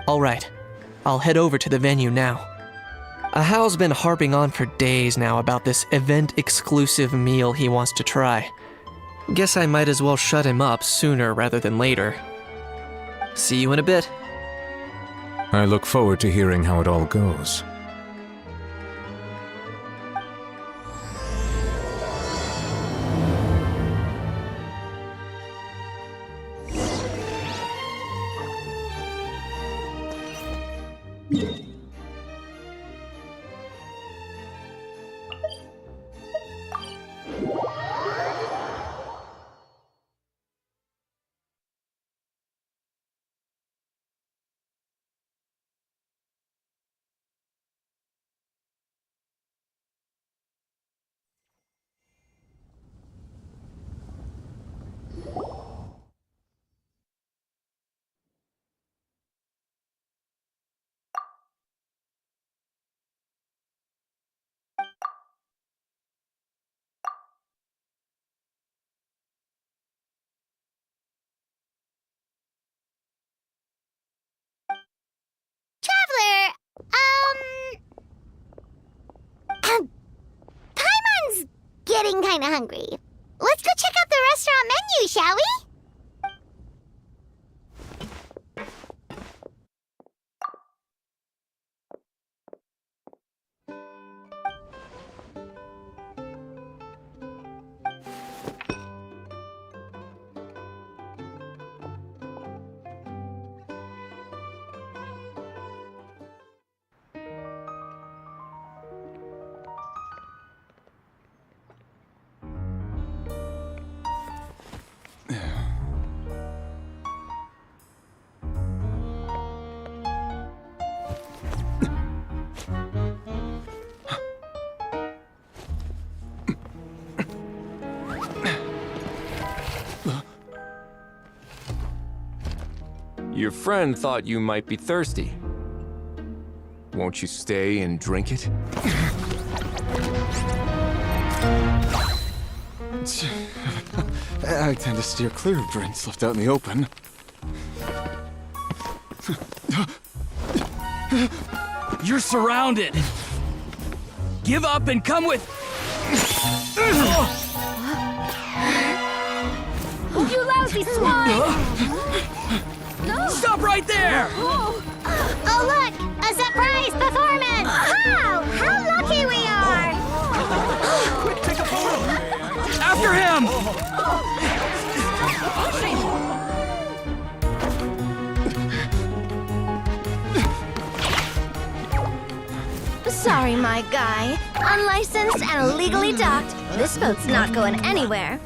Alright, I'll head over to the venue now. Ahal's been harping on for days now about this event-exclusive meal he wants to try. Guess I might as well shut him up sooner rather than later. See you in a bit. I look forward to hearing how it all goes. Paimon's getting kinda hungry. Let's go check out the restaurant menu, shall we? Your friend thought you might be thirsty. Won't you stay and drink it? I tend to steer clear of drinks left out in the open. You're surrounded. Give up and come with. You lousy swine! Stop right there! Oh, look! A surprise performance! Wow! How lucky we are! Quick, take a photo! After him! Sorry, my guy. Unlicensed and illegally docked, this boat's not going anywhere.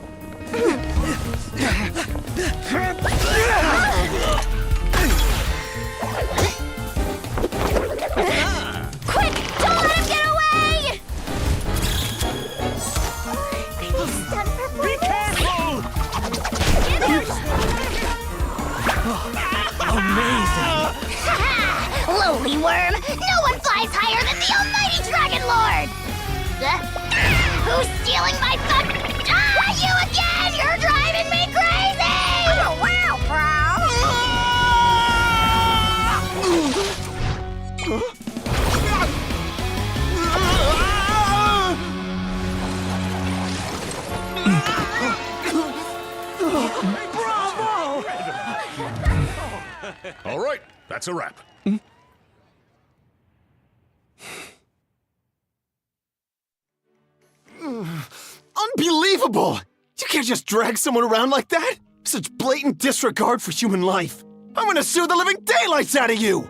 Quick! Don't let him get away! Be careful! Amazing! Lowly worm! No one flies higher than the almighty Dragon Lord! Who's stealing my fun? Ah, you again! You're driving me crazy! Oh, wow, All right, that's a wrap. Unbelievable! You can't just drag someone around like that! Such blatant disregard for human life! I'm gonna sue the living daylights out of you!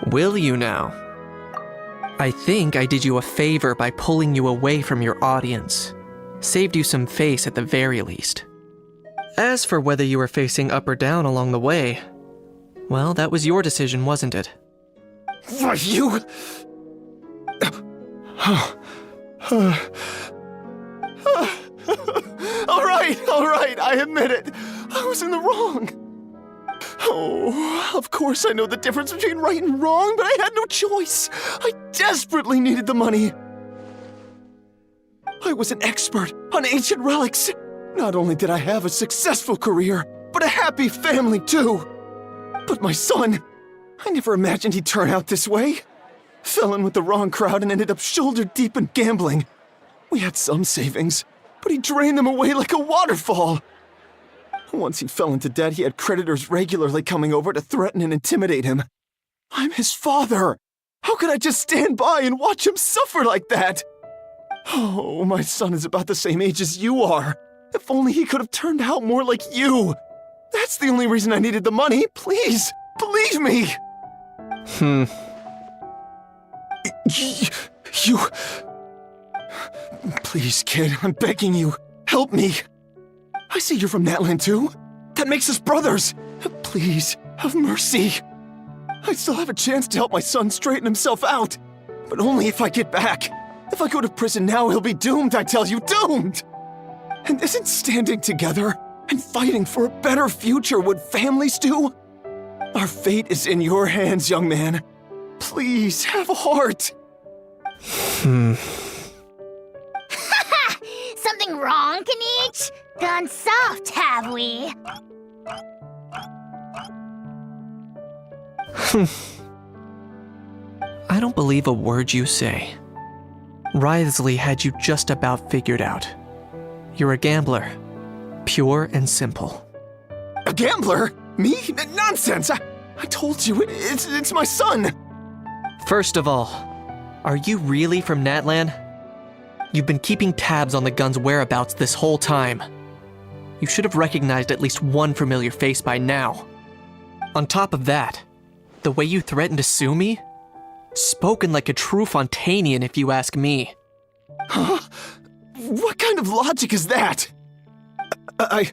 Will you now? I think I did you a favor by pulling you away from your audience. Saved you some face at the very least. As for whether you were facing up or down along the way, well, that was your decision, wasn't it? Why, you... All right, I admit it. I was in the wrong. Oh, of course I know the difference between right and wrong, but I had no choice. I desperately needed the money. I was an expert on ancient relics. Not only did I have a successful career, but a happy family too. But my son, I never imagined he'd turn out this way. Fell in with the wrong crowd and ended up shoulder deep in gambling. We had some savings, but he drained them away like a waterfall. Once he fell into debt, he had creditors regularly coming over to threaten and intimidate him. I'm his father. How could I just stand by and watch him suffer like that? Oh, my son is about the same age as you are. If only he could have turned out more like you. That's the only reason I needed the money. Please, believe me. You... Please, kid, I'm begging you. Help me. I see you're from Natland too. That makes us brothers. Please, have mercy. I still have a chance to help my son straighten himself out. But only if I get back. If I go to prison now, he'll be doomed, I tell you, doomed! And isn't standing together and fighting for a better future what families do? Our fate is in your hands, young man. Please, have a heart. Something wrong, Kanich? Gone soft, have we? I don't believe a word you say. Wriothesley had you just about figured out. You're a gambler. Pure and simple. A gambler? Me? Nonsense! I told you, it's my son! First of all, are you really from Natlan? You've been keeping tabs on the gun's whereabouts this whole time. You should have recognized at least one familiar face by now. On top of that, the way you threatened to sue me? Spoken like a true Fontanian, if you ask me. Huh? What kind of logic is that? I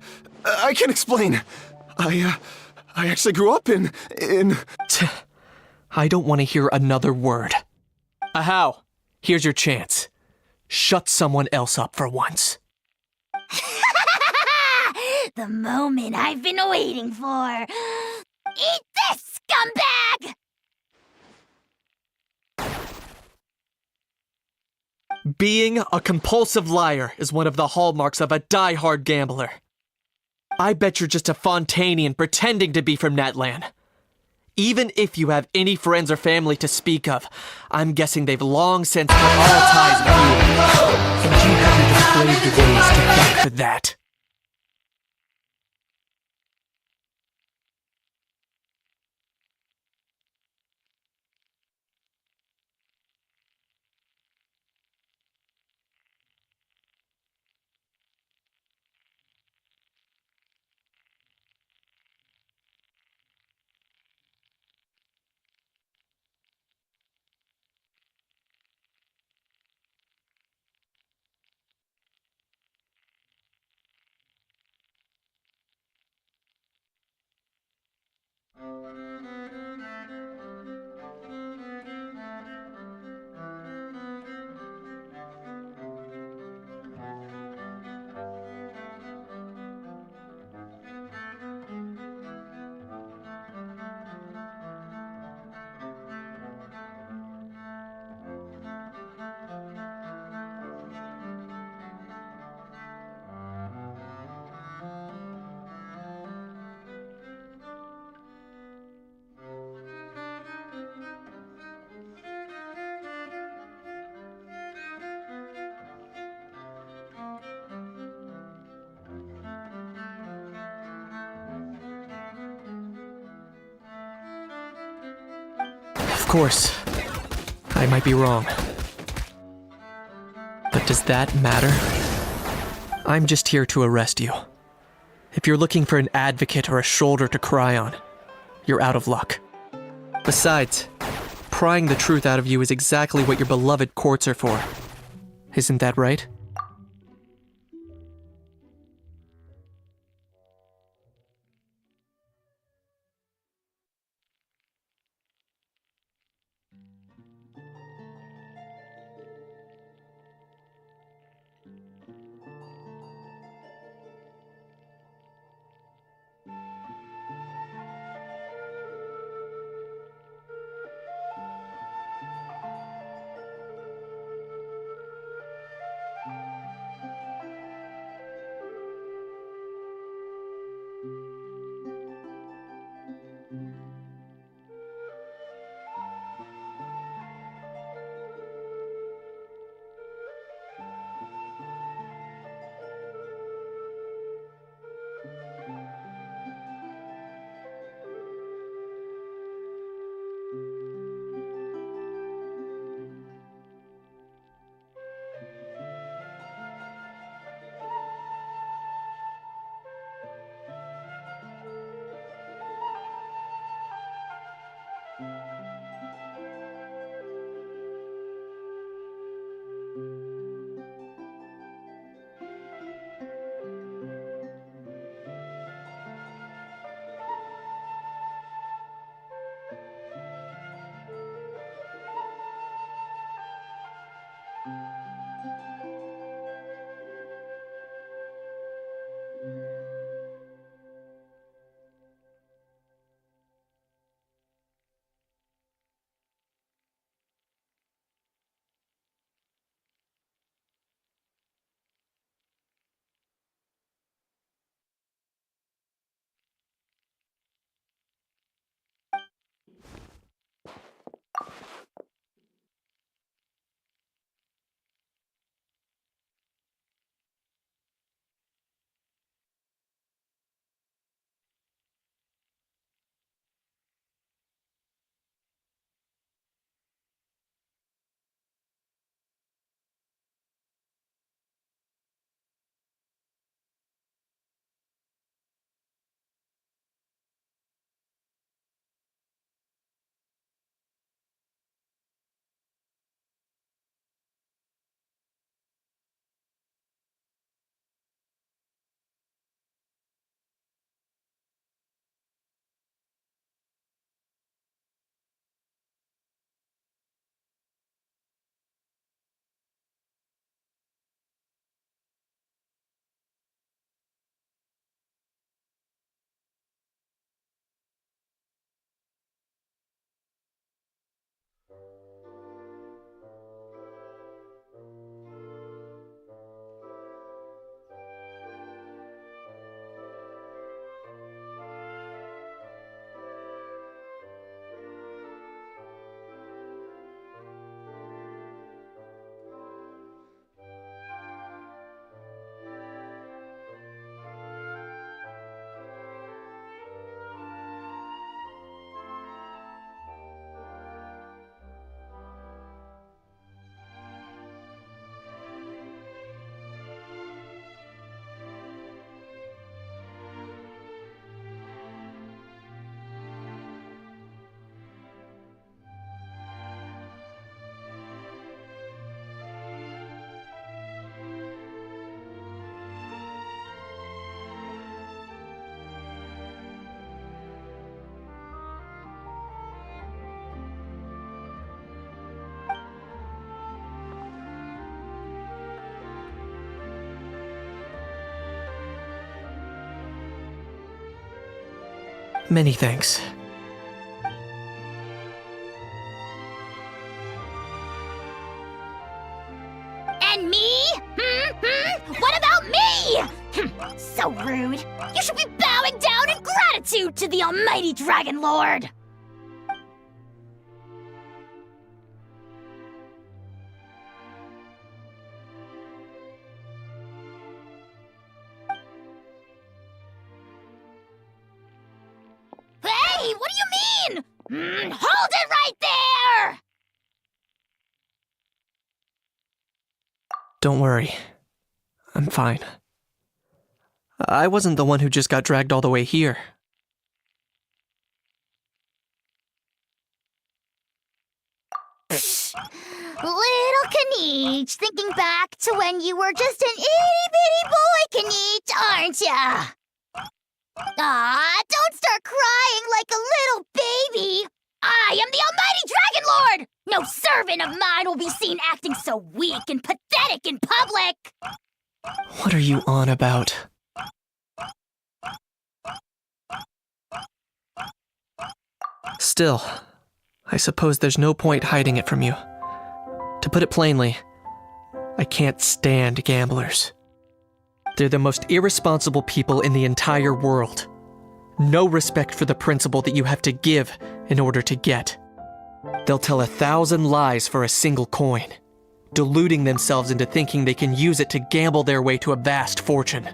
can explain. I actually grew up in... I don't want to hear another word. Ahau, here's your chance. Shut someone else up for once. The moment I've been waiting for. Eat this, scumbag! Being a compulsive liar is one of the hallmarks of a die-hard gambler. I bet you're just a Fontanian pretending to be from Natlan. Even if you have any friends or family to speak of, I'm guessing they've long since cut all ties with you. And you have your depraved ways to thank for that. Of course, I might be wrong. But does that matter? I'm just here to arrest you. If you're looking for an advocate or a shoulder to cry on, you're out of luck. Besides, prying the truth out of you is exactly what your beloved courts are for. Isn't that right? Many thanks. And me? What about me? So rude. You should be bowing down in gratitude to the almighty Dragon Lord. Hey, what do you mean? Hold it right there! Don't worry. I'm fine. I wasn't the one who just got dragged all the way here. Little Kniech, thinking back to when you were just an itty-bitty boy, Kniech, aren't ya? Don't start crying like a little baby. I am the almighty Dragon Lord! No servant of mine will be seen acting so weak and pathetic in public! What are you on about? Still, I suppose there's no point hiding it from you. To put it plainly, I can't stand gamblers. They're the most irresponsible people in the entire world. No respect for the principle that you have to give in order to get. They'll tell 1,000 lies for a single coin, deluding themselves into thinking they can use it to gamble their way to a vast fortune.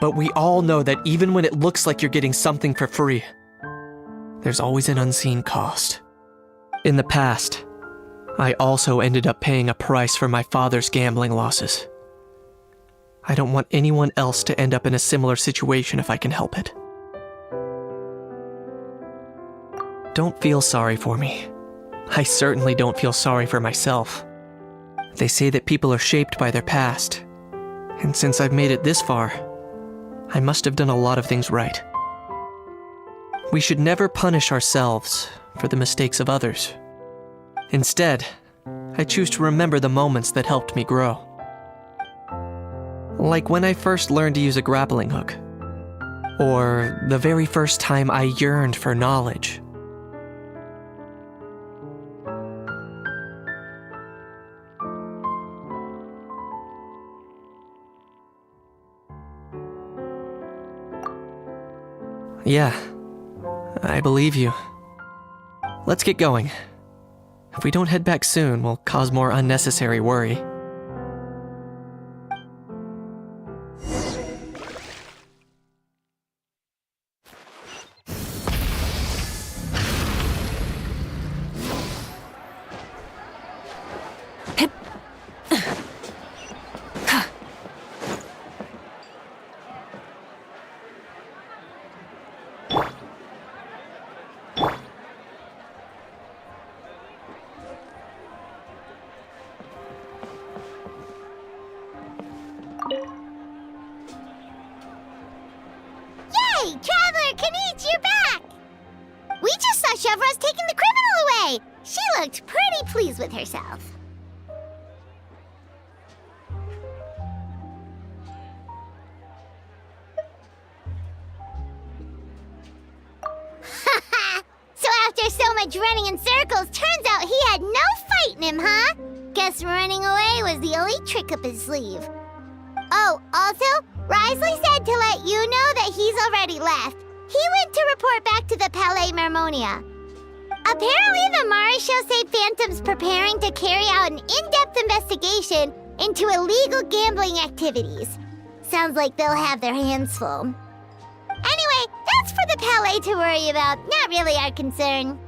But we all know that even when it looks like you're getting something for free, there's always an unseen cost. In the past, I also ended up paying a price for my father's gambling losses. I don't want anyone else to end up in a similar situation if I can help it. Don't feel sorry for me. I certainly don't feel sorry for myself. They say that people are shaped by their past, and since I've made it this far, I must have done a lot of things right. We should never punish ourselves for the mistakes of others. Instead, I choose to remember the moments that helped me grow. Like when I first learned to use a grappling hook, or the very first time I yearned for knowledge. Yeah, I believe you. Let's get going. If we don't head back soon, we'll cause more unnecessary worry. Yay! Traveler Kniech, you're back! We just saw Chevro's taking the criminal away! She looked pretty pleased with herself. So after so much running in circles, turns out he had no fight in him, huh? Guess running away was the only trick up his sleeve. Oh, also, Risley said to let you know that he's already left. He went to report back to the Palais Mermonia. Apparently, the Mara show say Phantom's preparing to carry out an in-depth investigation into illegal gambling activities. Sounds like they'll have their hands full. Anyway, that's for the Palais to worry about, not really our concern.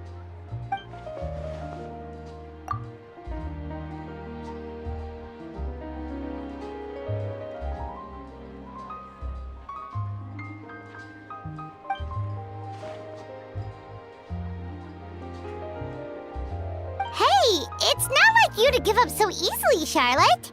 Hey, it's not like you to give up so easily, Charlotte.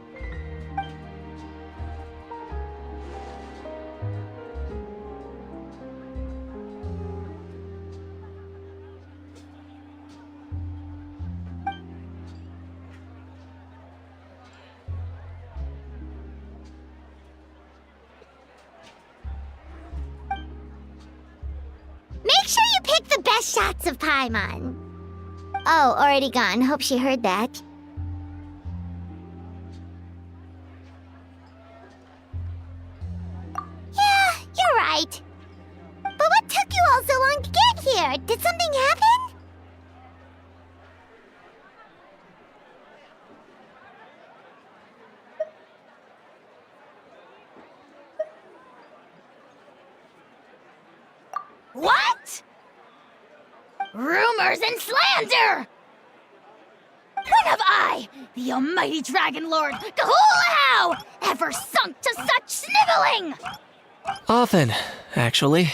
shots of Paimon. Oh, already gone. Hope she heard that. Yeah, you're right. But what took you all so long to get here? Did something happen? What? Rumors and slander! When have I, the almighty Dragon Lord, Kahulahau, ever sunk to such sniveling? Often, actually.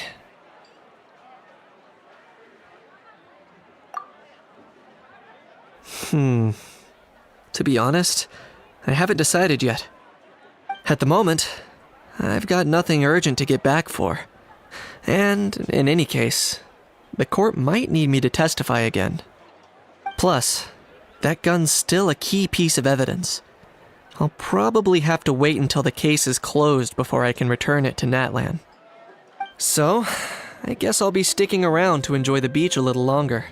To be honest, I haven't decided yet. At the moment, I've got nothing urgent to get back for. And, in any case, the court might need me to testify again. Plus, that gun's still a key piece of evidence. I'll probably have to wait until the case is closed before I can return it to Natlan. So, I guess I'll be sticking around to enjoy the beach a little longer.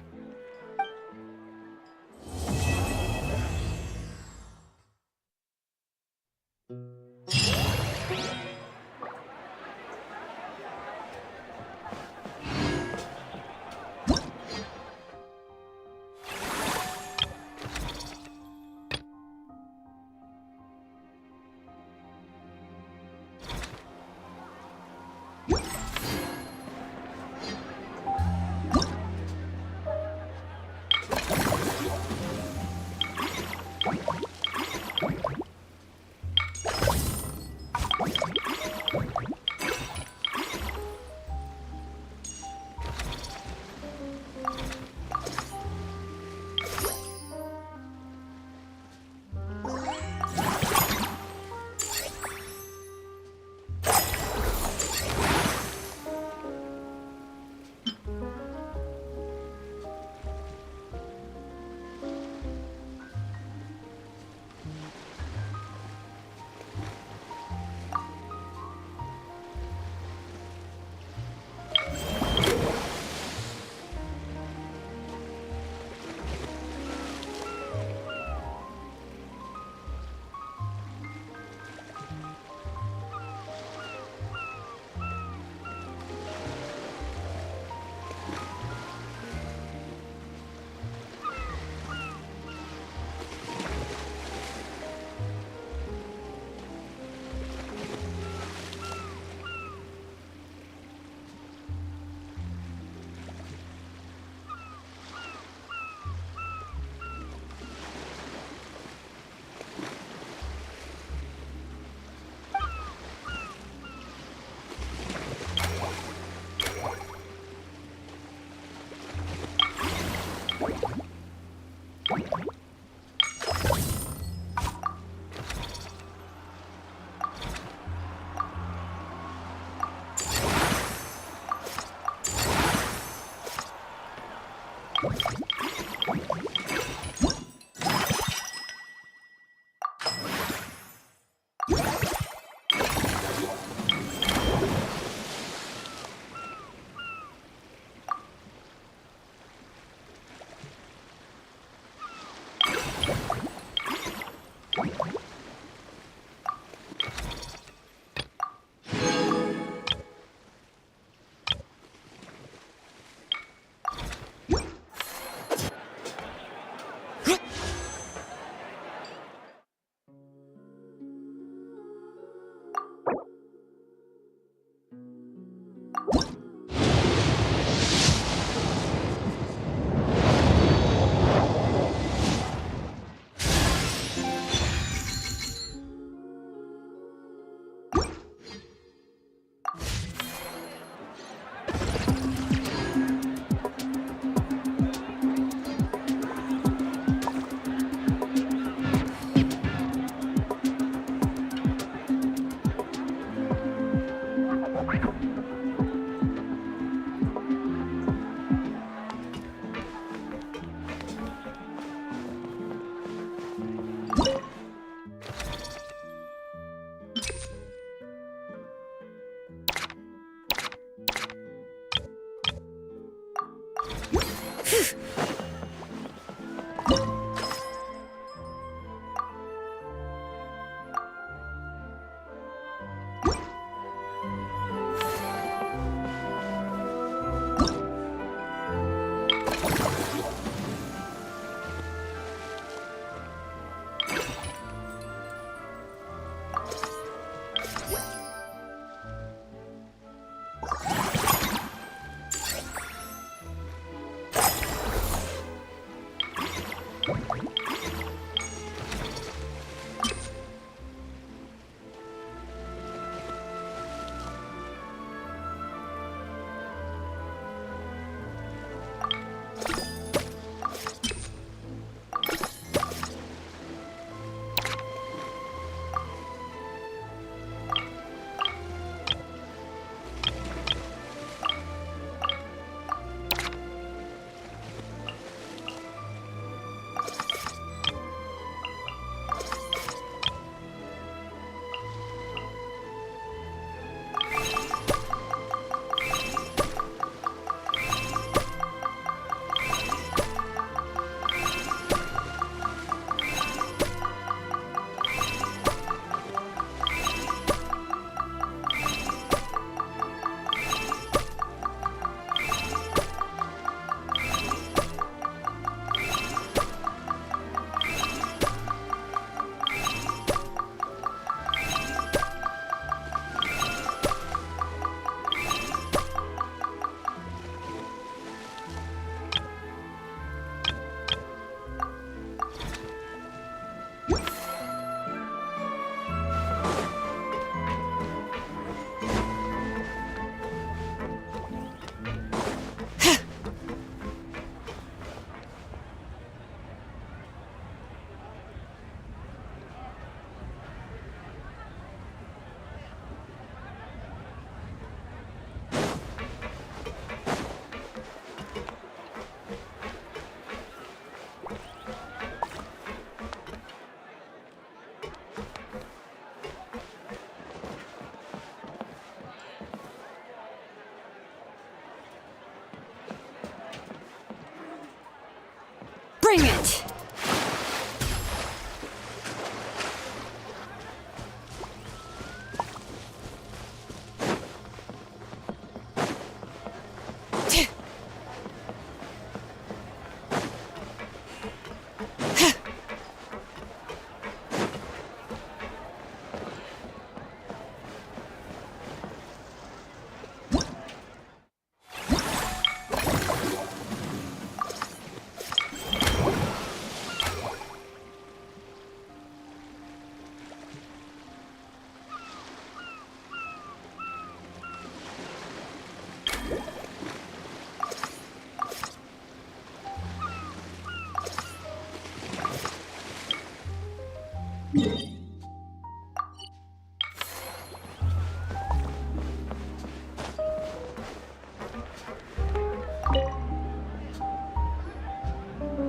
Bring it!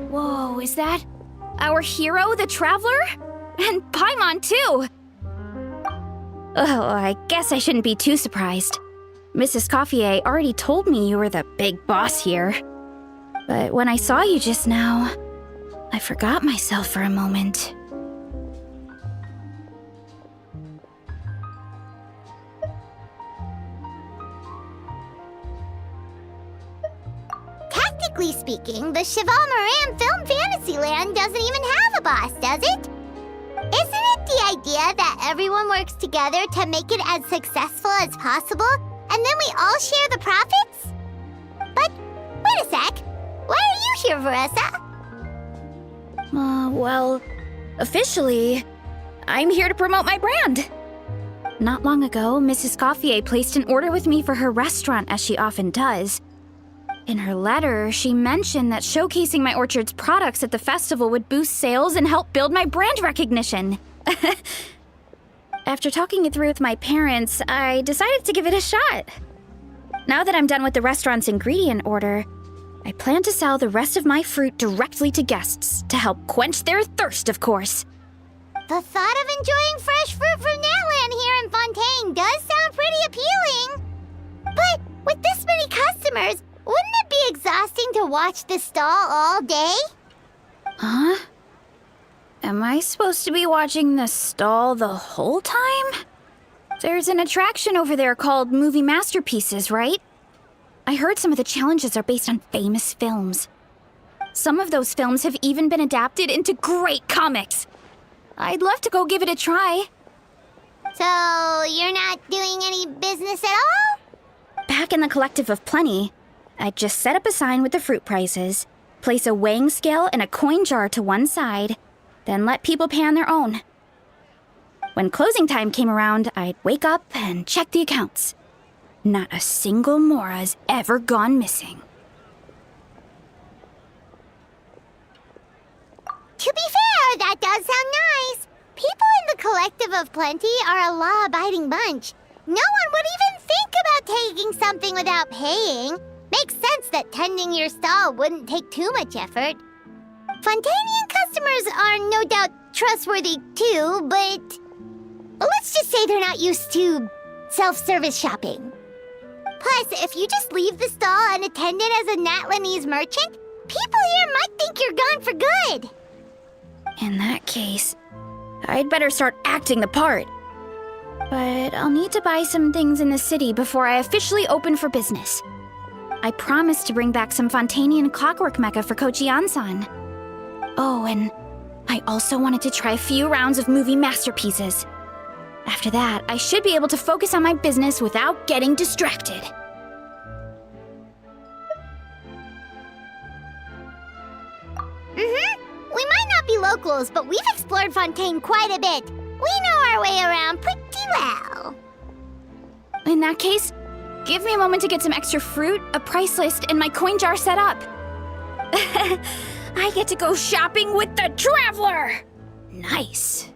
Whoa, is that our hero, the Traveler? And Paimon, too! Oh, I guess I shouldn't be too surprised. Mrs. Coiffier already told me you were the big boss here. But when I saw you just now, I forgot myself for a moment. Technically speaking, the Cheval Moran Film Fantasyland doesn't even have a boss, does it? Isn't it the idea that everyone works together to make it as successful as possible, and then we all share the profits? But, wait a sec. Why are you here, Veressa? Well, officially, I'm here to promote my brand. Not long ago, Mrs. Coiffier placed an order with me for her restaurant, as she often does. In her letter, she mentioned that showcasing my orchard's products at the festival would boost sales and help build my brand recognition. After talking it through with my parents, I decided to give it a shot. Now that I'm done with the restaurant's ingredient order, I plan to sell the rest of my fruit directly to guests to help quench their thirst, of course. The thought of enjoying fresh fruit from Natland here in Fontaine does sound pretty appealing. But with this many customers, wouldn't it be exhausting to watch the stall all day? Huh? Am I supposed to be watching the stall the whole time? There's an attraction over there called Movie Masterpieces, right? I heard some of the challenges are based on famous films. Some of those films have even been adapted into great comics. I'd love to go give it a try. So, you're not doing any business at all? Back in the Collective of Plenty, I'd just set up a sign with the fruit prices, place a weighing scale and a coin jar to one side, then let people pay on their own. When closing time came around, I'd wake up and check the accounts. Not a single Mora's ever gone missing. To be fair, that does sound nice. People in the Collective of Plenty are a law-abiding bunch. No one would even think about taking something without paying. Makes sense that tending your stall wouldn't take too much effort. Fontainian customers are no doubt trustworthy too, but let's just say they're not used to self-service shopping. Plus, if you just leave the stall unattended as a Natlanese merchant, people here might think you're gone for good. In that case, I'd better start acting the part. But I'll need to buy some things in the city before I officially open for business. I promised to bring back some Fontainian clockwork mecha for Kochi-an-san. Oh, and I also wanted to try a few rounds of movie masterpieces. After that, I should be able to focus on my business without getting distracted. We might not be locals, but we've explored Fontaine quite a bit. We know our way around pretty well. In that case, give me a moment to get some extra fruit, a price list, and my coin jar set up. I get to go shopping with the Traveler! Nice.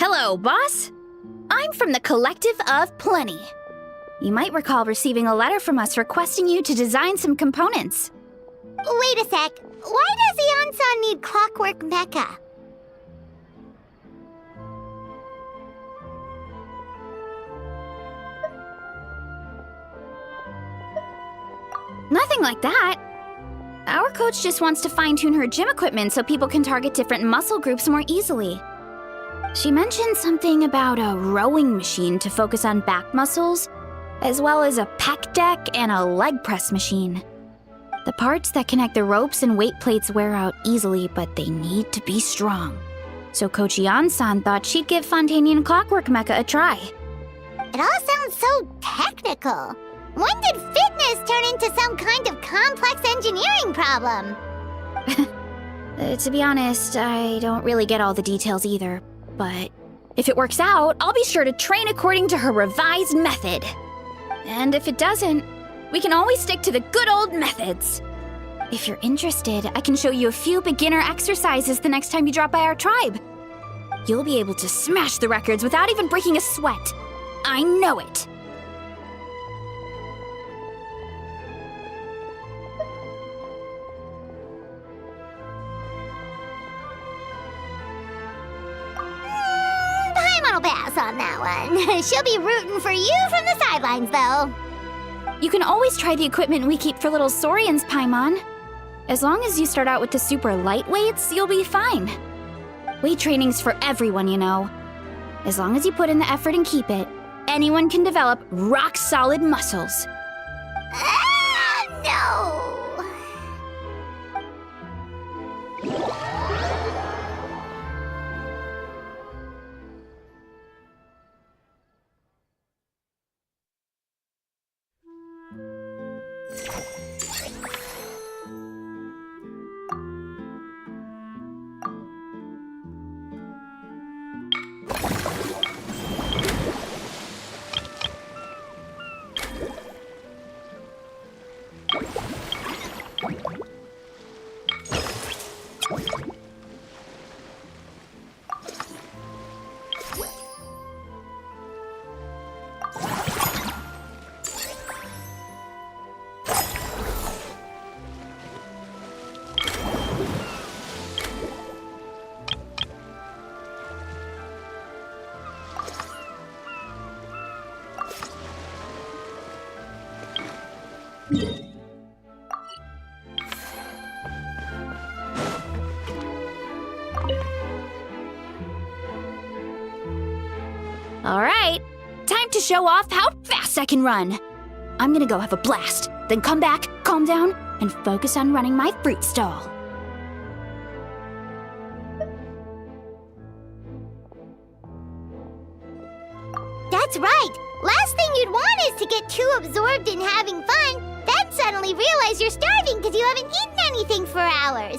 Hello, boss. I'm from the Collective of Plenty. You might recall receiving a letter from us requesting you to design some components. Wait a sec. Why does Eonson need clockwork mecha? Nothing like that. Our coach just wants to fine-tune her gym equipment so people can target different muscle groups more easily. She mentioned something about a rowing machine to focus on back muscles, as well as a pec deck and a leg press machine. The parts that connect the ropes and weight plates wear out easily, but they need to be strong. So Coach Eon-san thought she'd give Fontanian Clockwork Mecha a try. It all sounds so technical. When did fitness turn into some kind of complex engineering problem? To be honest, I don't really get all the details either. But if it works out, I'll be sure to train according to her revised method. And if it doesn't, we can always stick to the good old methods. If you're interested, I can show you a few beginner exercises the next time you drop by our tribe. You'll be able to smash the records without even breaking a sweat. I know it. I'll pass on that one. She'll be rooting for you from the sidelines, though. You can always try the equipment we keep for little Saurians, Paimon. As long as you start out with the super lightweights, you'll be fine. Weight training's for everyone, you know. As long as you put in the effort and keep it, anyone can develop rock-solid muscles. No! All right, time to show off how fast I can run. I'm gonna go have a blast, then come back, calm down, and focus on running my fruit stall. That's right. Last thing you'd want is to get too absorbed in having fun, then suddenly realize you're starving because you haven't eaten anything for hours.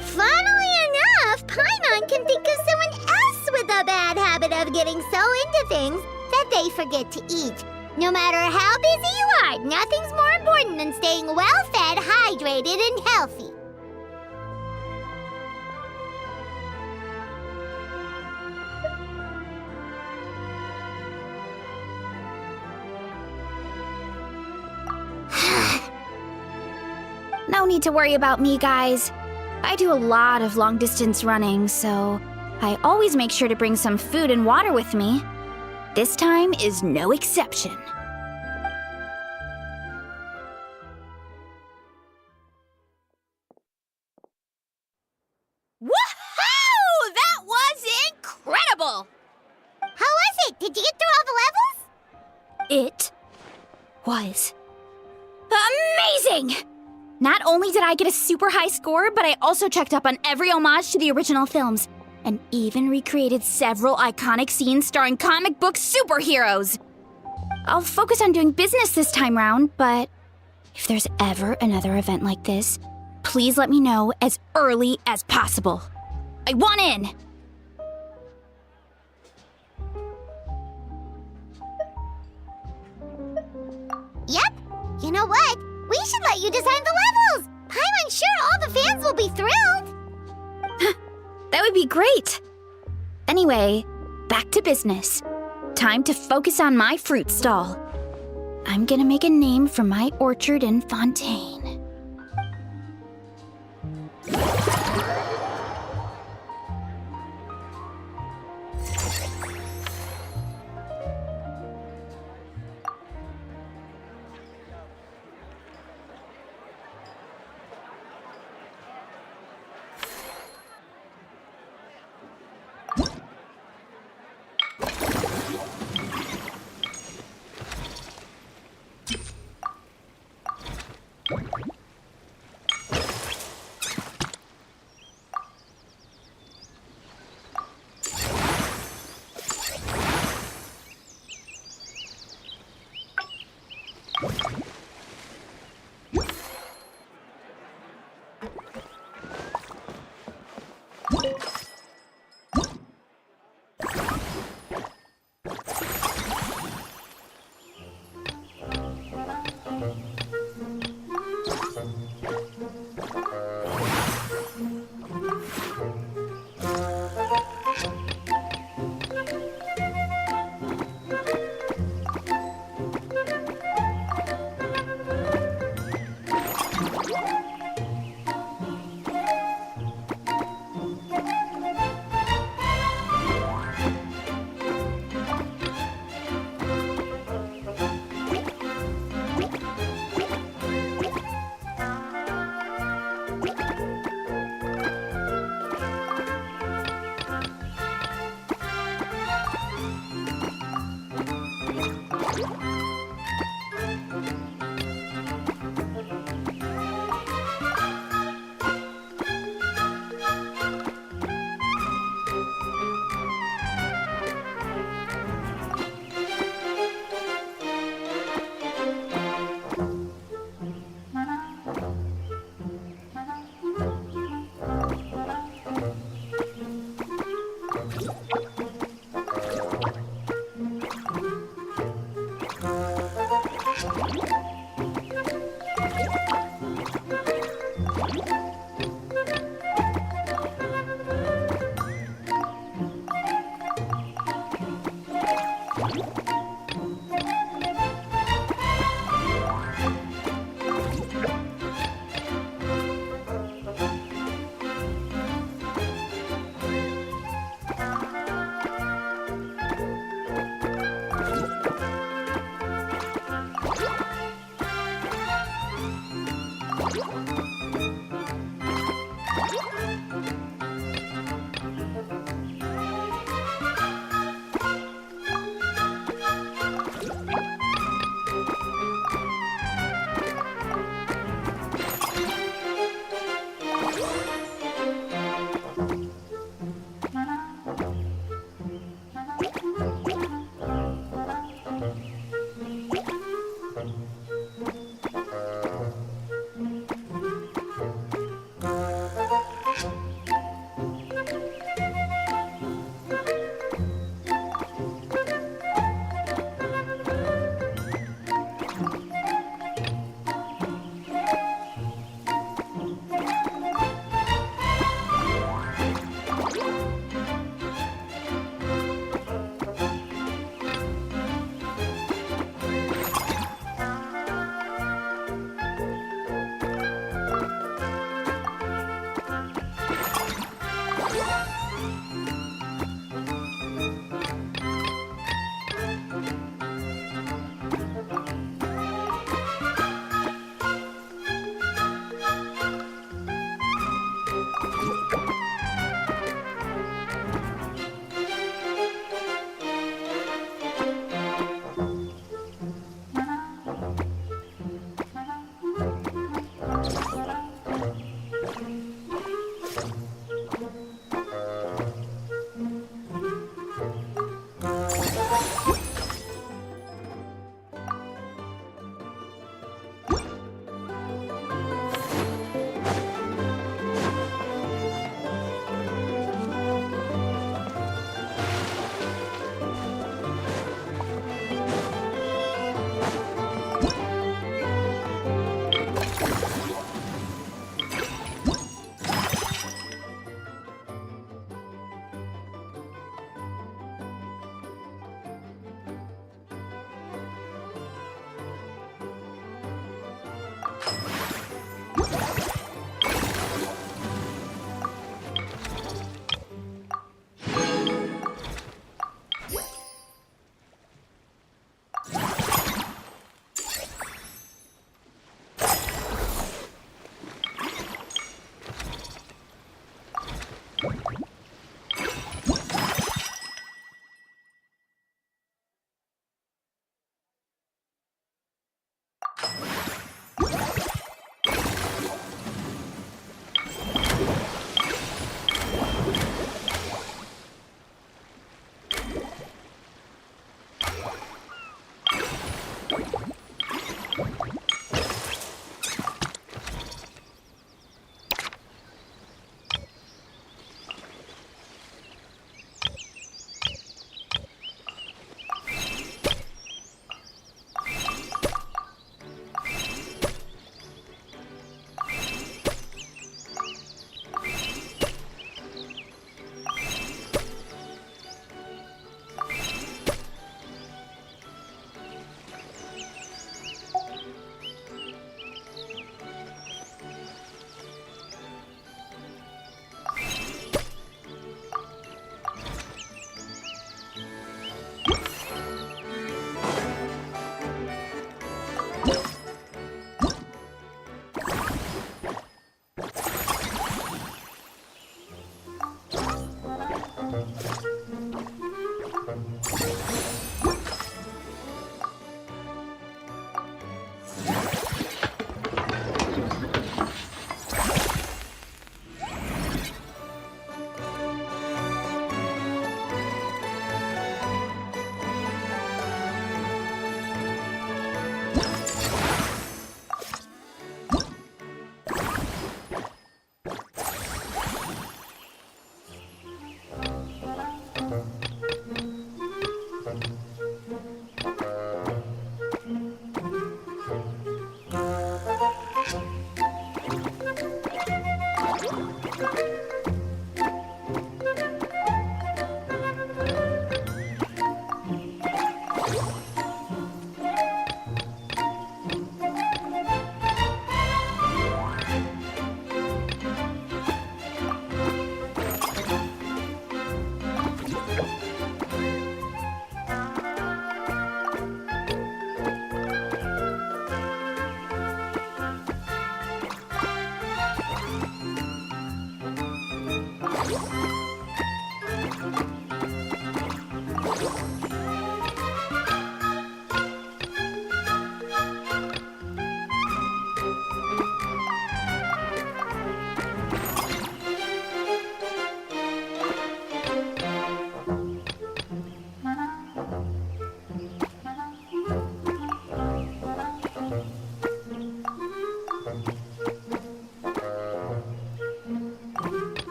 Funnily enough, Paimon can think of someone else with a bad habit of getting so into things that they forget to eat. No matter how busy you are, nothing's more important than staying well-fed, hydrated, and healthy. No need to worry about me, guys. I do a lot of long-distance running, so I always make sure to bring some food and water with me. This time is no exception. Woohoo! That was incredible! How was it? Did you get through all the levels? It was amazing! Not only did I get a super high score, but I also checked up on every homage to the original films, and even recreated several iconic scenes starring comic book superheroes. I'll focus on doing business this time round, but if there's ever another event like this, please let me know as early as possible. I want in! Yep. You know what? We should let you design the levels! I'm sure all the fans will be thrilled! That would be great! Anyway, back to business. Time to focus on my fruit stall. I'm gonna make a name for my orchard in Fontaine.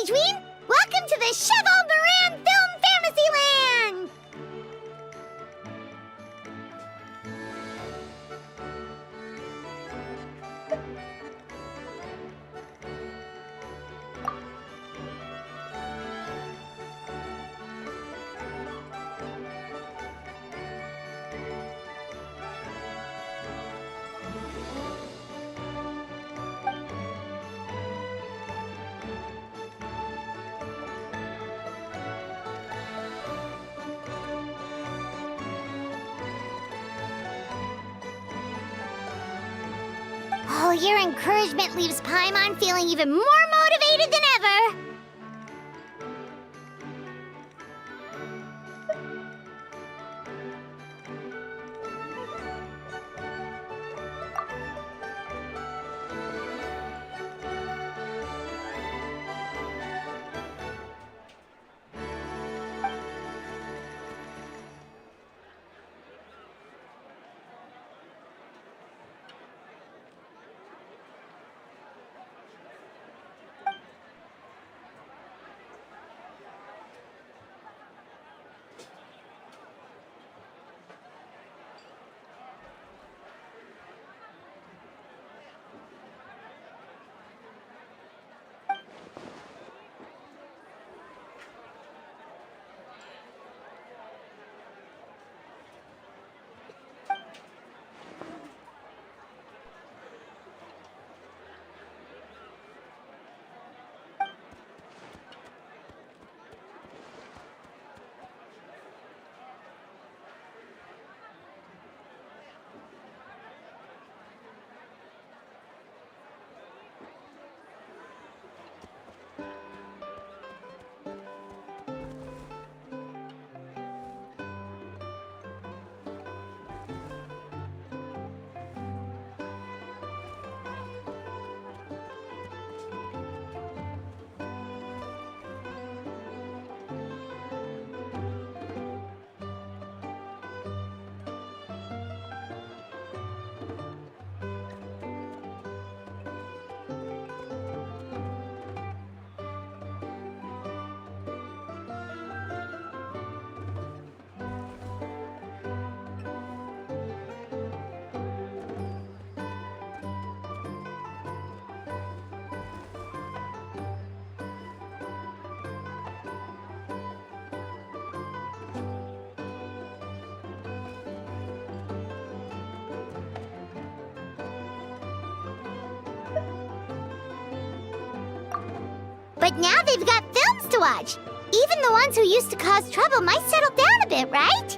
Adrian! Welcome to the Cheval Moran Film Fantasyland! Oh, your encouragement leaves Paimon feeling even more motivated than ever! But now they've got films to watch. Even the ones who used to cause trouble might settle down a bit, right?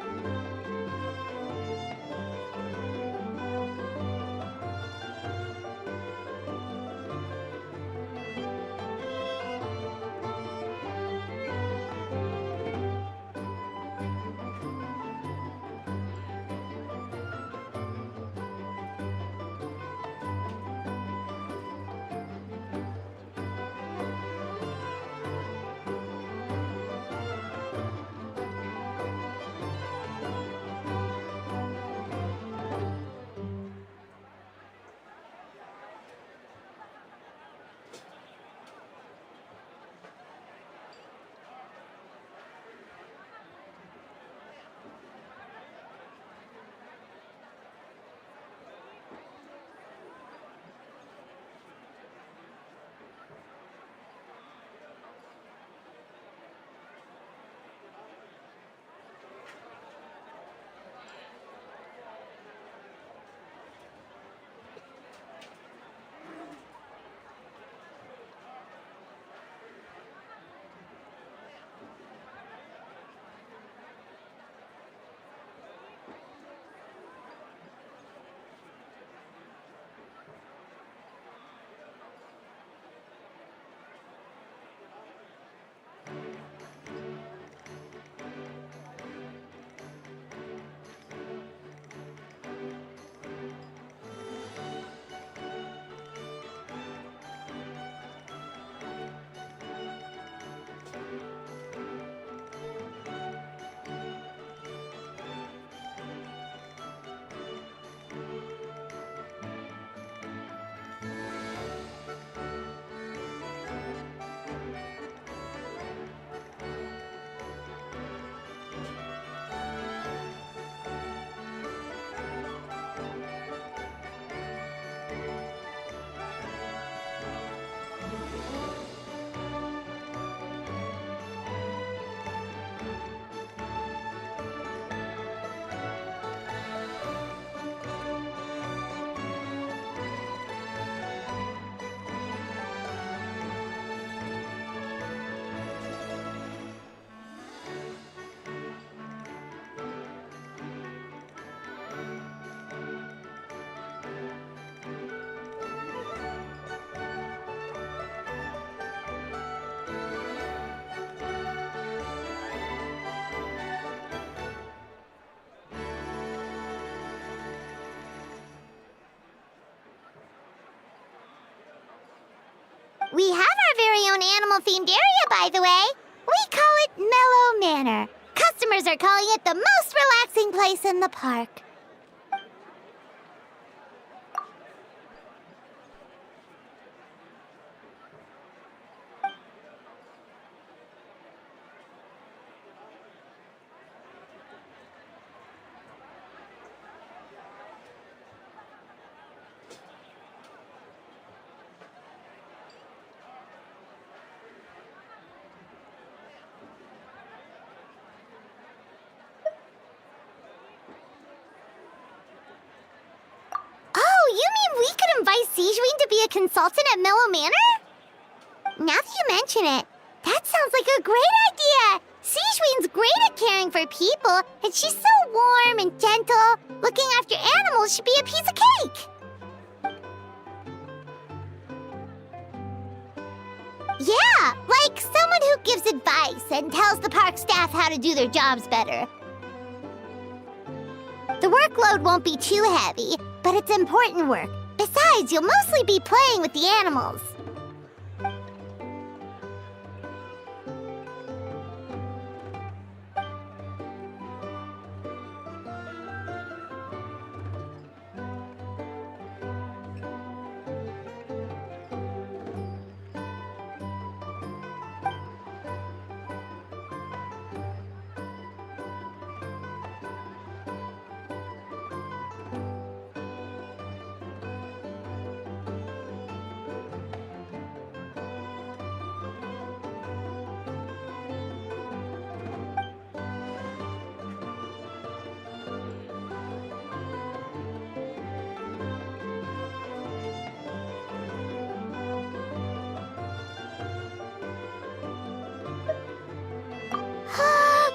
We have our very own animal-themed area, by the way. We call it Mellow Manor. Customers are calling it the most relaxing place in the park. Sigewing to be a consultant at Mellow Manor? Now that you mention it, that sounds like a great idea! Sigewing's great at caring for people, and she's so warm and gentle. Looking after animals should be a piece of cake! Yeah, like someone who gives advice and tells the park staff how to do their jobs better. The workload won't be too heavy, but it's important work. Besides, you'll mostly be playing with the animals.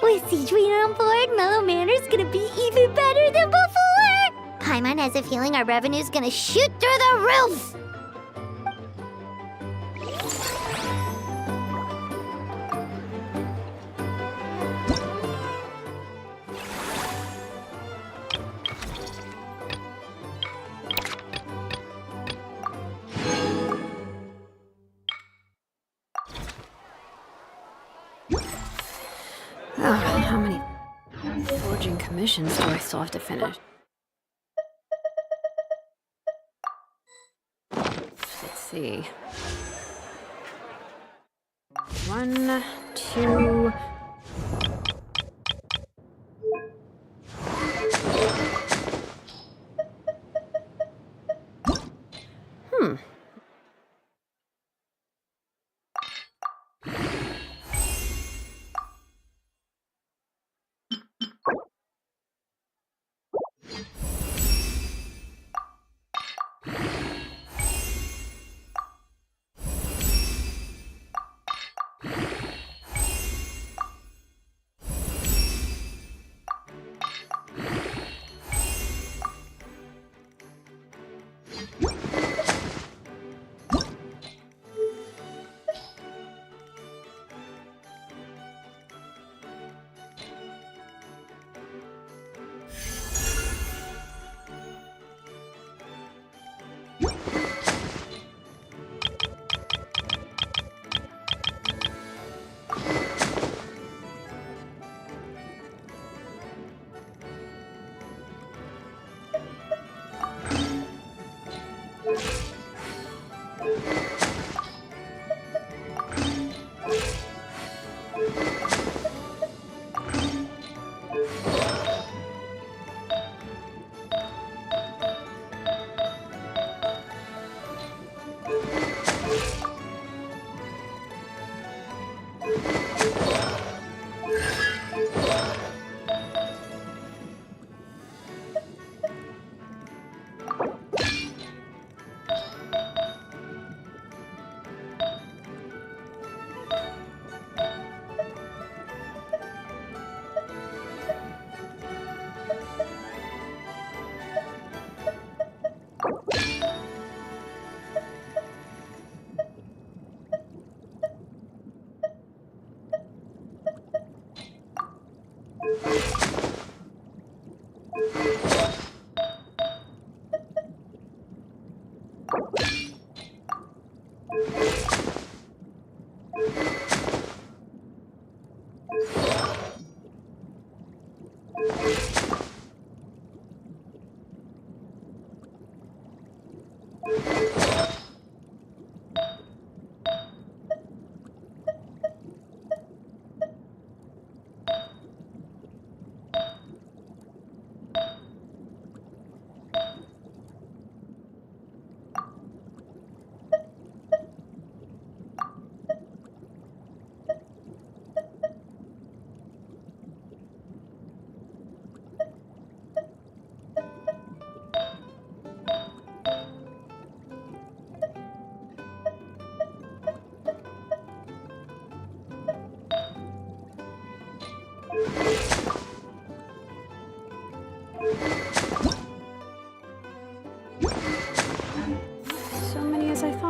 With Sigewing on board, Mellow Manor's gonna be even better than before! Paimon has a feeling our revenue's gonna shoot through the roof! Oh, how many forging commissions do I still have to finish? Let's see. 1, 2...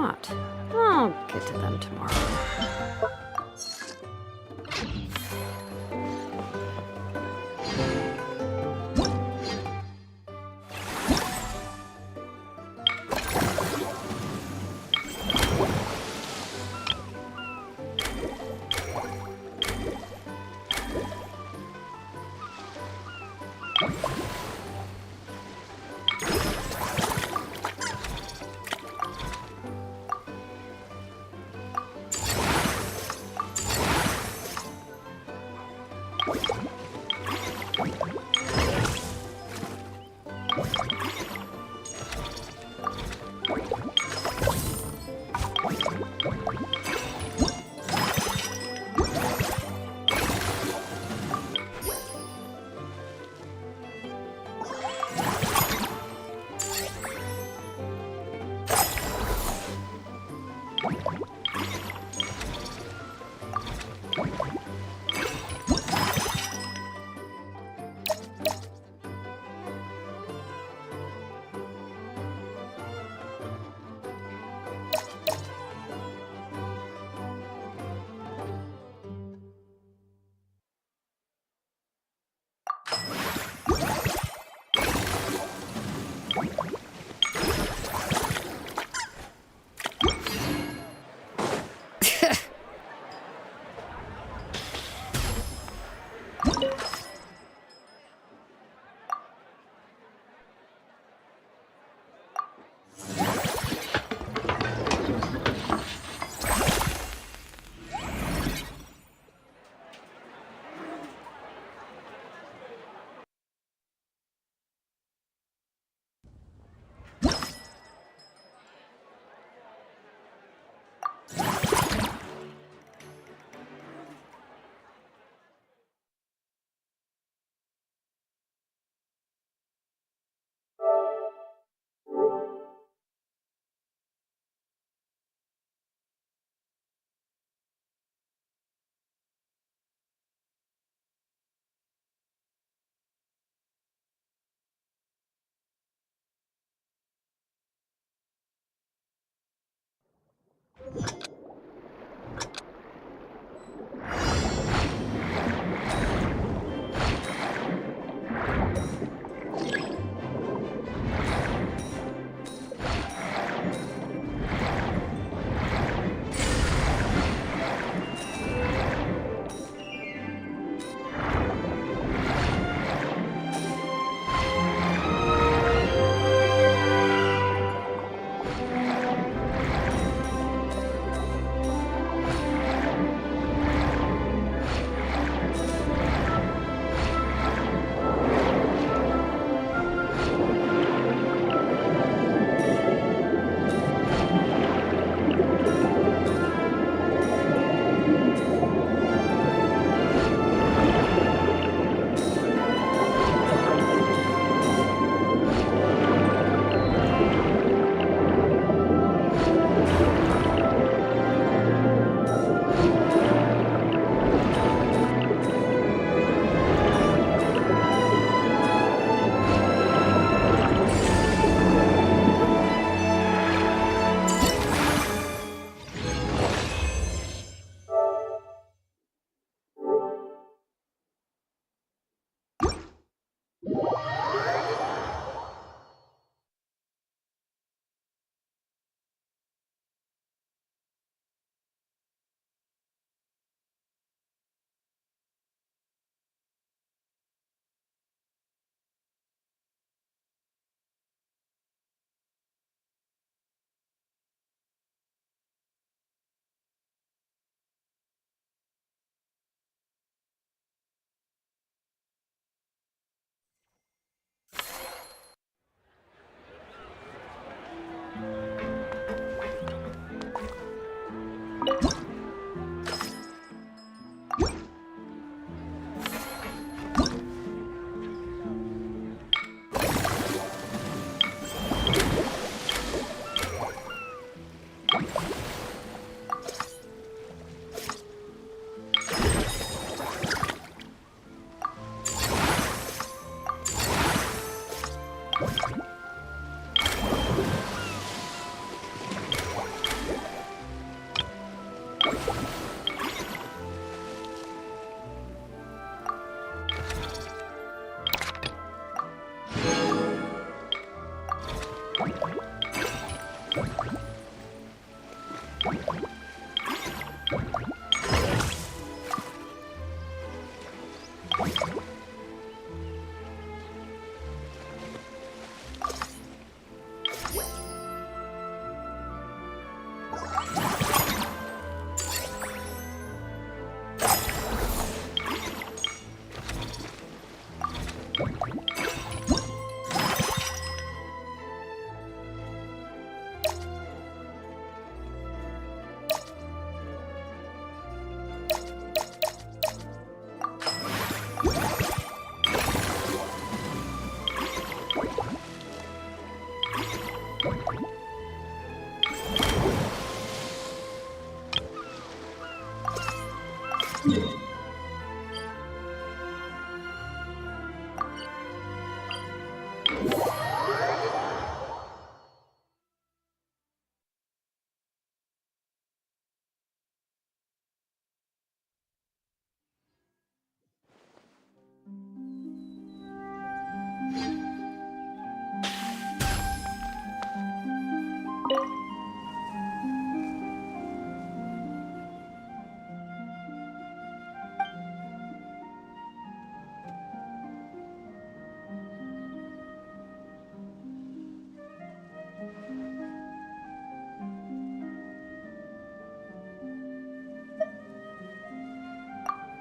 not? I'll get to them tomorrow.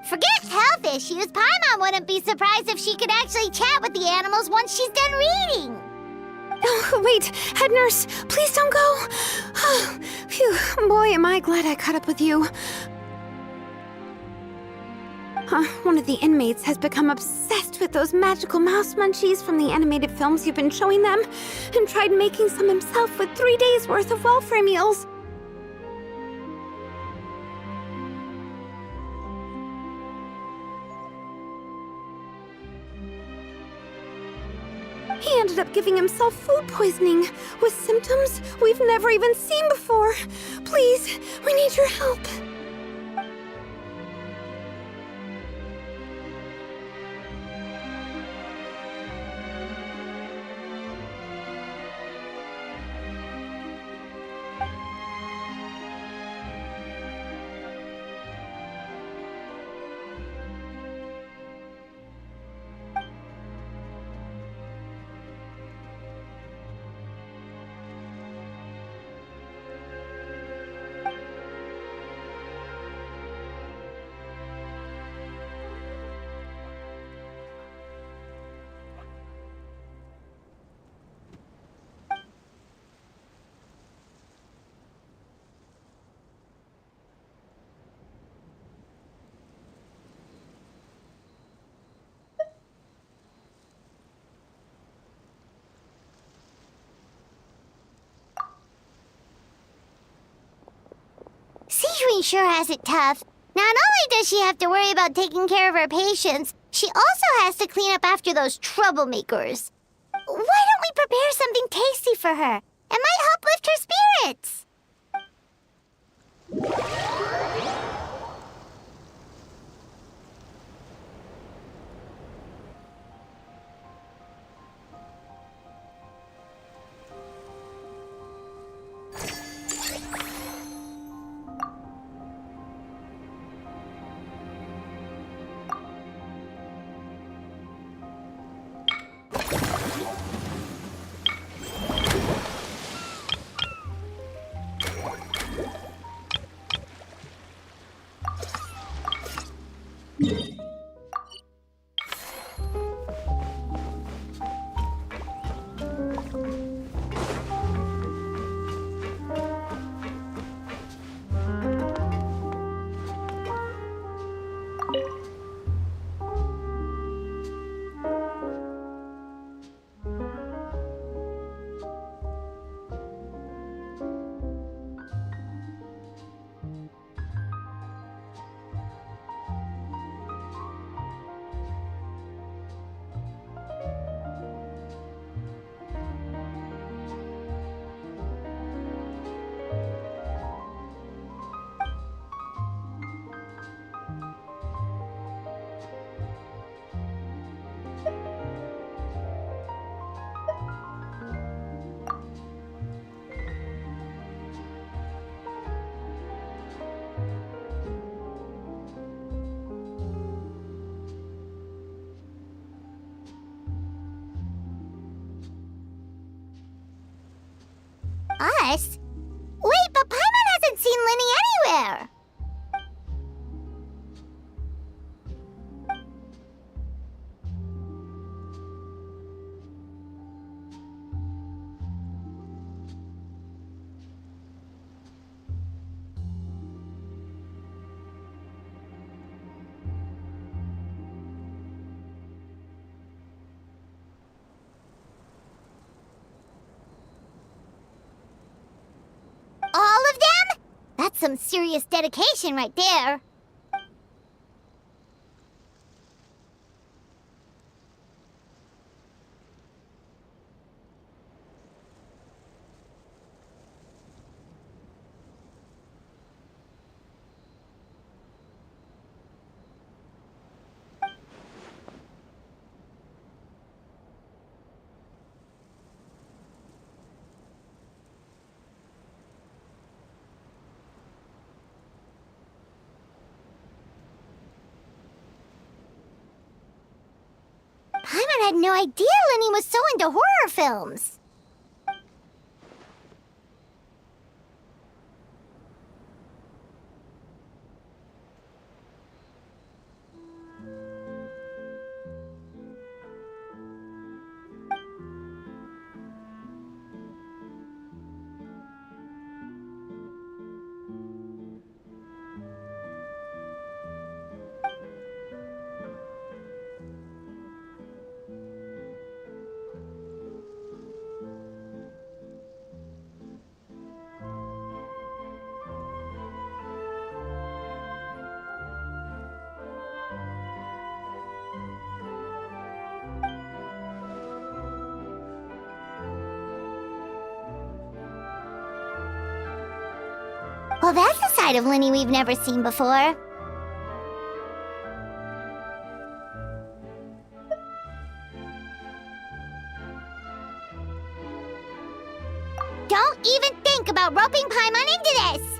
Forget health issues. Paimon wouldn't be surprised if she could actually chat with the animals once she's done reading. Oh, wait, head nurse, please don't go. Phew, boy, am I glad I caught up with you. One of the inmates has become obsessed with those magical mouse munchies from the animated films you've been showing them, and tried making some himself with 3 days' worth of welfare meals. He ended up giving himself food poisoning, with symptoms we've never even seen before. Please, we need your help. Sijui sure has it tough. Not only does she have to worry about taking care of her patients, she also has to clean up after those troublemakers. Why don't we prepare something tasty for her? It might help lift her spirits. Us? Wait, but Paimon hasn't seen Linny anywhere! All of them? That's some serious dedication right there. Paimon had no idea Linny was so into horror films. Well, that's a side of Linny we've never seen before. Don't even think about roping Paimon into this!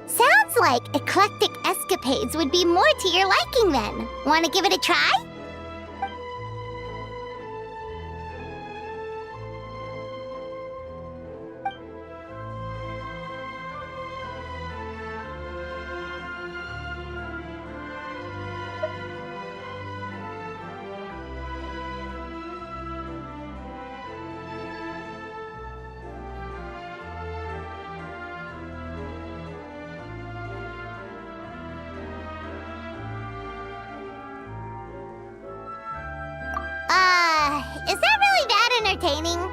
Sounds like eclectic escapades would be more to your liking then. Want to give it a try? Is that really that entertaining?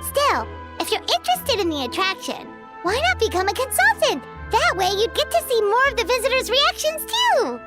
Still, if you're interested in the attraction, why not become a consultant? That way you'd get to see more of the visitors' reactions too!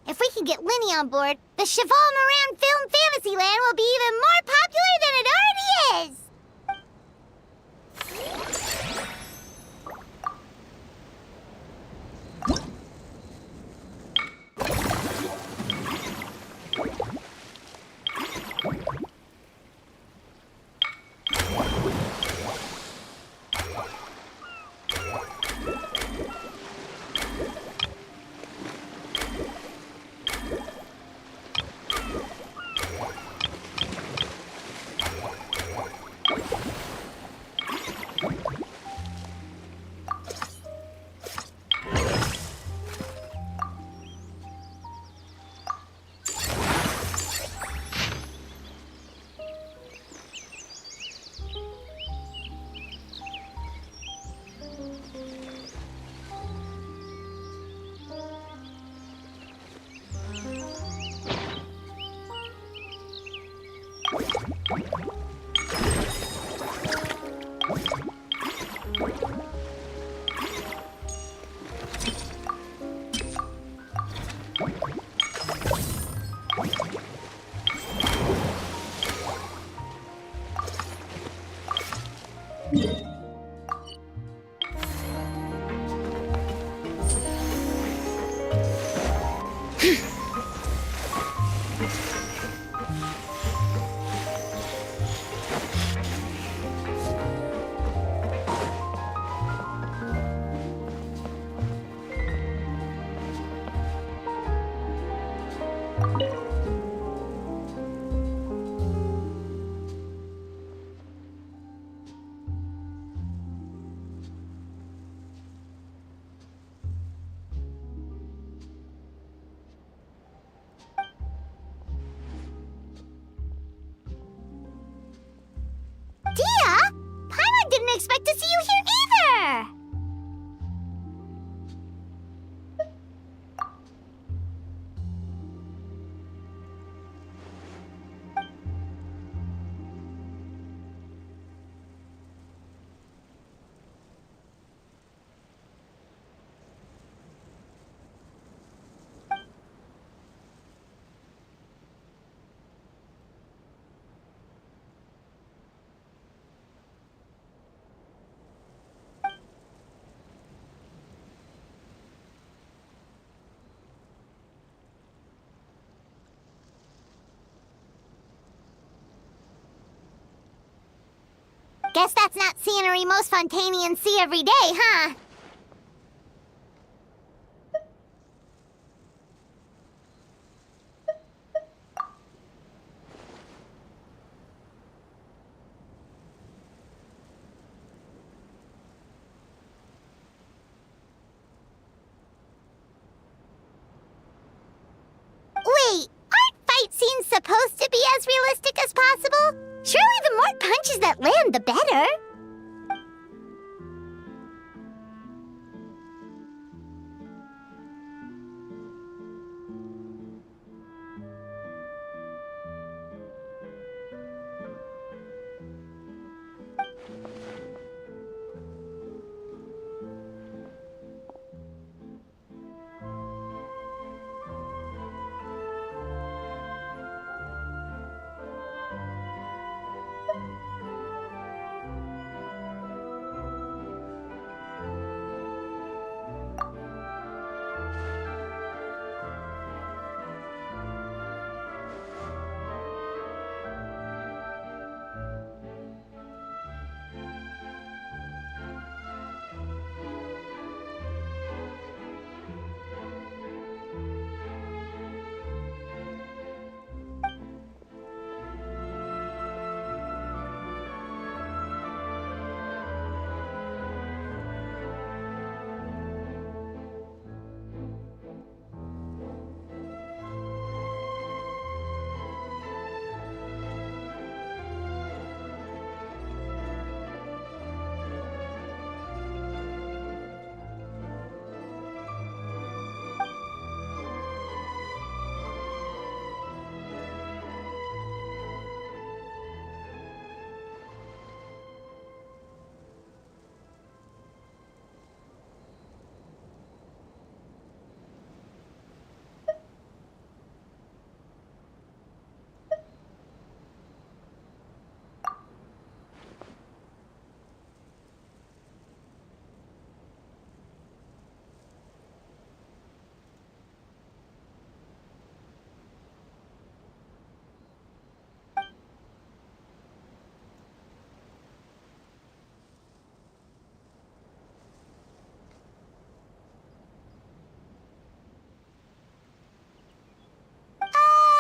If we can get Linny on board, the Cheval Moran Film Fantasyland will be even more popular than it already is! expect to see you here either! Guess that's not scenery most Fontanians see every day, huh? Wait, aren't fight scenes supposed to be as realistic as possible? Surely the more punches that land, the better.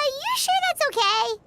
You sure that's okay?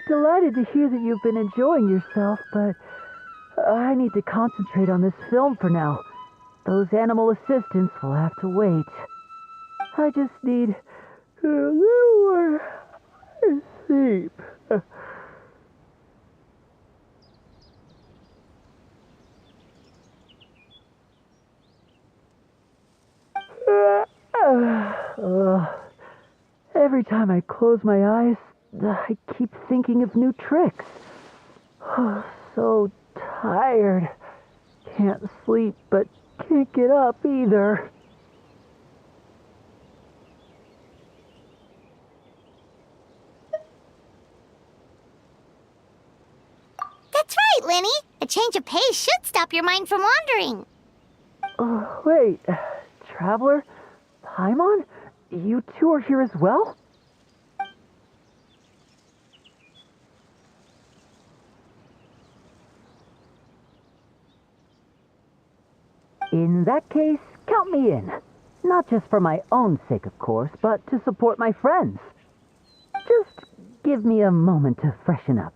Delighted to hear that you've been enjoying yourself, but I need to concentrate on this film for now. Those animal assistants will have to wait. I just need a little more sleep. Every time I close my eyes, I keep thinking of new tricks. So tired. Can't sleep, but can't get up either. That's right, Lenny. A change of pace should stop your mind from wandering. Wait, Traveler? Paimon? You two are here as well? In that case, count me in. Not just for my own sake, of course, but to support my friends. Just give me a moment to freshen up.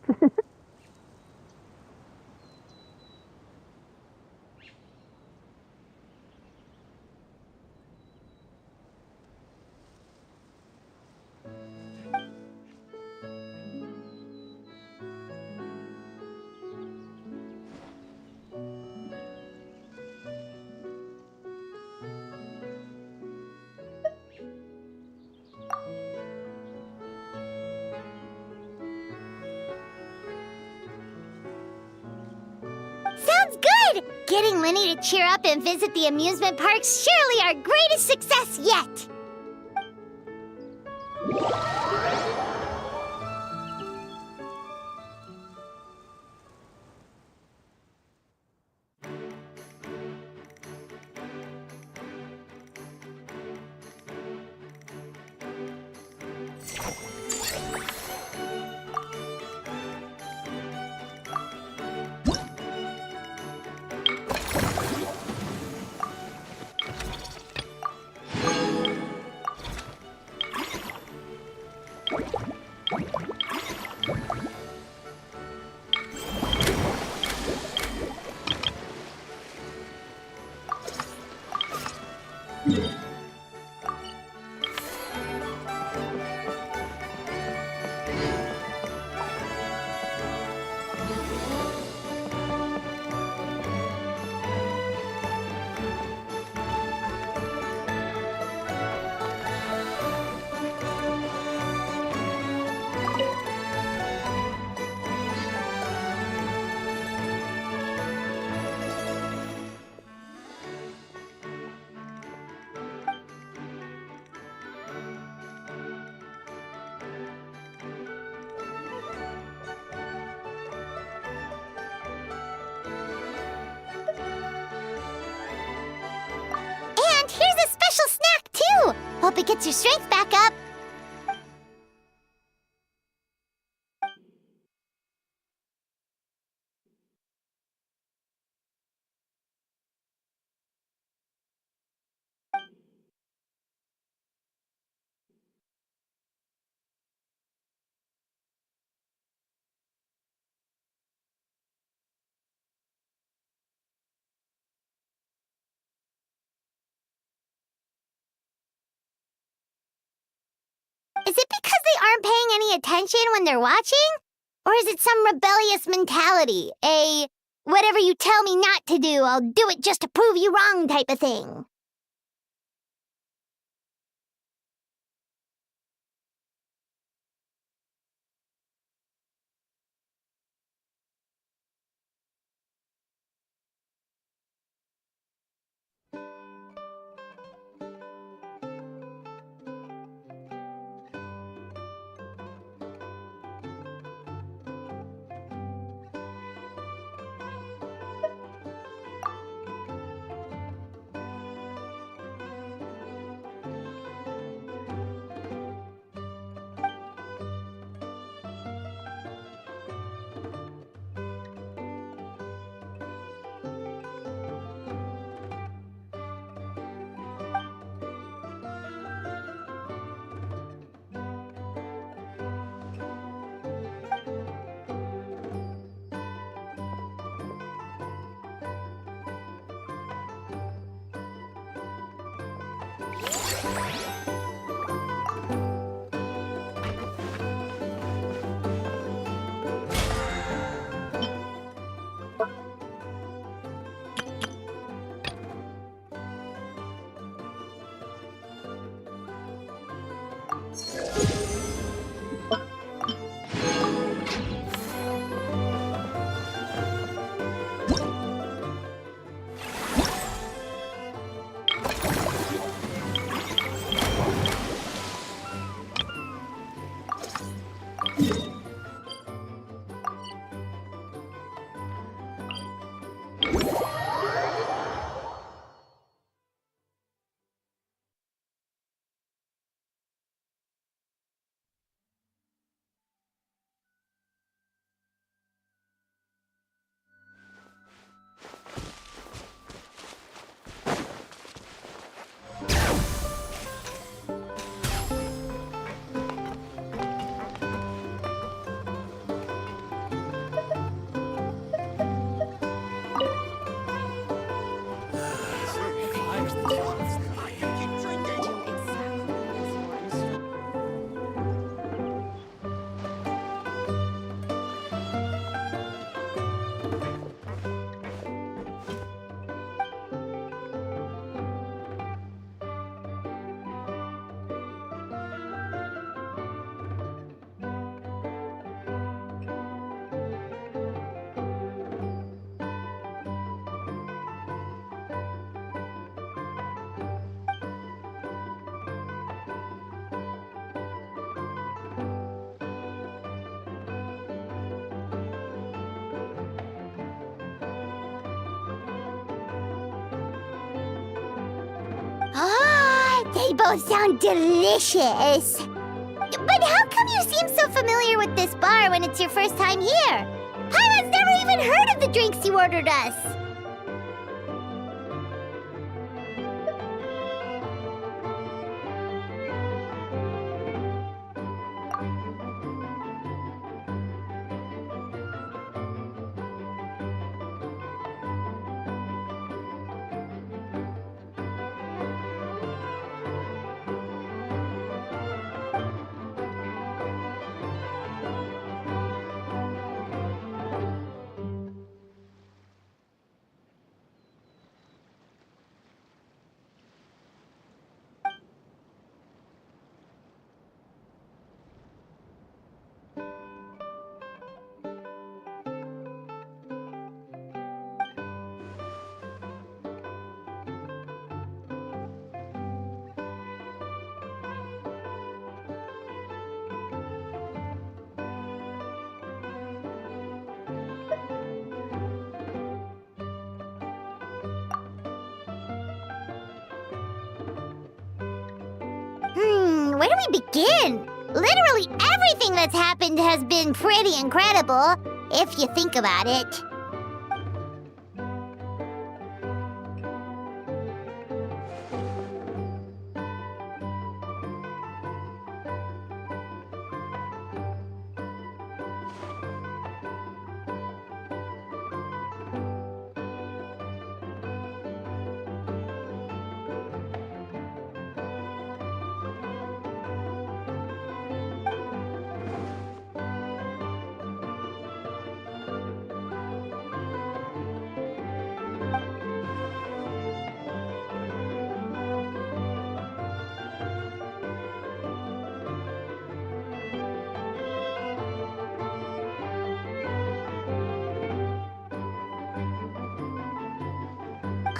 Sounds good! Getting Lenny to cheer up and visit the amusement park's surely our greatest success yet! And here's a special snack, too! Hope it gets your strength back up. Is it because they aren't paying any attention when they're watching? Or is it some rebellious mentality? A whatever you tell me not to do, I'll do it just to prove you wrong type of thing? Ah, they both sound delicious. But how come you seem so familiar with this bar when it's your first time here? Paimon's never even heard of the drinks you ordered us. Where do we begin? Literally everything that's happened has been pretty incredible, if you think about it.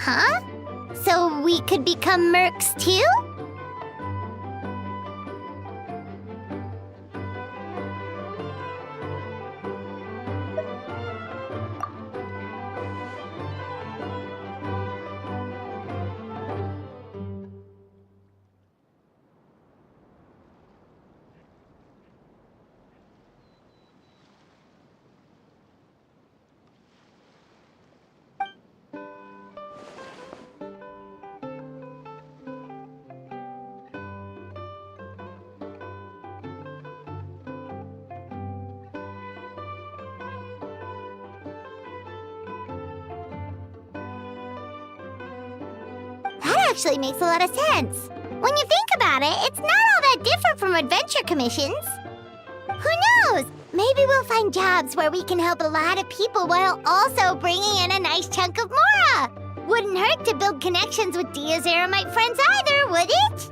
Huh? So we could become mercs too? That actually makes a lot of sense. When you think about it, it's not all that different from adventure commissions. Who knows? Maybe we'll find jobs where we can help a lot of people while also bringing in a nice chunk of Mora. Wouldn't hurt to build connections with Dia's Eremite friends either, would it?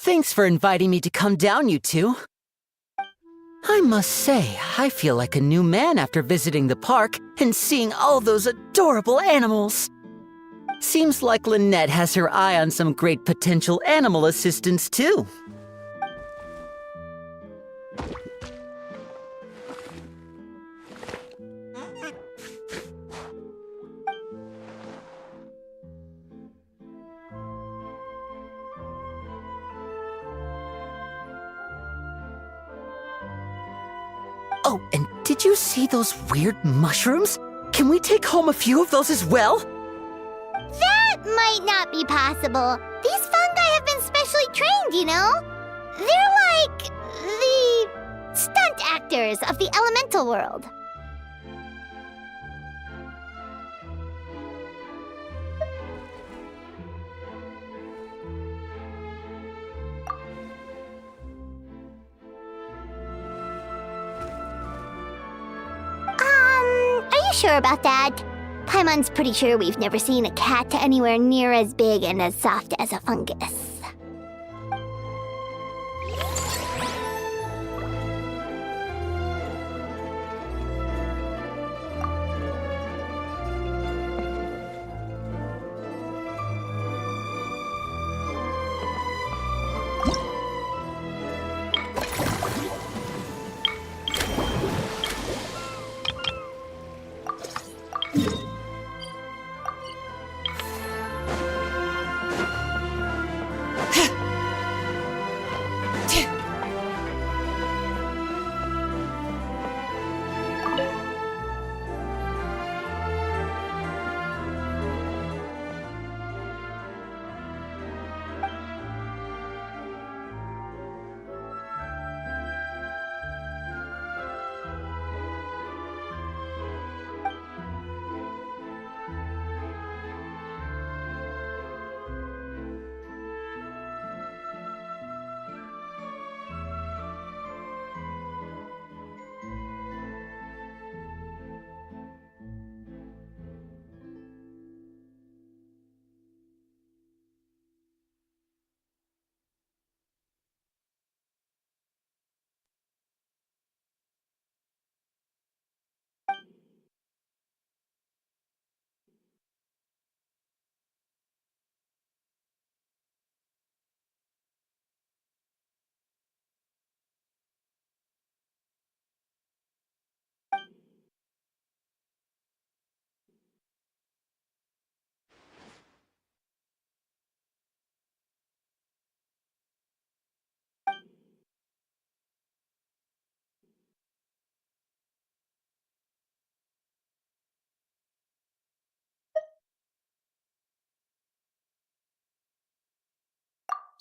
Thanks for inviting me to come down, you two. I must say, I feel like a new man after visiting the park and seeing all those adorable animals. Seems like Lynette has her eye on some great potential animal assistants, too. Oh, and did you see those weird mushrooms? Can we take home a few of those as well? That might not be possible. These fungi have been specially trained, you know? They're like the stunt actors of the elemental world. Are you sure about that? Paimon's pretty sure we've never seen a cat anywhere near as big and as soft as a fungus.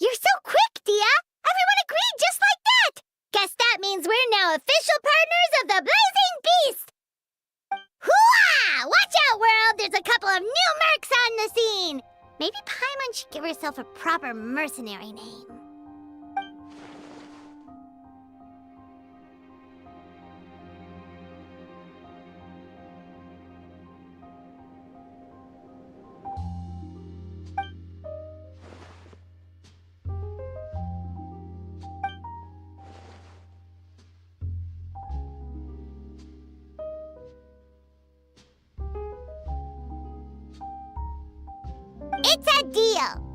You're so quick, Dia! Everyone agreed just like that! Guess that means we're now official partners of the Blazing Beast! Hooah! Watch out, world! There's a couple of new mercs on the scene! Maybe Paimon should give herself a proper mercenary name. It's a deal!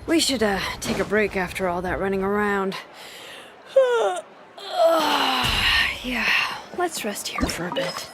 We should take a break after all that running around. Yeah, let's rest here for a bit.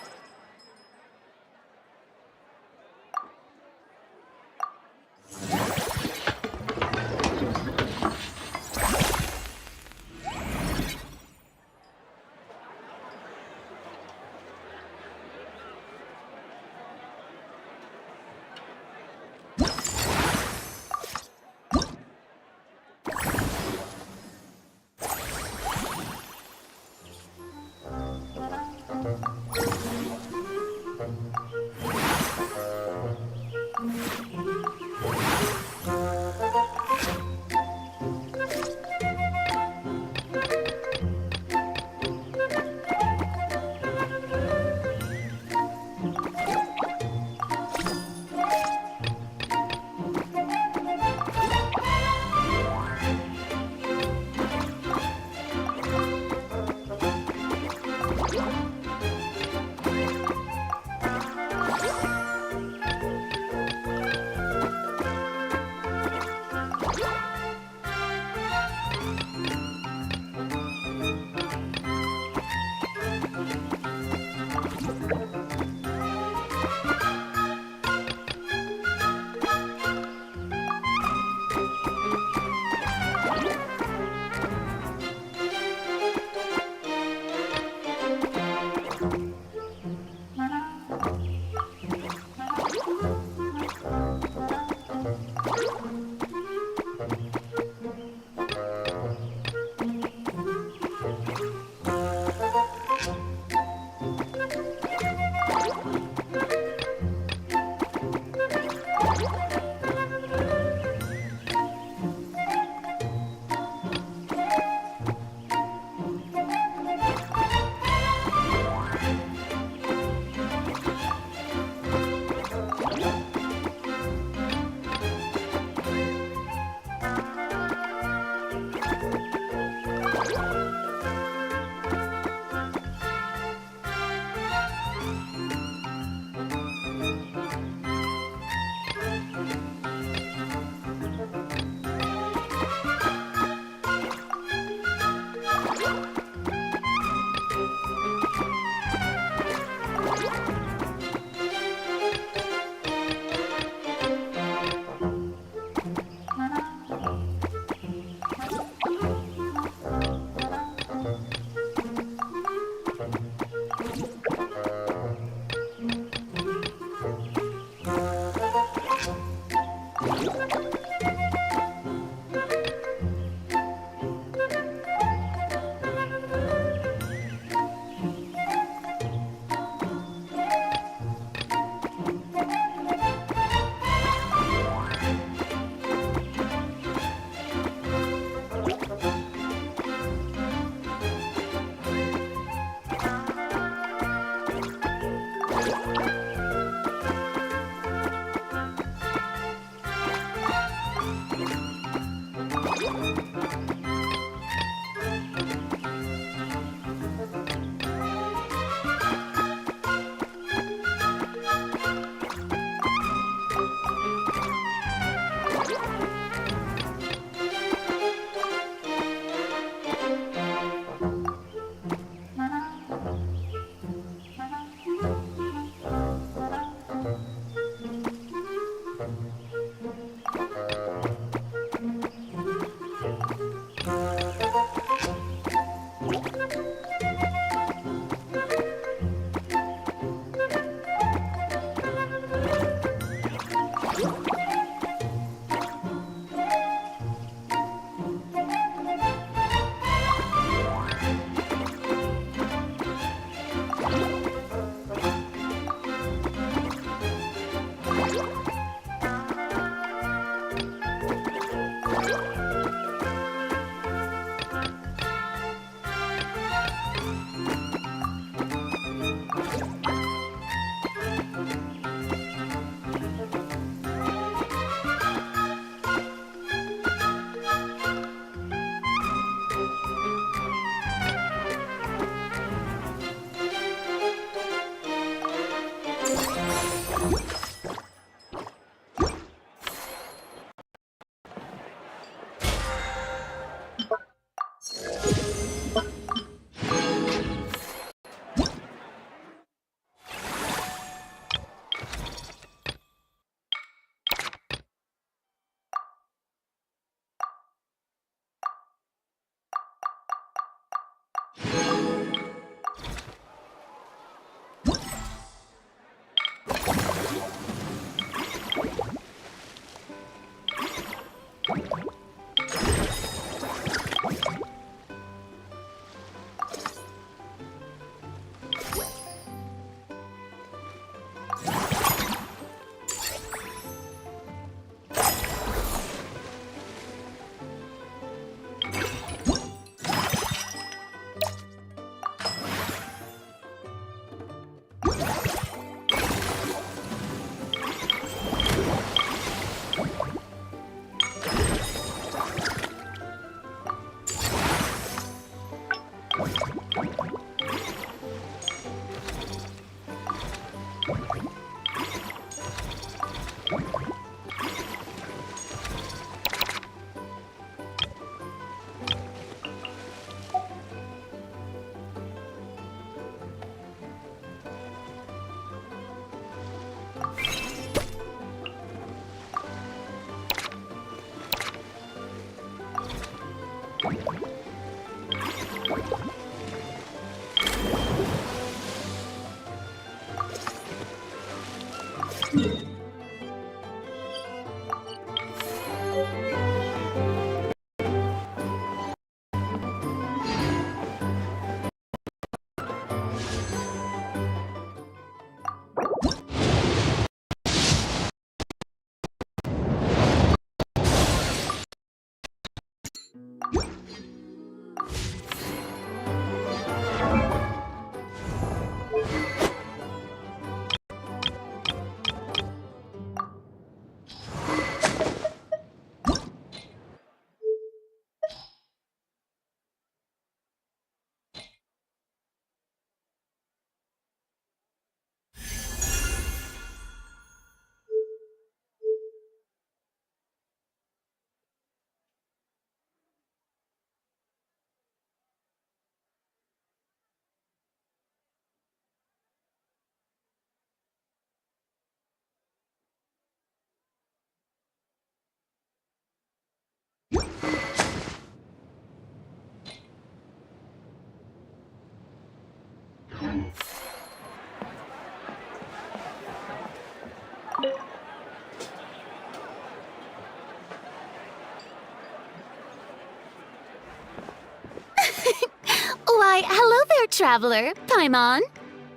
Why, hello there, traveler. Paimon.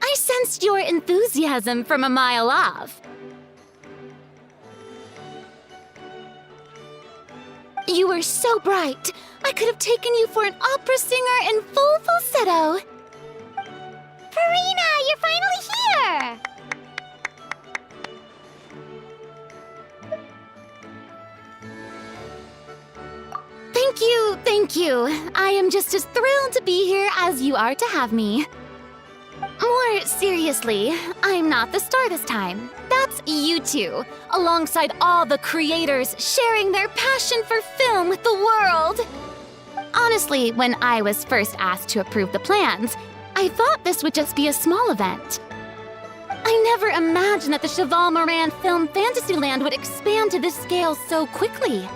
I sensed your enthusiasm from a mile off. You were so bright. I could have taken you for an opera singer in full falsetto. Farina, you're finally here! Thank you. I am just as thrilled to be here as you are to have me. More seriously, I'm not the star this time. That's you two, alongside all the creators sharing their passion for film with the world. Honestly, when I was first asked to approve the plans, I thought this would just be a small event. I never imagined that the Cheval Moran Film Fantasyland would expand to this scale so quickly.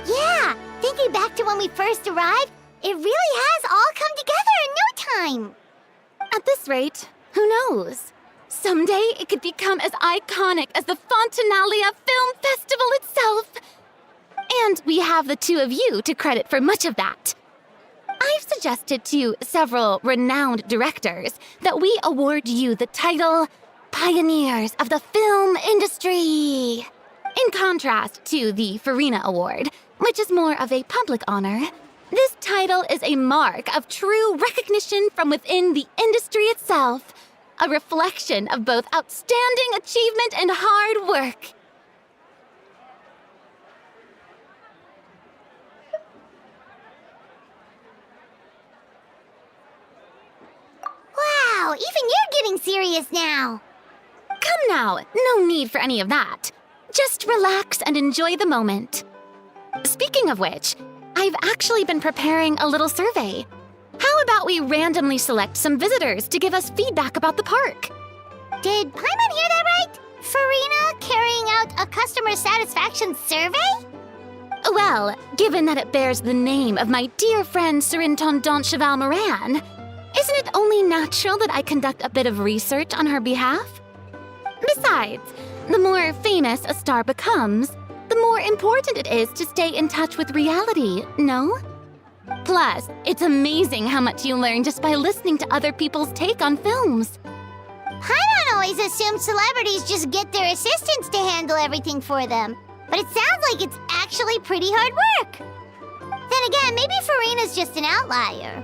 Yeah, thinking back to when we first arrived, it really has all come together in no time. At this rate, who knows? Someday it could become as iconic as the Fontanalia Film Festival itself. And we have the two of you to credit for much of that. I've suggested to several renowned directors that we award you the title Pioneers of the Film Industry. In contrast to the Farina Award, which is more of a public honor, this title is a mark of true recognition from within the industry itself, a reflection of both outstanding achievement and hard work. Wow, even you're getting serious now. Come now, no need for any of that. Just relax and enjoy the moment. Speaking of which, I've actually been preparing a little survey. How about we randomly select some visitors to give us feedback about the park? Did Paimon hear that right? Farina carrying out a customer satisfaction survey? Well, given that it bears the name of my dear friend Surintendant Cheval Moran, isn't it only natural that I conduct a bit of research on her behalf? Besides, the more famous a star becomes, the more important it is to stay in touch with reality, no? Plus, it's amazing how much you learn just by listening to other people's take on films. Paimon always assumed celebrities just get their assistants to handle everything for them. But it sounds like it's actually pretty hard work. Then again, maybe Farina's just an outlier.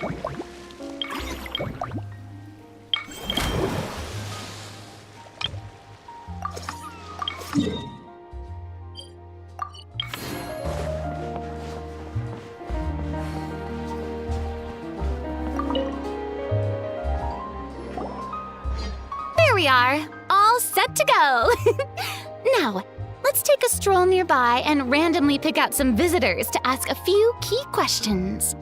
There we are, all set to go. Now, let's take a stroll nearby and randomly pick out some visitors to ask a few key questions.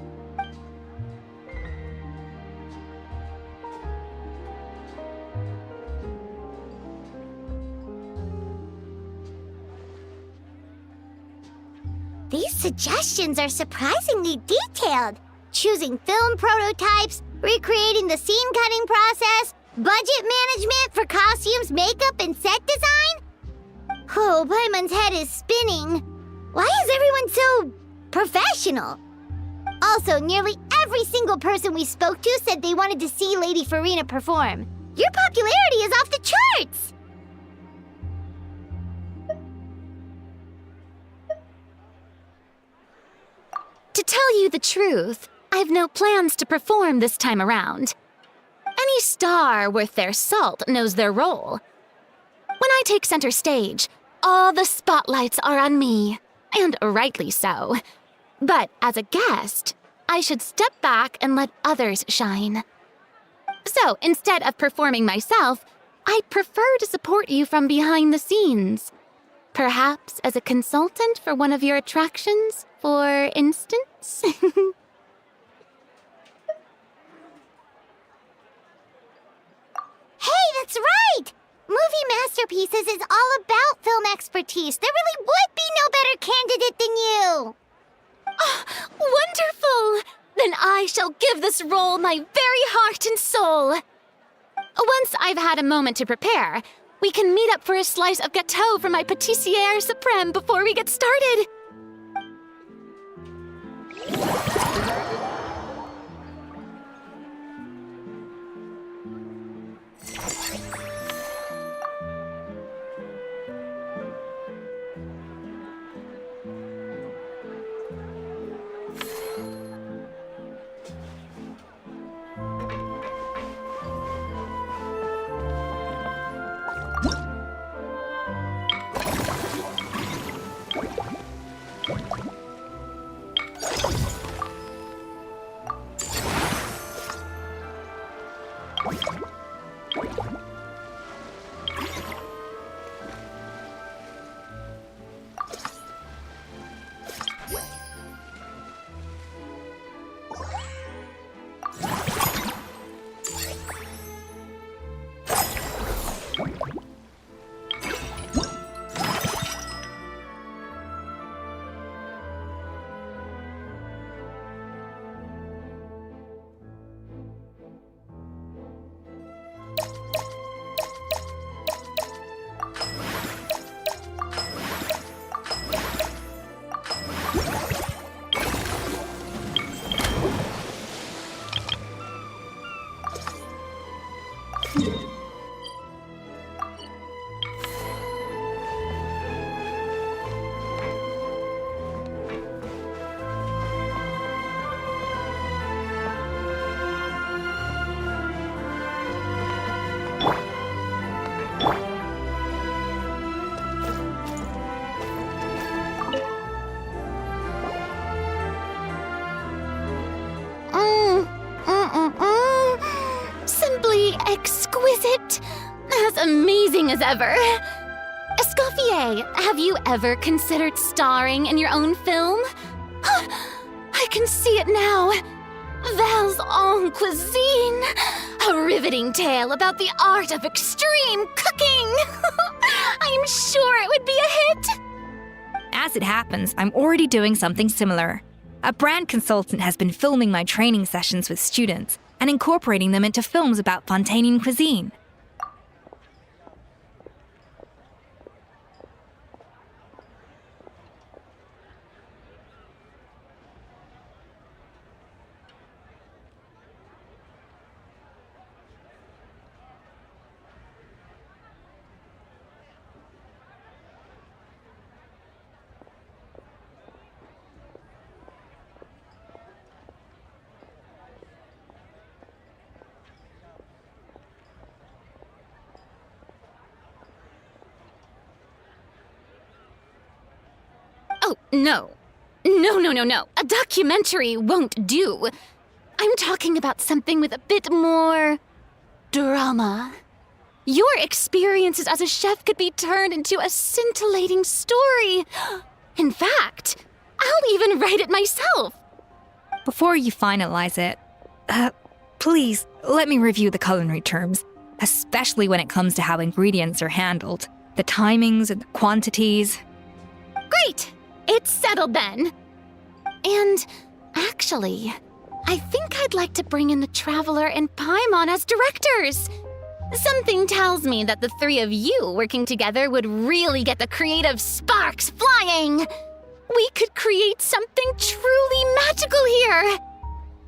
These suggestions are surprisingly detailed. Choosing film prototypes, recreating the scene cutting process, budget management for costumes, makeup, and set design? Oh, Paimon's head is spinning. Why is everyone so professional? Also, nearly every single person we spoke to said they wanted to see Lady Farina perform. Your popularity is off the charts! To tell you the truth, I've no plans to perform this time around. Any star worth their salt knows their role. When I take center stage, all the spotlights are on me, and rightly so. But as a guest, I should step back and let others shine. So instead of performing myself, I'd prefer to support you from behind the scenes. Perhaps as a consultant for one of your attractions, for instance? Hey, that's right! Movie Masterpieces is all about film expertise. There really would be no better candidate than you! Oh, wonderful! Then I shall give this role my very heart and soul. Once I've had a moment to prepare, we can meet up for a slice of gâteau from my pâtissière suprême before we get started. Simply exquisite. As amazing as ever. Escoffier, have you ever considered starring in your own film? I can see it now. Val's en cuisine. A riveting tale about the art of extreme cooking. I'm sure it would be a hit. As it happens, I'm already doing something similar. A brand consultant has been filming my training sessions with students and incorporating them into films about Fontainian cuisine. Oh, no. No. A documentary won't do. I'm talking about something with a bit more drama. Your experiences as a chef could be turned into a scintillating story. In fact, I'll even write it myself. Before you finalize it, please let me review the culinary terms, especially when it comes to how ingredients are handled, the timings and the quantities. Great! It's settled then. And actually, I think I'd like to bring in the Traveler and Paimon as directors. Something tells me that the three of you working together would really get the creative sparks flying. We could create something truly magical here.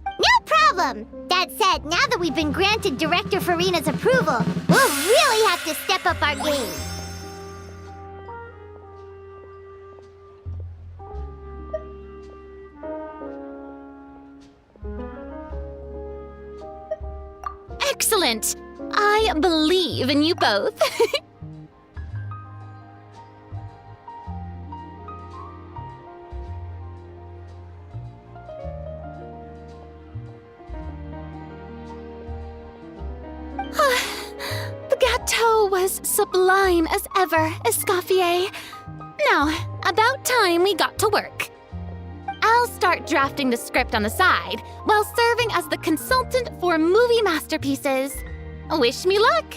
No problem! That said, now that we've been granted Director Farina's approval, we'll really have to step up our game. Excellent! I believe in you both. The gâteau was sublime as ever, Escoffier. Now, about time we got to work. I'll start drafting the script on the side while serving as the consultant for movie masterpieces. Wish me luck!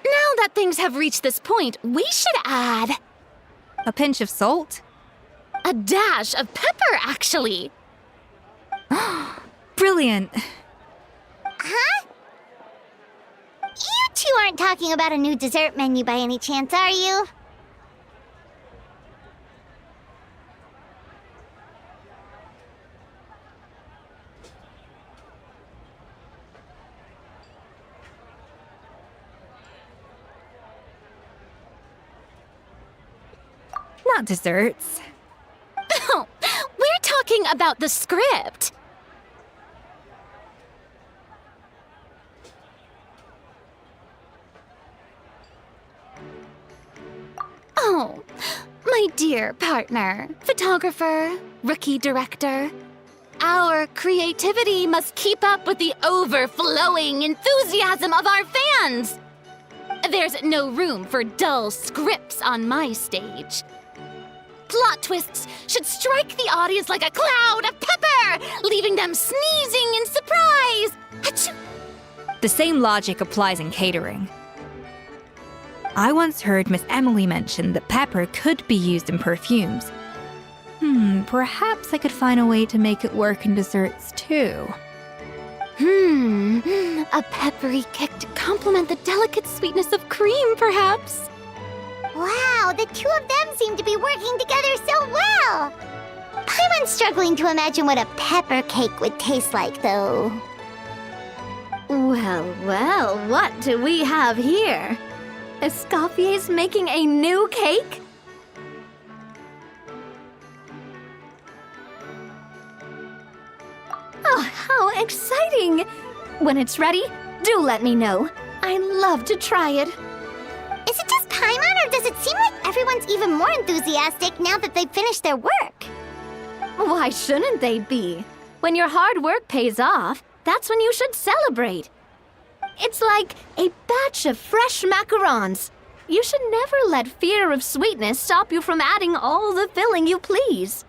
Now that things have reached this point, we should add A pinch of salt? a dash of pepper, actually. Brilliant. Huh? You two aren't talking about a new dessert menu by any chance, are you? Not desserts. Oh, we're talking about the script. Oh, my dear partner, photographer, rookie director. Our creativity must keep up with the overflowing enthusiasm of our fans. There's no room for dull scripts on my stage. Plot twists should strike the audience like a cloud of pepper, leaving them sneezing in surprise. Achoo! The same logic applies in catering. I once heard Miss Emily mention that pepper could be used in perfumes. Perhaps I could find a way to make it work in desserts too. A peppery kick to complement the delicate sweetness of cream, perhaps. Wow, the two of them seem to be working together so well. I'm struggling to imagine what a pepper cake would taste like, though. Well, what do we have here? Escoffier's making a new cake? Oh, how exciting! When it's ready, do let me know. I'd love to try it. Is it just Paimon, or does it seem like everyone's even more enthusiastic now that they've finished their work? Why shouldn't they be? When your hard work pays off, that's when you should celebrate. It's like a batch of fresh macarons. You should never let fear of sweetness stop you from adding all the filling you please.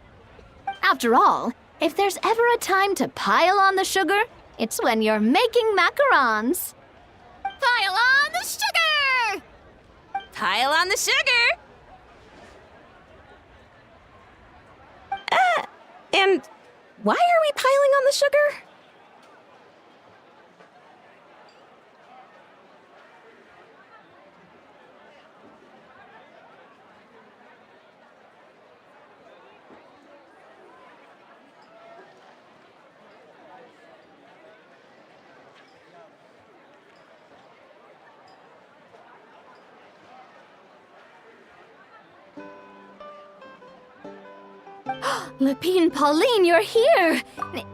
After all, if there's ever a time to pile on the sugar, it's when you're making macarons. Pile on the sugar! Pile on the sugar! And why are we piling on the sugar? Lapine Pauline, you're here!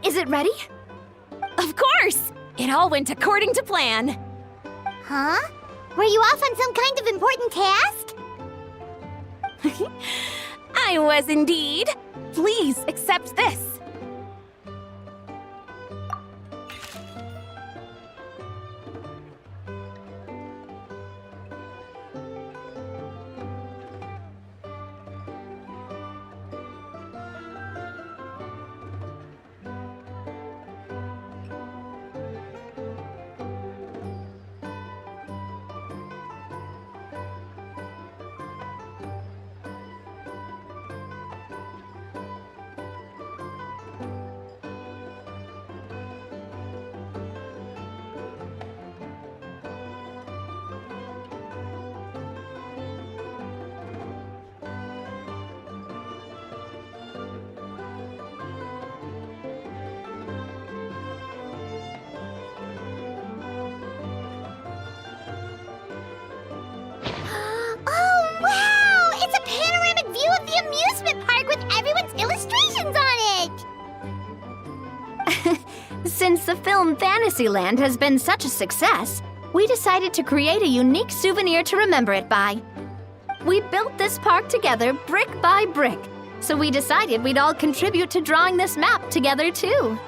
Is it ready? Of course! It all went according to plan. Huh? Were you off on some kind of important task? I was indeed. Please accept this. Since the film Fantasyland has been such a success, we decided to create a unique souvenir to remember it by. We built this park together brick by brick, so we decided we'd all contribute to drawing this map together too.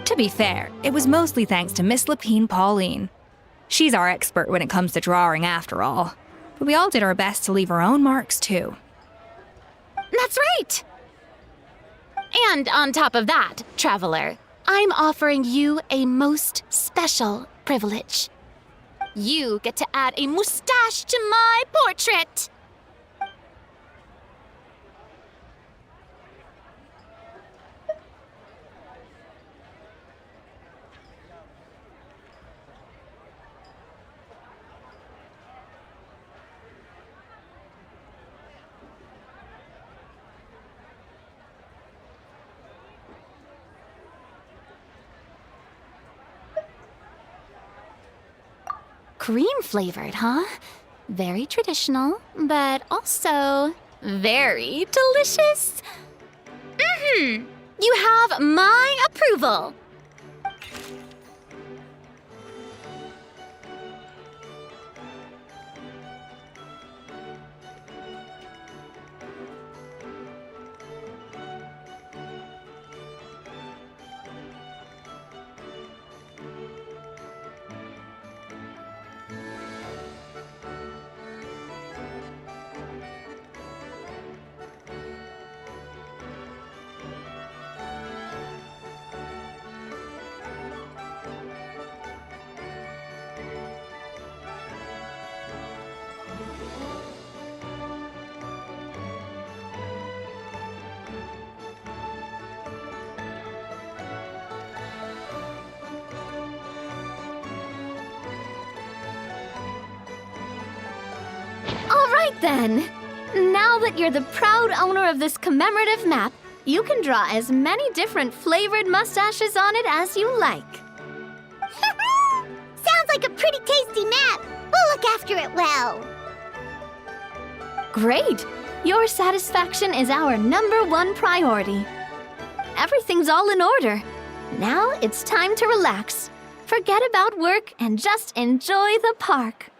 To be fair, it was mostly thanks to Miss Lapine Pauline. She's our expert when it comes to drawing after all. But we all did our best to leave our own marks too. That's right! And on top of that, Traveler, I'm offering you a most special privilege. You get to add a mustache to my portrait! Cream flavored, huh? Very traditional, but also very delicious. You have my approval. All right then. Now that you're the proud owner of this commemorative map, you can draw as many different flavored mustaches on it as you like. Sounds like a pretty tasty map. We'll look after it well. Great! Your satisfaction is our #1 priority. Everything's all in order. Now it's time to relax. Forget about work and just enjoy the park.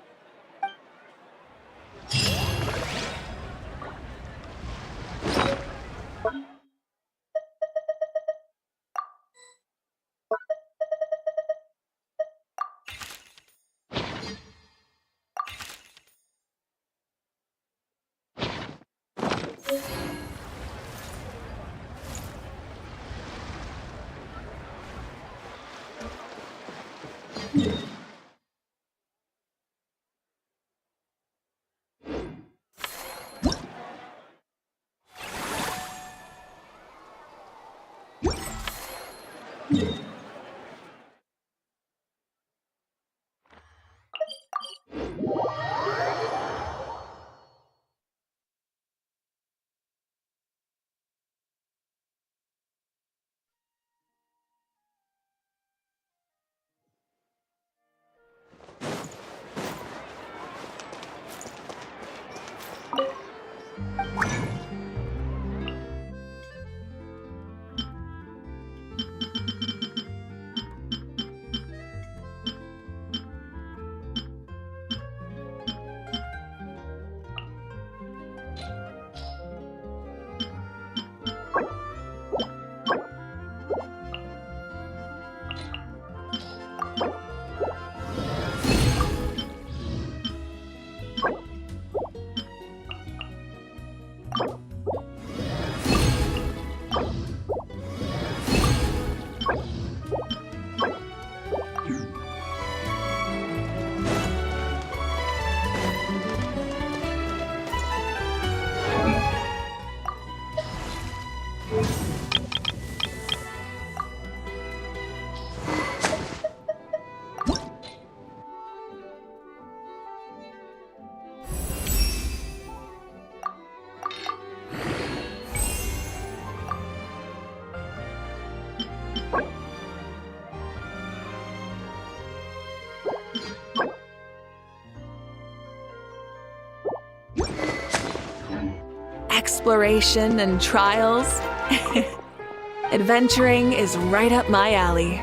Exploration and trials. Adventuring is right up my alley.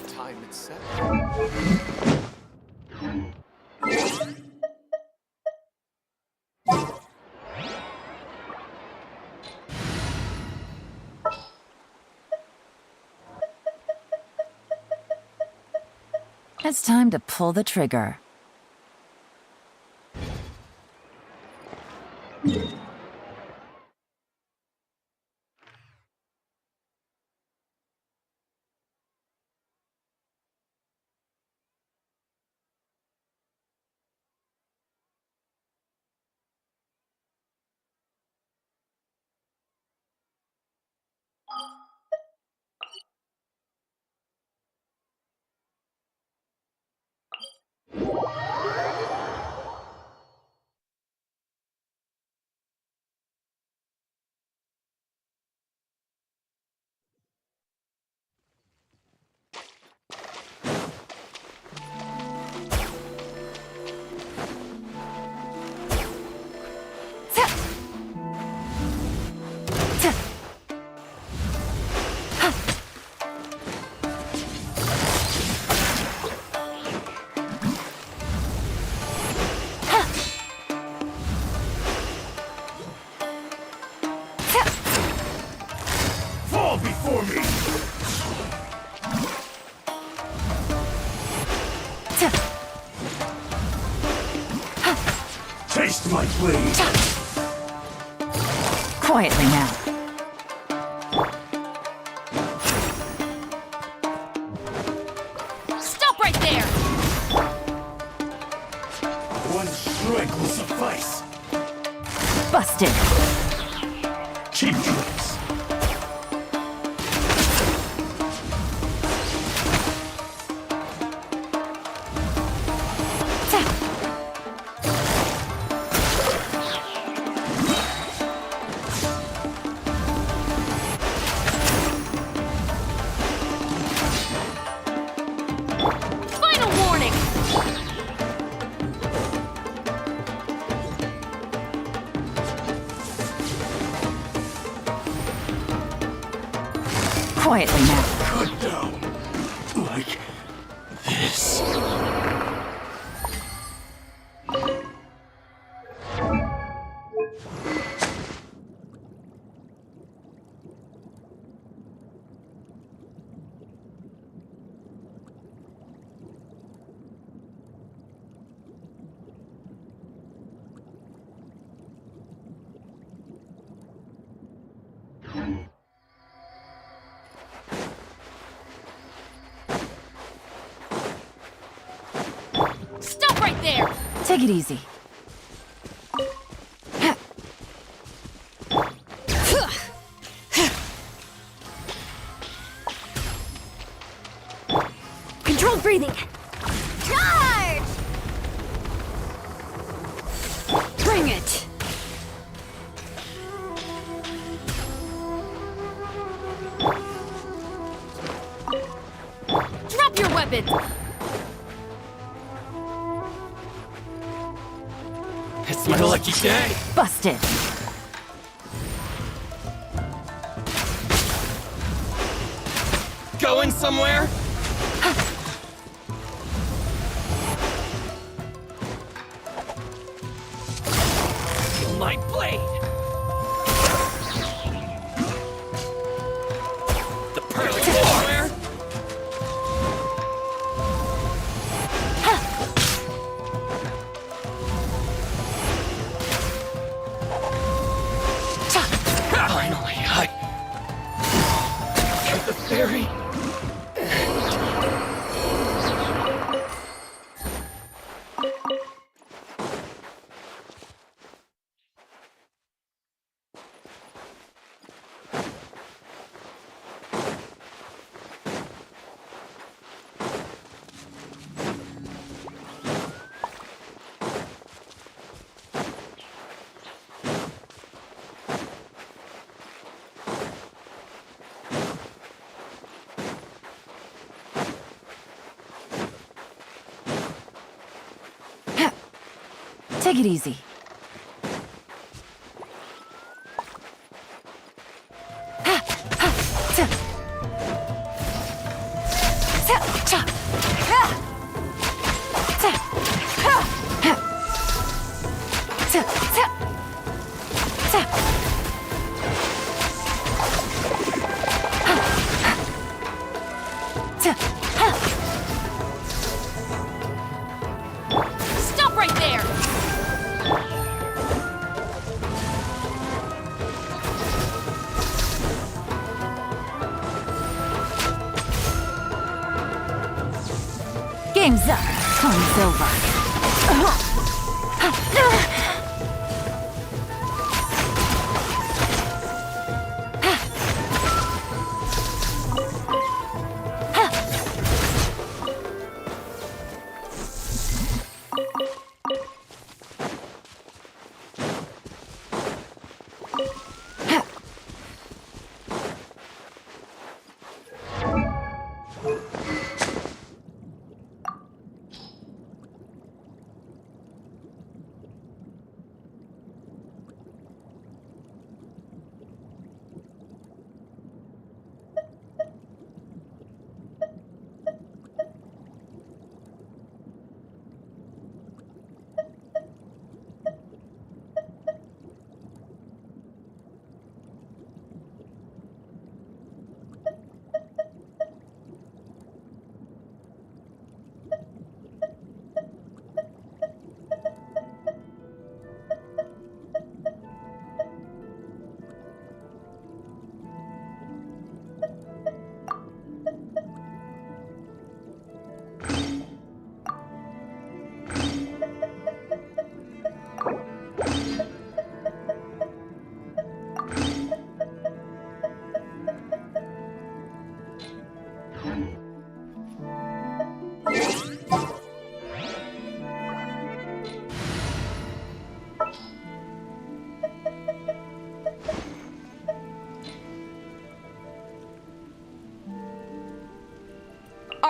Time it's set. It's time to pull the trigger. Fall before me! Taste my blade! Quietly now. Stop right there! One strike will suffice. Busted. Cheap tricks. Final warning! Quietly now. Cut down. Like this. Stop right there! Take it easy. Controlled breathing. Charge! Bring it. Drop your weapons! It's my lucky day. Busted. Going somewhere? My blade. The perfect somewhere. Finally, I get the fairy. Take it easy. Stop right there! Game's up. Time's over.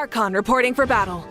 Archon reporting for battle.